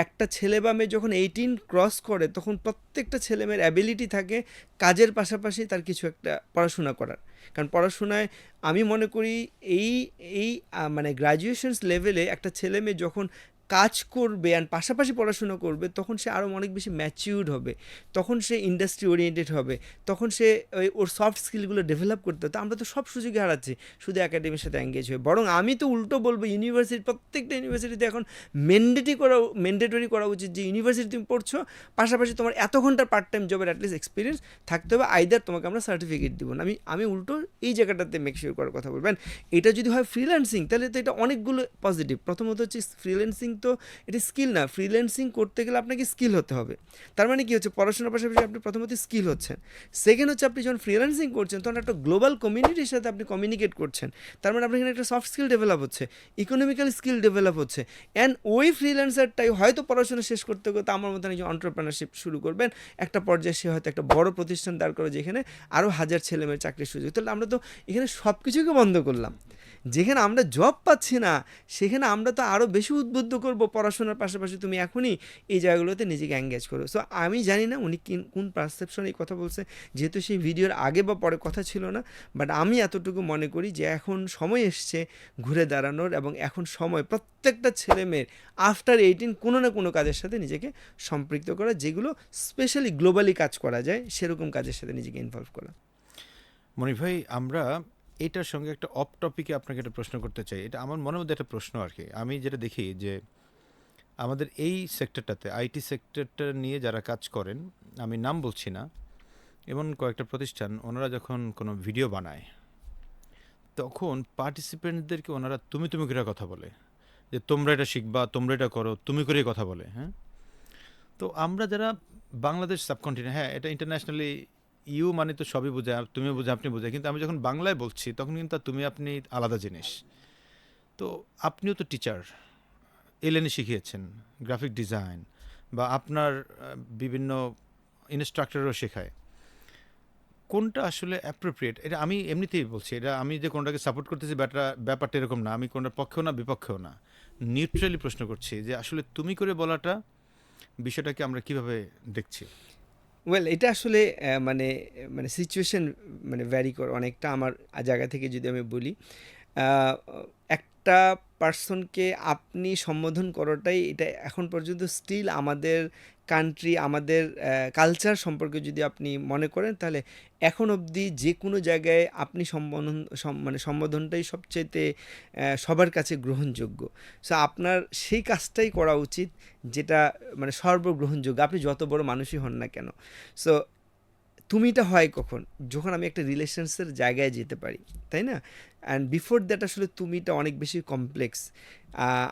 একটা ছেলে বা মেয়ে যখন 18 ক্রস করে, তখন প্রত্যেকটা ছেলে মেয়ের অ্যাবিলিটি থাকে কাজের পাশাপাশি তার কিছু একটা পড়াশোনা করার। কারণ পড়াশোনায় আমি মনে করি এই এই মানে গ্র্যাজুয়েশনস লেভেলে একটা ছেলে মেয়ে যখন কাজ করবে অ্যান্ড পাশাপাশি পড়াশোনা করবে, তখন সে আরও অনেক বেশি ম্যাচিউরড হবে, তখন সে ইন্ডাস্ট্রি ওরিয়েন্টেড হবে, তখন সে ওর সফট স্কিলগুলো ডেভেলপ করতে হবে। তো আমরা তো সব সুযোগই হারাচ্ছি শুধু একাডেমির সাথে এঙ্গেজ হয়ে, বরং আমি তো উল্টো বলবো, প্রত্যেকটা ইউনিভার্সিটিতে এখন ম্যান্ডেটরি করা উচিত যে ইউনিভার্সিটি তুমি পড়ছো, পাশাপাশি তোমার এত ঘন্টার পার্ট টাইম জবের অ্যাটলিস্ট এক্সপিরিয়েন্স থাকতে হবে, আইদার তোমাকে আমরা সার্টিফিকেট দিব না। আমি উল্টো এই জায়গাটাতে মেক শিওর করার কথা বলবেন। এটা যদি হয় ফ্রিল্যান্সিং, তাহলে তো এটা অনেকগুলো পজিটিভ। প্রথমত হচ্ছে ফ্রিল্যান্সিং তো এটা স্কিল না, ফ্রিল্যান্সিং করতে গেলে আপনাকে স্কিল হতে হবে। তার মানে কি হচ্ছে, পড়াশোনার পাশাপাশি আপনি প্রথমত স্কিল হচ্ছেন, সেকেন্ড হচ্ছে আপনি যখন ফ্রিল্যান্সিং করছেন তখন একটা গ্লোবাল কমিউনিটির সাথে আপনি কমিউনিকেট করছেন, তার মানে আপনার এখানে একটা সফট স্কিল ডেভেলপ হচ্ছে, ইকোনমিক্যাল স্কিল ডেভেলপ হচ্ছে। অ্যান্ড ওই ফ্রিল্যান্সারটাই হয়তো পড়াশোনা শেষ করতে করতে আমার মতন একজন অন্টারপ্রেনারশিপ শুরু করবেন, একটা পর্যায়ে সে হয়তো একটা বড় প্রতিষ্ঠান দাঁড় করে যেখানে আরও হাজার ছেলেমেয়ের চাকরির সুযোগ। তাহলে আমরা তো এখানে সব কিছুকে বন্ধ করলাম। যেখানে আমরা জব পাচ্ছি না, সেখানে আমরা তো আরও বেশি উদ্বুদ্ধ করব পড়াশোনার পাশাপাশি তুমি এখনই এই জায়গাগুলোতে নিজেকে এঙ্গেজ করো। সো আমি জানি না উনি কোন পারসেপশন এই কথা বলছে, যেহেতু সেই ভিডিওর আগে বা পরে কথা ছিল না, বাট আমি এতটুকু মনে করি যে এখন সময় এসছে ঘুরে দাঁড়ানোর, এবং এখন সময় প্রত্যেকটা ছেলে মেয়ের আফটার 18 কোনো না কোনো কাজের সাথে নিজেকে সম্পৃক্ত করা, যেগুলো স্পেশালি গ্লোবালি কাজ করা যায় সেরকম কাজের সাথে নিজেকে ইনভলভ করা। মনির ভাই, আমরা এটার সঙ্গে একটা অফ টপিকে আপনাকে একটা প্রশ্ন করতে চাই। এটা আমার মনের মধ্যে একটা প্রশ্ন আর কি। আমি যেটা দেখি যে আমাদের এই সেক্টরটাতে, আইটি সেক্টরটা নিয়ে যারা কাজ করেন, আমি নাম বলছি না, এমন কয়েকটা প্রতিষ্ঠান, ওনারা যখন কোনো ভিডিও বানায় তখন পার্টিসিপেন্টদেরকে ওনারা তুমি তুমি করে কথা বলে, যে তোমরা এটা শিখবা, তোমরা এটা করো, তুমি করে কথা বলে। হ্যাঁ, তো আমরা যারা বাংলাদেশ সাবকন্টিনেন্ট, হ্যাঁ এটা ইন্টারন্যাশনালি ইউ মানে তো সবই বোঝায়, তুমি বোঝা আপনি বোঝায়, কিন্তু আমি যখন বাংলায় বলছি তখন কিন্তু আর তুমি আপনি আলাদা জিনিস। তো আপনিও তো টিচার, এলএনএ শিখিয়েছেন, গ্রাফিক ডিজাইন, বা আপনার বিভিন্ন ইনস্ট্রাক্টরও শেখায়। কোনটা আসলে অ্যাপ্রোপ্রিয়েট, এটা আমি এমনিতেই বলছি, এটা আমি যে কোনটাকে সাপোর্ট করতেছি ব্যাপারটা এরকম না, আমি কোনটার পক্ষেও না বিপক্ষেও না, নিউট্রালি প্রশ্ন করছি যে আসলে তুমি করে বলাটা বিষয়টাকে আমরা কিভাবে দেখছি। ওয়েল এটা আসলে মানে মানে সিচুয়েশন মানে ভ্যারি করে অনেকটা। আমার জায়গা থেকে যদি আমি বলি, আহ, একটা পার্সনকে আপনি সম্বোধন করাটাই, এটা এখন পর্যন্ত স্টিল আমাদের কান্ট্রি, আমাদের কালচার সম্পর্কে যদি আপনি মনে করেন, তাহলে এখন অবধি যে কোনো জায়গায় আপনি মানে সম্বোধনটাই সবচাইতে সবার কাছে গ্রহণযোগ্য। সো আপনার সেই কাজটাই করা উচিত যেটা মানে সর্বগ্রহণযোগ্য, আপনি যত বড় মানুষই হন না কেন। সো তুমিটা হয় কখন? যখন আমি একটা রিলেশনসের জায়গায় যেতে পারি, তাই না? অ্যান্ড বিফোর দ্যাট আসলে তুমিটা অনেক বেশি কমপ্লেক্স।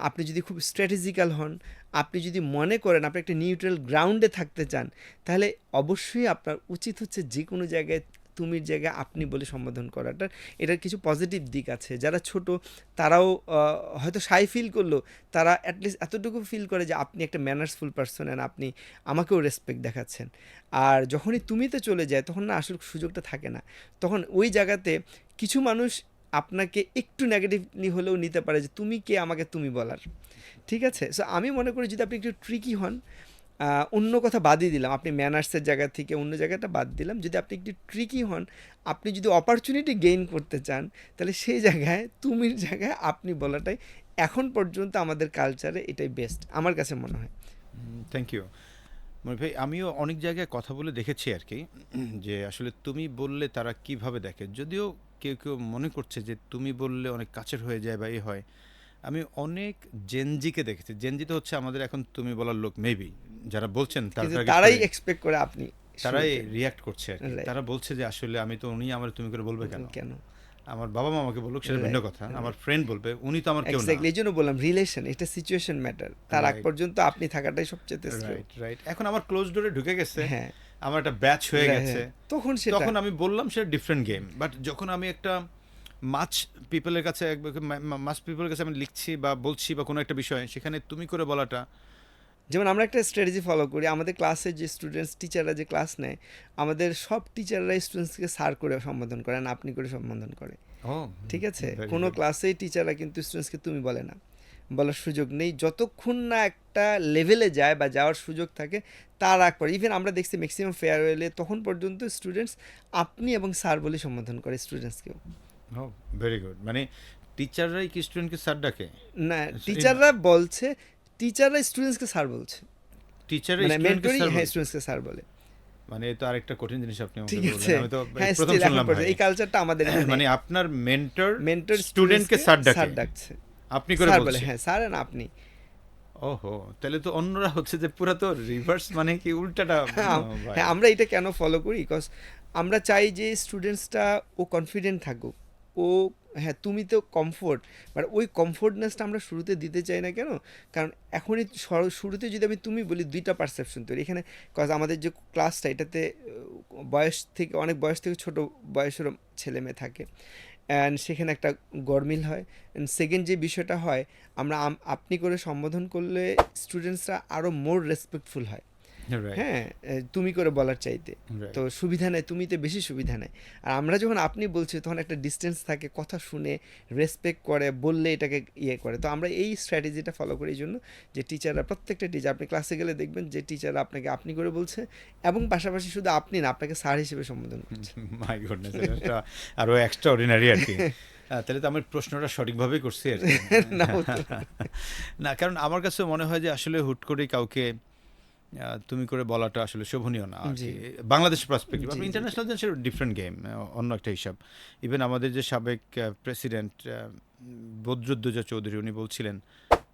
আপনি যদি খুব স্ট্র্যাটেজিক্যাল হন, আপনি যদি মনে করেন আপনি একটা নিউট্রাল গ্রাউন্ডে থাকতে চান, তাহলে অবশ্যই আপনার উচিত হচ্ছে যে কোনো জায়গায় তুমির জায়গায় আপনি বলে সম্বোধন করাটা। এটার কিছু পজিটিভ দিক আছে। যারা ছোট তারাও হয়তো শাই ফিল করলেও তারা অ্যাটলিস্ট এতটুকু ফিল করে যে আপনি একটা ম্যানার্সফুল পারসন অ্যান্ড আপনি আমাকেও রেসপেক্ট দেখাচ্ছেন। আর যখনই তুমিতে চলে যায় তখন না আসলে সুযোগটা থাকে না। তখন ওই জায়গাতে কিছু মানুষ আপনাকে একটু নেগেটিভলি হলেও নিতে পারে যে তুমি কে আমাকে তুমি বলার, ঠিক আছে? সো আমি মনে করি যদি আপনি একটু ট্রিকি হন, অন্য কথা বাদই দিলাম, আপনি ম্যানার্সের জায়গা থেকে অন্য জায়গাটা বাদ দিলাম, যদি আপনি একটু ট্রিকি হন, আপনি যদি অপরচুনিটি গেইন করতে চান, তাহলে সেই জায়গায় তুমির জায়গায় আপনি বলাটাই এখন পর্যন্ত আমাদের কালচারে এটাই বেস্ট আমার কাছে মনে হয়। থ্যাংক ইউ মনির ভাই। আমিও অনেক জায়গায় কথা বলে দেখেছি আর কি, যে আসলে তুমি বললে তারা কিভাবে দেখে। যদিও কেউ কেউ মনে করছে যে তুমি বললে অনেক কাছের হয়ে যায় বা হয়। আমি অনেক জেনজিকে দেখেছি। জেনজি তো হচ্ছে আমাদের এখন তুমি বলার লোক, মেবি যারা বলছেন কিন্তু target তারাই করে, এক্সপেক্ট করে আপনি তারাই শুরুতে। রিয়াক্ট করছে আর কি। Right. তারা বলছে যে আসলে আমি তো, উনি আমার তুমি করে বলবে কেন? কেন? আমার বাবা মা আমাকে বলুক সেটা ভিন্ন Right, কথা, right. আমার ফ্রেন্ড বলবে, উনি তো আমার কেউ না। এক্স্যাক্টলি, এই জন্য বললাম রিলেশন, এটা সিচুয়েশন ম্যাটার। তার আগ রাইট পর্যন্ত আপনি থাকাটাই সবচেয়ে শ্রেয়। Right right. এখন আমার ক্লোজ ডোরে ঢুকে গেছে, হ্যাঁ, আমার একটা ব্যাচ হয়ে right, গেছে, হ্যাঁ। তখন সেটা তখন আমি বললাম সেটা ডিফারেন্ট গেম। বাট যখন আমি একটা মাছ পিপলের কাছে, মাছ পিপলের কাছে আমি লিখছি বা বলছি বা কোনো একটা বিষয়, সেখানে তুমি করে বলাটা। যেমন আমরা একটা স্ট্র্যাটেজি ফলো করি, আমাদের ক্লাসে যে স্টুডেন্টস টিচাররা যে ক্লাস নেয়, আমাদের সব টিচাররাই স্টুডেন্টসকে স্যার করে সম্বোধন করে না আপনি করে সম্বোধন করে, ও ঠিক আছে? very কোনো good. ক্লাসেই টিচাররা কিন্তু স্টুডেন্টসকে তুমি বলে না, বলার সুযোগ নেই যতক্ষণ না একটা লেভেলে যায় বা যাওয়ার সুযোগ থাকে, তার আগ পর ইভেন আমরা দেখছি ম্যাক্সিমাম ফেয়ারওয়েলে তখন পর্যন্ত স্টুডেন্টস আপনি এবং স্যার বলে সম্বোধন করে স্টুডেন্টসকেও। ও ভেরি গুড। মানে টিচাররাই কি স্টুডেন্টকে স্যার ডাকে? না, টিচাররা বলছে, টিচাররা স্টুডেন্টসকে স্যার বলছে, টিচাররা মানে স্টুডেন্টকে মেন্টরিং, স্যার হ্যাঁ বলে? স্টুডেন্টসকে স্যার বলে। মানে এ তো আরেকটা কঠিন জিনিস আপনি আমাকে ঠিক বললেন, আছে, আমি তো হ্যাঁ, প্রথম still এখন শুনলাম পর্যন্ত ভাই। এই কালচারটা আমাদের মানে আপনার মেন্টর মেন্টর স্টুডেন্টকে স্যার ডাকে, ডাকছে, আপনি করে স্যার বলে, বলছে। হ্যাঁ স্যার না আপনি। ওহো, তাহলে তো অন্যরা হচ্ছে যে পুরা তো রিভার্স, মানে কি উল্টাটা। হ্যাঁ, ও ভাই। হ্যাঁ, আমরা এটা কেন ফলো করি? বিকজ আমরা চাই যে স্টুডেন্টসটা ও কনফিডেন্ট থাকুক, ও হ্যাঁ তুমি তো কমফোর্ট, বাট ওই কমফোর্টনেসটা আমরা শুরুতে দিতে চাই না কেন? কারণ এখনই শুরুতে যদি আমি তুমি বলি, দুইটা পারসেপশন তৈরি এখানে। কজ আমাদের যে ক্লাসটা এটাতে বয়স থেকে অনেক বয়স থেকে ছোট বয়সেরও ছেলে মেয়ে থাকে, অ্যান্ড সেখানে একটা গরমিল হয়। অ্যান্ড সেকেন্ড যে বিষয়টা হয়, আমরা আপনি করে সম্বোধন করলে স্টুডেন্টসরা আরও মোর রেসপেক্টফুল হয়, রাইট হ্যাঁ, তুমি করে বলার চাইতে। রাইট। তো সুবিধা নেয়, তুমিতে বেশি সুবিধা নেয়। আর আমরা যখন আপনি বলছি তখন একটা ডিস্টেন্স থাকে, কথা শুনে রেসপেক্ট করে, বললে এটাকে ইয়ে করে। তো আমরা এই স্ট্র্যাটেজিটা ফলো করি এই জন্য যে টিচাররা, প্রত্যেকটা টিচার আপনি ক্লাসে গেলে দেখবেন যে টিচাররা আপনাকে আপনি করে বলছে, এবং পাশাপাশি শুধু আপনি না, আপনাকে স্যার হিসেবে সম্বোধন করছে। মাই গুডনেস, এটা আরো এক্সট্রা অর্ডিনারি আর কি। তাহলে তো আমি প্রশ্নটা সঠিকভাবেই করছি আর কি। না হতো। না, কারণ আমার কাছে মনে হয় যে আসলে হুট করে কাউকে তুমি করে বলাটা আসলে শোভনীয় না আর জি। কি, বাংলাদেশের পার্সপেক্টিভ। জি, জি, ইন্টারন্যাশনাল সেটা ডিফারেন্ট গেম, অন্য একটা হিসাব। ইভেন আমাদের যে সাবেক প্রেসিডেন্ট বদরুদ্দোজা চৌধুরী, উনি বলছিলেন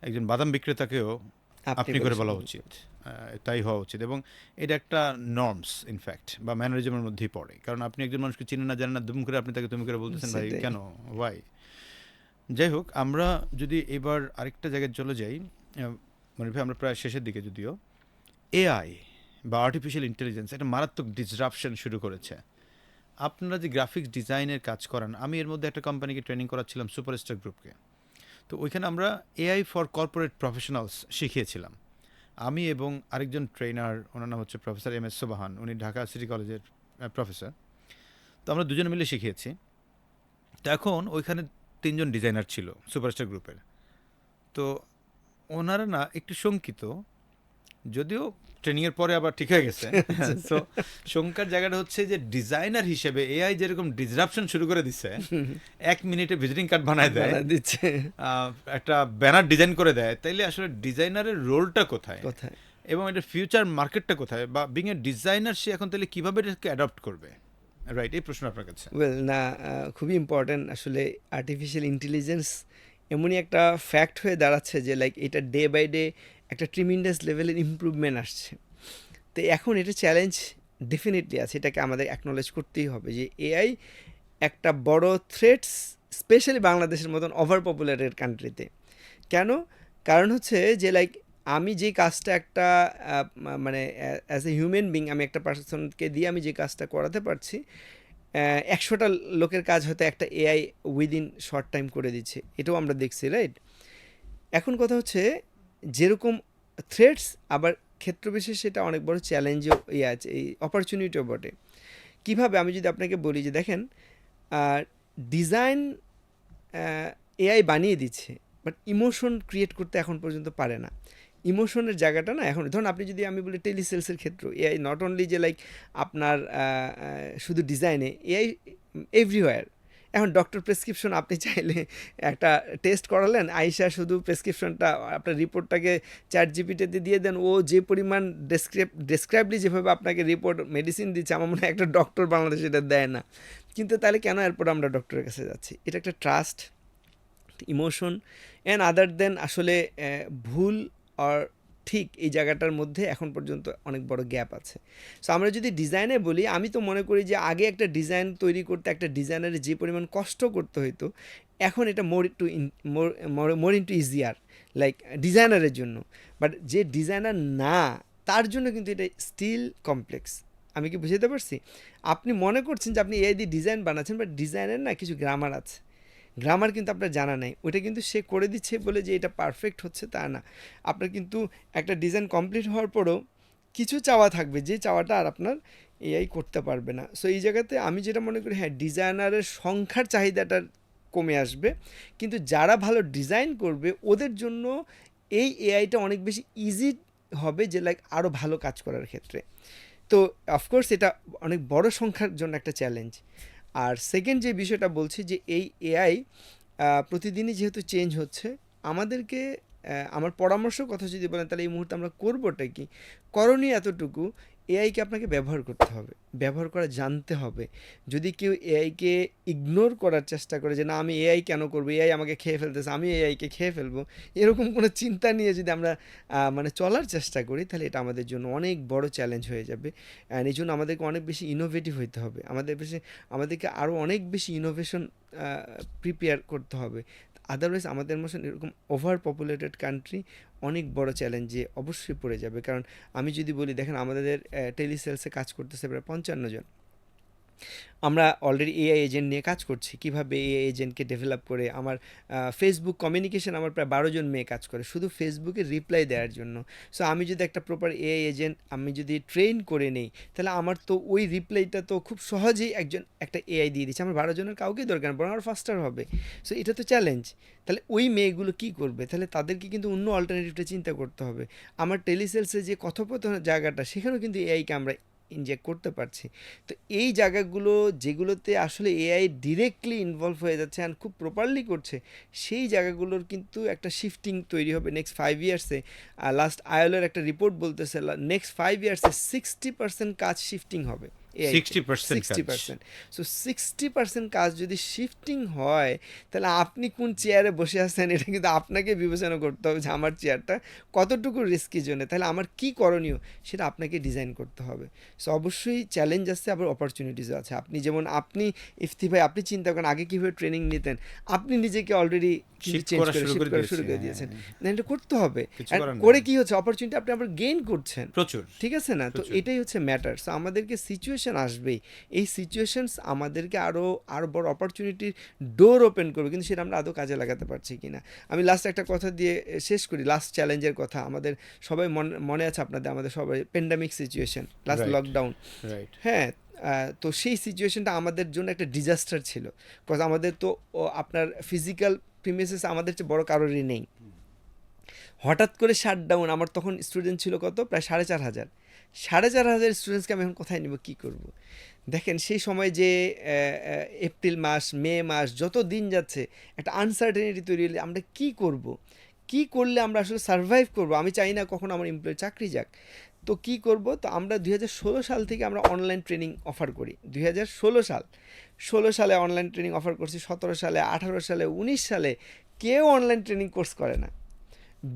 একজন বাদাম বিক্রেতাকেও আপনি করে বলা সম্বোধন উচিত, তাই হওয়া উচিত। এবং এটা একটা নর্মস ইনফ্যাক্ট বা ম্যানারিজমের মধ্যেই পড়ে। কারণ আপনি একজন মানুষকে চিনেন না জানেন না, দুম করে আপনি তাকে তুমি করে বলতেছেন, ভাই সেটাই। কেন, ওয়াই? যাই হোক, আমরা যদি এবার আরেকটা জায়গায় চলে যাই, মনে ভাই আমরা প্রায় শেষের দিকে, যদিও এআই বা আর্টিফিশিয়াল ইন্টেলিজেন্স একটা মারাত্মক ডিসরাপশন শুরু করেছে। আপনারা যে গ্রাফিক্স ডিজাইনের কাজ করান, আমি এর মধ্যে একটা কোম্পানিকে ট্রেনিং করাচ্ছিলাম, সুপারস্টার গ্রুপকে। তো ওইখানে আমরা এআই ফর কর্পোরেট প্রফেশনালস শিখিয়েছিলাম, আমি এবং আরেকজন ট্রেনার, ওনার নাম হচ্ছে প্রফেসর MS সোবাহান, উনি ঢাকা সিটি কলেজের প্রফেসর। তো আমরা দুজনে মিলে শিখিয়েছি। তো এখন ওইখানে 3 জন ডিজাইনার ছিল সুপারস্টার গ্রুপের। তো ওনারা না একটু শঙ্কিত, যদিও ট্রেনিংয়ের পরে আবার ঠিক হয়ে গেছে। সো শঙ্কার জায়গাটা হচ্ছে যে ডিজাইনার হিসেবে এআই যেরকম ডিসরাপশন শুরু করে দিচ্ছে, 1 মিনিটে ভিজিটিং কার্ড বানায় দেয়, বানায় দিচ্ছে একটা ব্যানার ডিজাইন করে দেয়, তাইলে আসলে ডিজাইনারের রোলটা কোথায়? কোথায়? এবং এটার ফিউচার মার্কেটটা কোথায়, বা বিং এ ডিজাইনার সে এখন তাহলে কীভাবে এটাকে অ্যাডপ্ট করবে? রাইট, এই প্রশ্ন আপনার কাছে। ওয়েল না, খুবই ইম্পর্ট্যান্ট আসলে। আর্টিফিশিয়াল ইন্টেলিজেন্স এমনই একটা ফ্যাক্ট হয়ে দাঁড়াচ্ছে যে লাইক এটা ডে বাই ডে একটা ট্রিমিন্ডাস লেভেলের ইমপ্রুভমেন্ট আসছে। তো এখন এটা চ্যালেঞ্জ ডেফিনেটলি আছে, এটাকে আমাদের অ্যাকনোলেজ করতেই হবে যে এআই একটা বড় থ্রেটস, স্পেশালি বাংলাদেশের মতন ওভার পপুলেটেড কান্ট্রিতে। কেন? কারণ হচ্ছে যে লাইক আমি যে কাজটা একটা মানে অ্যাজ এ হিউম্যান বিং আমি একটা পার্সনকে দিয়ে আমি যে কাজটা করাতে পারছি, 100টা লোকের কাজ হয়তো একটা এআই উইদিন শর্ট টাইম করে দিচ্ছে, এটাও আমরা দেখছি, রাইট? এখন কথা হচ্ছে যেরকম থ্রেটস, আবার ক্ষেত্রবিশেষে সেটা অনেক বড় চ্যালেঞ্জও আছে, এই অপরচুনিটিও বটে। কিভাবে? আমি যদি আপনাকে বলি যে দেখেন, ডিজাইন এআই বানিয়ে দিচ্ছে, বাট ইমোশন ক্রিয়েট করতে এখন পর্যন্ত পারে না। ইমোশনের জায়গাটা না এখন, ধরুন আপনি যদি আমি বলি টেলিসেলসের ক্ষেত্র, এআই নট অনলি যে লাইক আপনার শুধু ডিজাইনে, এআই এভরিওয়্যার। এখন ডক্টর প্রেসক্রিপশন আপনি চাইলে একটা টেস্ট করালেন, আইসা শুধু প্রেসক্রিপশনটা আপনার রিপোর্টটাকে চ্যাট জিপিটিতে দিয়ে দেন, ও যে পরিমাণ ডেসক্রাইবলি যেভাবে আপনাকে রিপোর্ট মেডিসিন দিচ্ছে, আমার মনে হয় একটা ডক্টর বাংলাদেশে এটা দেয় না। কিন্তু তাহলে কেন এরপর আমরা ডক্টরের কাছে যাচ্ছি? এটা একটা ট্রাস্ট, ইমোশন অ্যান্ড আদার দেন আসলে ভুল আর ঠিক, এই জায়গাটার মধ্যে এখন পর্যন্ত অনেক বড় গ্যাপ আছে। সো আমরা যদি ডিজাইনে বলি, আমি তো মনে করি যে আগে একটা ডিজাইন তৈরি করতে একটা ডিজাইনারের যে পরিমাণ কষ্ট করতে হইতো, এখন এটা মোর ইন্টু ইজিয়ার লাইক ডিজাইনারের জন্য। বাট যে ডিজাইনার না, তার জন্য কিন্তু এটা স্টিল কমপ্লেক্স। আমি কি বুঝাতে পারছি? আপনি মনে করছেন যে আপনি এআই দিয়ে ডিজাইন বানাচ্ছেন, বাট ডিজাইনের না কিছু গ্রামার আছে, গ্রামার কিন্তু আপনার জানা নেই, ওইটা কিন্তু সে করে দিচ্ছে বলে যে এটা পারফেক্ট হচ্ছে তা না। আপনার কিন্তু একটা ডিজাইন কমপ্লিট হওয়ার পরেও কিছু চাওয়া থাকবে, যে চাওয়াটা আর আপনার এআই করতে পারবে না। সো এই জায়গাতে আমি যেটা মনে করি, হ্যাঁ ডিজাইনারের সংখ্যার চাহিদাটা কমে আসবে, কিন্তু যারা ভালো ডিজাইন করবে ওদের জন্য এই এআইটা অনেক বেশি ইজি হবে, যে লাইক আরও ভালো কাজ করার ক্ষেত্রে। তো অফকোর্স এটা অনেক বড় সংখ্যার জন্য একটা চ্যালেঞ্জ। আর সেকেন্ড যে বিষয়টা বলছি, যে এই এআই প্রতিদিনই যেহেতু চেঞ্জ হচ্ছে, আমাদেরকে আমার পরামর্শ কথা যদি বলেন, তাহলে এই মুহূর্তে আমরা করবোটা কি? করণীয় এতটুকু, এআইকে আপনাকে ব্যবহার করতে হবে, ব্যবহার করা জানতে হবে। যদি কেউ এআইকে ইগনোর করার চেষ্টা করে, যে না আমি এআই কেন করবো, এআই আমাকে খেয়ে ফেলতেছে, আমি এআইকে খেয়ে ফেলবো, এরকম কোনো চিন্তা নিয়ে যদি আমরা মানে চলার চেষ্টা করি, তাহলে এটা আমাদের জন্য অনেক বড় চ্যালেঞ্জ হয়ে যাবে। অ্যান্ড এই জন্য আমাদেরকে অনেক বেশি ইনোভেটিভ হইতে হবে, আমাদেরকে আরও অনেক বেশি ইনোভেশন প্রিপেয়ার করতে হবে। আদারওয়াইজ আমাদের মতন এরকম ওভার পপুলেটেড কান্ট্রি অনেক বড় চ্যালেঞ্জে অবশ্যই পড়ে যাবে। কারণ আমি যদি বলি, দেখেন আমাদের টেলিসেলসে কাজ করতেছে প্রায় 55 জন। আমরা অলরেডি এআই এজেন্ট নিয়ে কাজ করছি, কিভাবে এআই এজেন্টকে ডেভেলপ করে। আমার ফেসবুক কমিউনিকেশন, আমার প্রায় 12 জন মেয়ে কাজ করে শুধু ফেসবুকে রিপ্লাই দেওয়ার জন্য। সো আমি যদি একটা প্রপার এআই এজেন্ট আমি যদি ট্রেন করে নেই, তাহলে আমার তো ওই রিপ্লাইটা তো খুব সহজেই একটা এআই দিয়ে দিচ্ছে, আমার 12 জনের কাউকেই দরকার না, বরং আরও ফাস্টার হবে। সো এটা তো চ্যালেঞ্জ। তাহলে ওই মেয়েগুলো কী করবে? তাহলে তাদেরকে কিন্তু অন্য অল্টারনেটিভটা চিন্তা করতে হবে। আমার টেলিসেলসে যে কথোপকথনের জায়গাটা, সেখানেও কিন্তু এআইকে আমরা ইনজেক্ট করতে পারছি। তো এই জায়গাগুলো যেগুলোতে আসলে এআই ডিরেক্টলি ইনভলভ হয়ে যাচ্ছে অ্যান্ড খুব প্রপারলি করছে, সেই জায়গাগুলোর কিন্তু একটা শিফটিং তৈরি হবে নেক্সট 5 ইয়ার্সে। লাস্ট আইএলওর একটা রিপোর্ট বলতেছে নেক্সট 5 ইয়ার্সে 60% কাজ শিফটিং হবে। 60%। সো 60% কাজ যদি শিফটিং হয়, তাহলে আপনি কোন চেয়ারে বসে আছেন, এটা কিন্তু আপনাকে বিবেচনা করতে হবে যে আমার চেয়ারটা কতটুকু রিস্কি জন্য, তাহলে আমার কি করণীয় সেটা আপনাকে ডিজাইন করতে হবে। সো অবশ্যই চ্যালেঞ্জ আছে, আবার অপরচুনিটিসও আছে। আপনি যেমন ইফতি ভাই, আপনি চিন্তা করেন আগে কীভাবে ট্রেনিং নিতেন, আপনি নিজেকে অলরেডি চেঞ্জ করে শিফট করা শুরু করে দিয়েছেন। না, এটা করতে হবে। করে কি হচ্ছে, অপরচুনিটি আপনি আবার গেইন করছেন প্রচুর, ঠিক আছে না? তো এটাই হচ্ছে ম্যাটার। সো আমাদেরকে সিচুয়েশন আসবেই, এই সিচুয়েশনস আমাদেরকে আরও বড় অপরচুনিটির ডোর ওপেন করবে, কিন্তু সেটা আমরা আদৌ কাজে লাগাতে পারছি কি না। আমি লাস্ট একটা কথা দিয়ে শেষ করি, লাস্ট চ্যালেঞ্জের কথা। আমাদের সবাই মনে আছে আপনাদের, আমাদের সবাই প্যান্ডামিক সিচুয়েশন, লাস্ট লকডাউন, হ্যাঁ। তো সেই সিচুয়েশনটা আমাদের জন্য একটা ডিজাস্টার ছিল, বিকজ আমাদের তো আপনার ফিজিক্যাল প্রিমিসেস আমাদের চেয়ে বড় কারোরই নেই। হঠাৎ করে শাটডাউন, আমার তখন স্টুডেন্ট ছিল কত, প্রায় 4,500। 4,500 স্টুডেন্টসকে আমি এখন কোথায় নিব, কী করব? দেখেন সেই সময় যে এপ্রিল মাস, মে মাস, যত দিন যাচ্ছে একটা আনসার্টেনিটি তৈরি হলে আমরা কী করব, কি করলে আমরা আসলে সার্ভাইভ করব, আমি চাই না কখনো আমার এমপ্লয়ি চাকরি যাক। তো কি করব, তো আমরা 2016 সাল থেকে আমরা অনলাইন ট্রেনিং অফার করি। 2016 সালে অনলাইন ট্রেনিং অফার করছি, 17 সালে, 18 সালে, 19 সালে কেউ অনলাইন ট্রেনিং কোর্স করে না।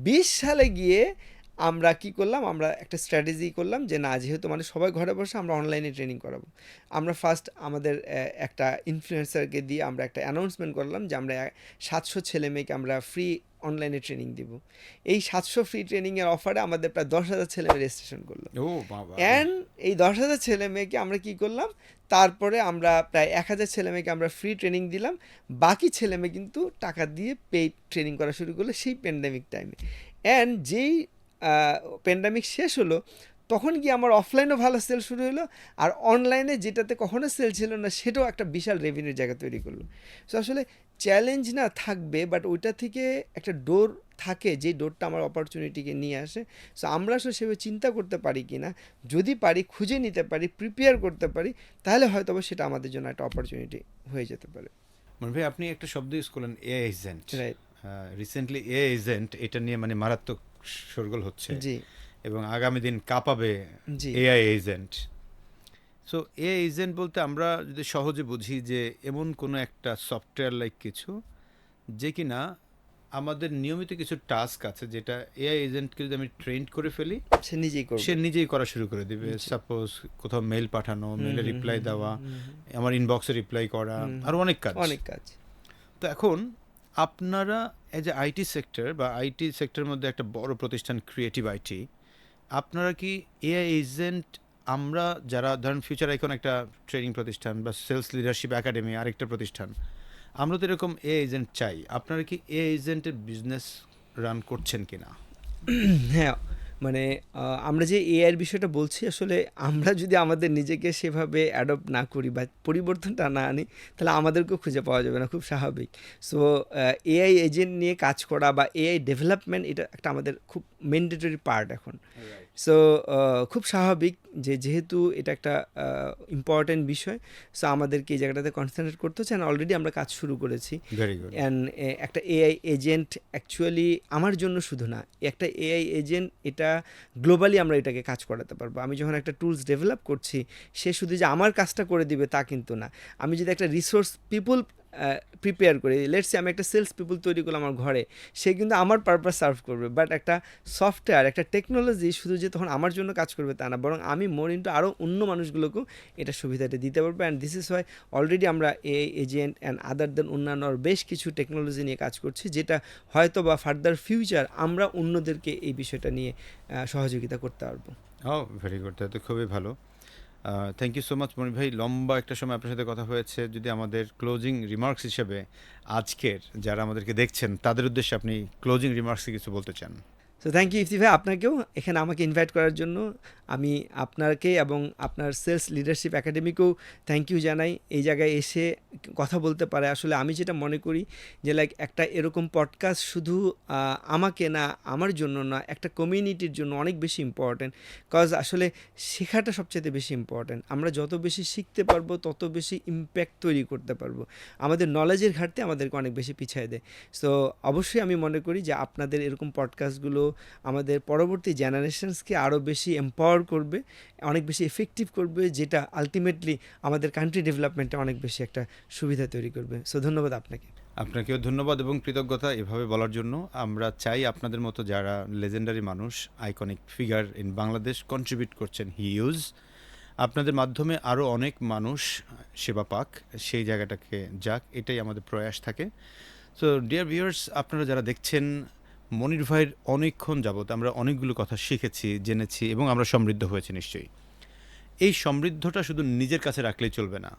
20 সালে গিয়ে আমরা কি করলাম, আমরা একটা স্ট্র্যাটেজি করলাম যে না, যেহেতু মানে সবাই ঘরে বসে, আমরা অনলাইনে ট্রেনিং করাবো। আমরা ফার্স্ট আমাদের একটা ইনফ্লুয়েন্সারকে দিয়ে আমরা একটা অ্যানাউন্সমেন্ট করলাম যে আমরা 700 ছেলে মেয়েকে আমরা ফ্রি অনলাইনে ট্রেনিং দিব। এই 700 ফ্রি ট্রেনিংয়ের অফারে আমাদের প্রায় 10,000 ছেলে মেয়ে রেজিস্ট্রেশন করলো। ও বাবা! অ্যান্ড এই 10,000 ছেলে মেয়েকে আমরা কি করলাম, তারপরে আমরা প্রায় 1,000 ছেলে মেয়েকে আমরা ফ্রি ট্রেনিং দিলাম। বাকি ছেলে মেয়ে কিন্তু টাকা দিয়ে পেইড ট্রেনিং করা শুরু করলো সেই প্যান্ডেমিক টাইমে। অ্যান্ড যেই প্যান্ডেমিক শেষ হলো, তখন গিয়ে আমার অফলাইনও ভালো সেল শুরু হলো, আর অনলাইনে যেটাতে কখনো সেল ছিল না সেটাও একটা বিশাল রেভিনিউর জায়গা তৈরি করলো। সো আসলে চ্যালেঞ্জ না থাকবে, বাট ওইটা থেকে একটা ডোর থাকে, যে ডোরটা আমার অপরচুনিটিকে নিয়ে আসে। সো আমরা আসলে সেভাবে চিন্তা করতে পারি কি না, যদি পারি, খুঁজে নিতে পারি, প্রিপেয়ার করতে পারি, তাহলে হয়তো সেটা আমাদের জন্য একটা অপরচুনিটি হয়ে যেতে পারে। মনির ভাই, আপনি একটা শব্দ ইউজ করলেন, AI agent. Right. Recently AI agent এটা নিয়ে মানে মারাত্মক শোরগোল হচ্ছে, জি এবং আগামী দিন কাঁপাবে জি AI agent. So AI agent বলতে আমরা যদি সহজে বুঝি যে এমন কোনো একটা সফটওয়্যার লাইক কিছু, যে কিনা আমাদের নিয়মিত কিছু টাস্ক আছে, যেটা এআই এজেন্টকে যদি আমি ট্রেন করে ফেলি, সে নিজেই করবে। সে নিজেই করা শুরু করে দিবে। জি। সাপোজ কোথাও মেল পাঠানো, মেলে হুম, রিপ্লাই হুম, দেওয়া, হুম, আমার ইনবক্সে রিপ্লাই করা, হুম, আরও অনেক কাজ। অনেক কাজ। তো এখন আপনারা এজ এ আইটি সেক্টর বা আইটি সেক্টরের মধ্যে একটা বড় প্রতিষ্ঠান ক্রিয়েটিভ আইটি, আপনারা কি এআই এজেন্ট, আমরা যারা ধরেন ফিউচার আইকন একটা ট্রেনিং প্রতিষ্ঠান বা সেলস লিডারশিপ একাডেমি আরেকটা প্রতিষ্ঠান, আমরা তো এরকম এআই এজেন্ট চাই, আপনারা কি এআই এজেন্টের বিজনেস রান করছেন কিনা? হ্যাঁ, মানে আমরা যে এআইয়ের বিষয়টা বলছি, আসলে আমরা যদি আমাদের নিজেকে সেভাবে অ্যাডপ্ট না করি বা পরিবর্তনটা না আনি, তাহলে আমাদেরকেও খুঁজে পাওয়া যাবে না, খুব স্বাভাবিক। সো এআই এজেন্ট নিয়ে কাজ করা বা এআই ডেভেলপমেন্ট, এটা একটা আমাদের খুব ম্যান্ডেটরি পার্ট এখন। সো খুব স্বাভাবিক যে যেহেতু এটা একটা ইম্পর্ট্যান্ট বিষয়, সো আমাদেরকে এই জায়গাটাতে কনসেন্ট্রেট করতে হচ্ছে। অ্যান্ড অলরেডি আমরা কাজ শুরু করেছি। Very good. অ্যান্ড একটা এআই এজেন্ট অ্যাকচুয়ালি আমার জন্য শুধু না, একটা এআই এজেন্ট এটা গ্লোবালি আমরা এটাকে কাজ করাতে পারবো। আমি যখন একটা টুলস ডেভেলপ করছি, সে শুধু যে আমার কাজটা করে দিবে তা কিন্তু না। আমি যদি একটা রিসোর্স পিপুল প্রিপেয়ার করি, লেটস সে আমি একটা সেলস পিপুল তৈরি করলাম আমার ঘরে, সে কিন্তু আমার পারপাস সার্ভ করবে। বাট একটা সফটওয়্যার, একটা টেকনোলজি শুধু যে তখন আমার জন্য কাজ করবে তা না, বরং আমি মোর ইন্টু আরও অন্য মানুষগুলোকেও এটা সুবিধাটা দিতে পারবো। And this is Y already আমরা এআই এজেন্ট অ্যান্ড আদার দেন অন্যান্য বেশ কিছু টেকনোলজি নিয়ে কাজ করছি, যেটা হয়তো বা ফার্দার ফিউচার আমরা অন্যদেরকে এই বিষয়টা নিয়ে সহযোগিতা করতে পারবো। ও ভেরি গুড, তাহলে তো খুবই ভালো। Thank you so much Monir ভাই, লম্বা একটা সময় আপনার সাথে কথা হয়েছে। যদি আমাদের ক্লোজিং রিমার্কস হিসেবে আজকের যারা আমাদেরকে দেখছেন তাদের উদ্দেশ্যে আপনি ক্লোজিং রিমার্কসে কিছু বলতে চান? সো থ্যাংক ইউ ইফতি ভাই, আপনাকেও এখানে আমাকে ইনভাইট করার জন্য। আমি আপনাকে এবং আপনার সেলস লিডারশিপ একাডেমিকেও থ্যাংক ইউ জানাই, এই জায়গায় এসে কথা বলতে পারে। আসলে আমি যেটা মনে করি যে লাইক একটা এরকম পডকাস্ট শুধু আমাকে না, আমার জন্য না, একটা কমিউনিটির জন্য অনেক বেশি ইম্পর্ট্যান্ট। কজ আসলে শেখাটা সবচেয়ে বেশি ইম্পর্ট্যান্ট। আমরা যত বেশি শিখতে পারবো, তত বেশি ইম্প্যাক্ট তৈরি করতে পারবো। আমাদের নলেজের ঘাটতি আমাদেরকে অনেক বেশি পিছিয়ে দেয়। সো অবশ্যই আমি মনে করি যে আপনাদের এরকম পডকাস্টগুলো আমাদের পরবর্তী জেনারেশনসকে আরও বেশি এম্পাওয়ার করবে, অনেক বেশি এফেক্টিভ করবে, যেটা আলটিমেটলি আমাদের কান্ট্রি ডেভেলপমেন্টে অনেক বেশি একটা সুবিধা তৈরি করবে। সো ধন্যবাদ আপনাকে। আপনাকেও ধন্যবাদ এবং কৃতজ্ঞতা এভাবে বলার জন্য। আমরা চাই আপনাদের মতো যারা লেজেন্ডারি মানুষ, iconic figure in Bangladesh contribute করছেন হিউজ, আপনাদের মাধ্যমে আরও অনেক মানুষ সেবা পাক, সেই জায়গাটাকে যাক, এটাই আমাদের প্রয়াস থাকে। সো ডিয়ার ভিউয়ার্স, আপনারা যারা দেখছেন, মনির ভাইয়ের অনেকক্ষণ যাবত আমরা অনেকগুলো কথা শিখেছি, জেনেছি এবং আমরা সমৃদ্ধ হয়েছি নিশ্চয়ই। এই সমৃদ্ধটা শুধু নিজের কাছে রাখলেই চলবে না,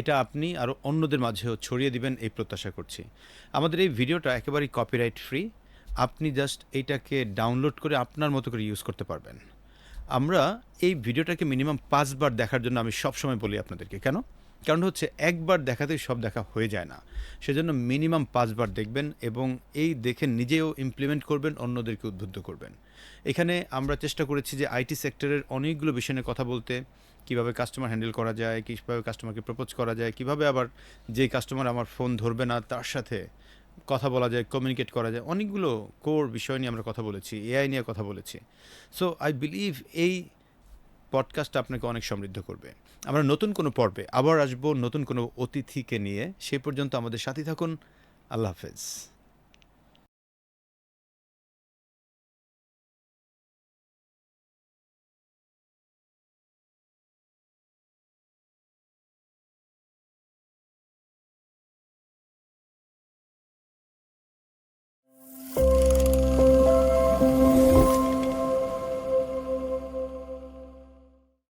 এটা আপনি আরও অন্যদের মাঝেও ছড়িয়ে দিবেন এই প্রত্যাশা করছি। আমাদের এই ভিডিওটা একেবারেই কপিরাইট ফ্রি, আপনি জাস্ট এইটাকে ডাউনলোড করে আপনার মতো করে ইউজ করতে পারবেন। আমরা এই ভিডিওটাকে মিনিমাম 5 বার দেখার জন্য আমি সবসময় বলি আপনাদেরকে। কেন? কারণ হচ্ছে একবার দেখাতেই সব দেখা হয়ে যায় না, সেজন্য মিনিমাম 5 বার দেখবেন এবং এই দেখে নিজেও ইমপ্লিমেন্ট করবেন, অন্যদেরকে উদ্বুদ্ধ করবেন। এখানে আমরা চেষ্টা করেছি যে আইটি সেক্টরের অনেকগুলো বিষয় নিয়ে কথা বলতে, কীভাবে কাস্টমার হ্যান্ডেল করা যায়, কীভাবে কাস্টমারকে প্রপোজ করা যায়, কীভাবে আবার যেই কাস্টমার আমার ফোন ধরবে না তার সাথে কথা বলা যায়, কমিউনিকেট করা যায়, অনেকগুলো কোর বিষয় নিয়ে আমরা কথা বলেছি, এআই নিয়ে কথা বলেছি। সো আই বিলিভ এই পডকাস্টটা আপনাকে অনেক সমৃদ্ধ করবে। আমরা নতুন কোনো পর্বে আবার আসবো নতুন কোনো অতিথিকে নিয়ে। সেই পর্যন্ত আমাদের সাথে থাকুন। আল্লাহ হাফেজ।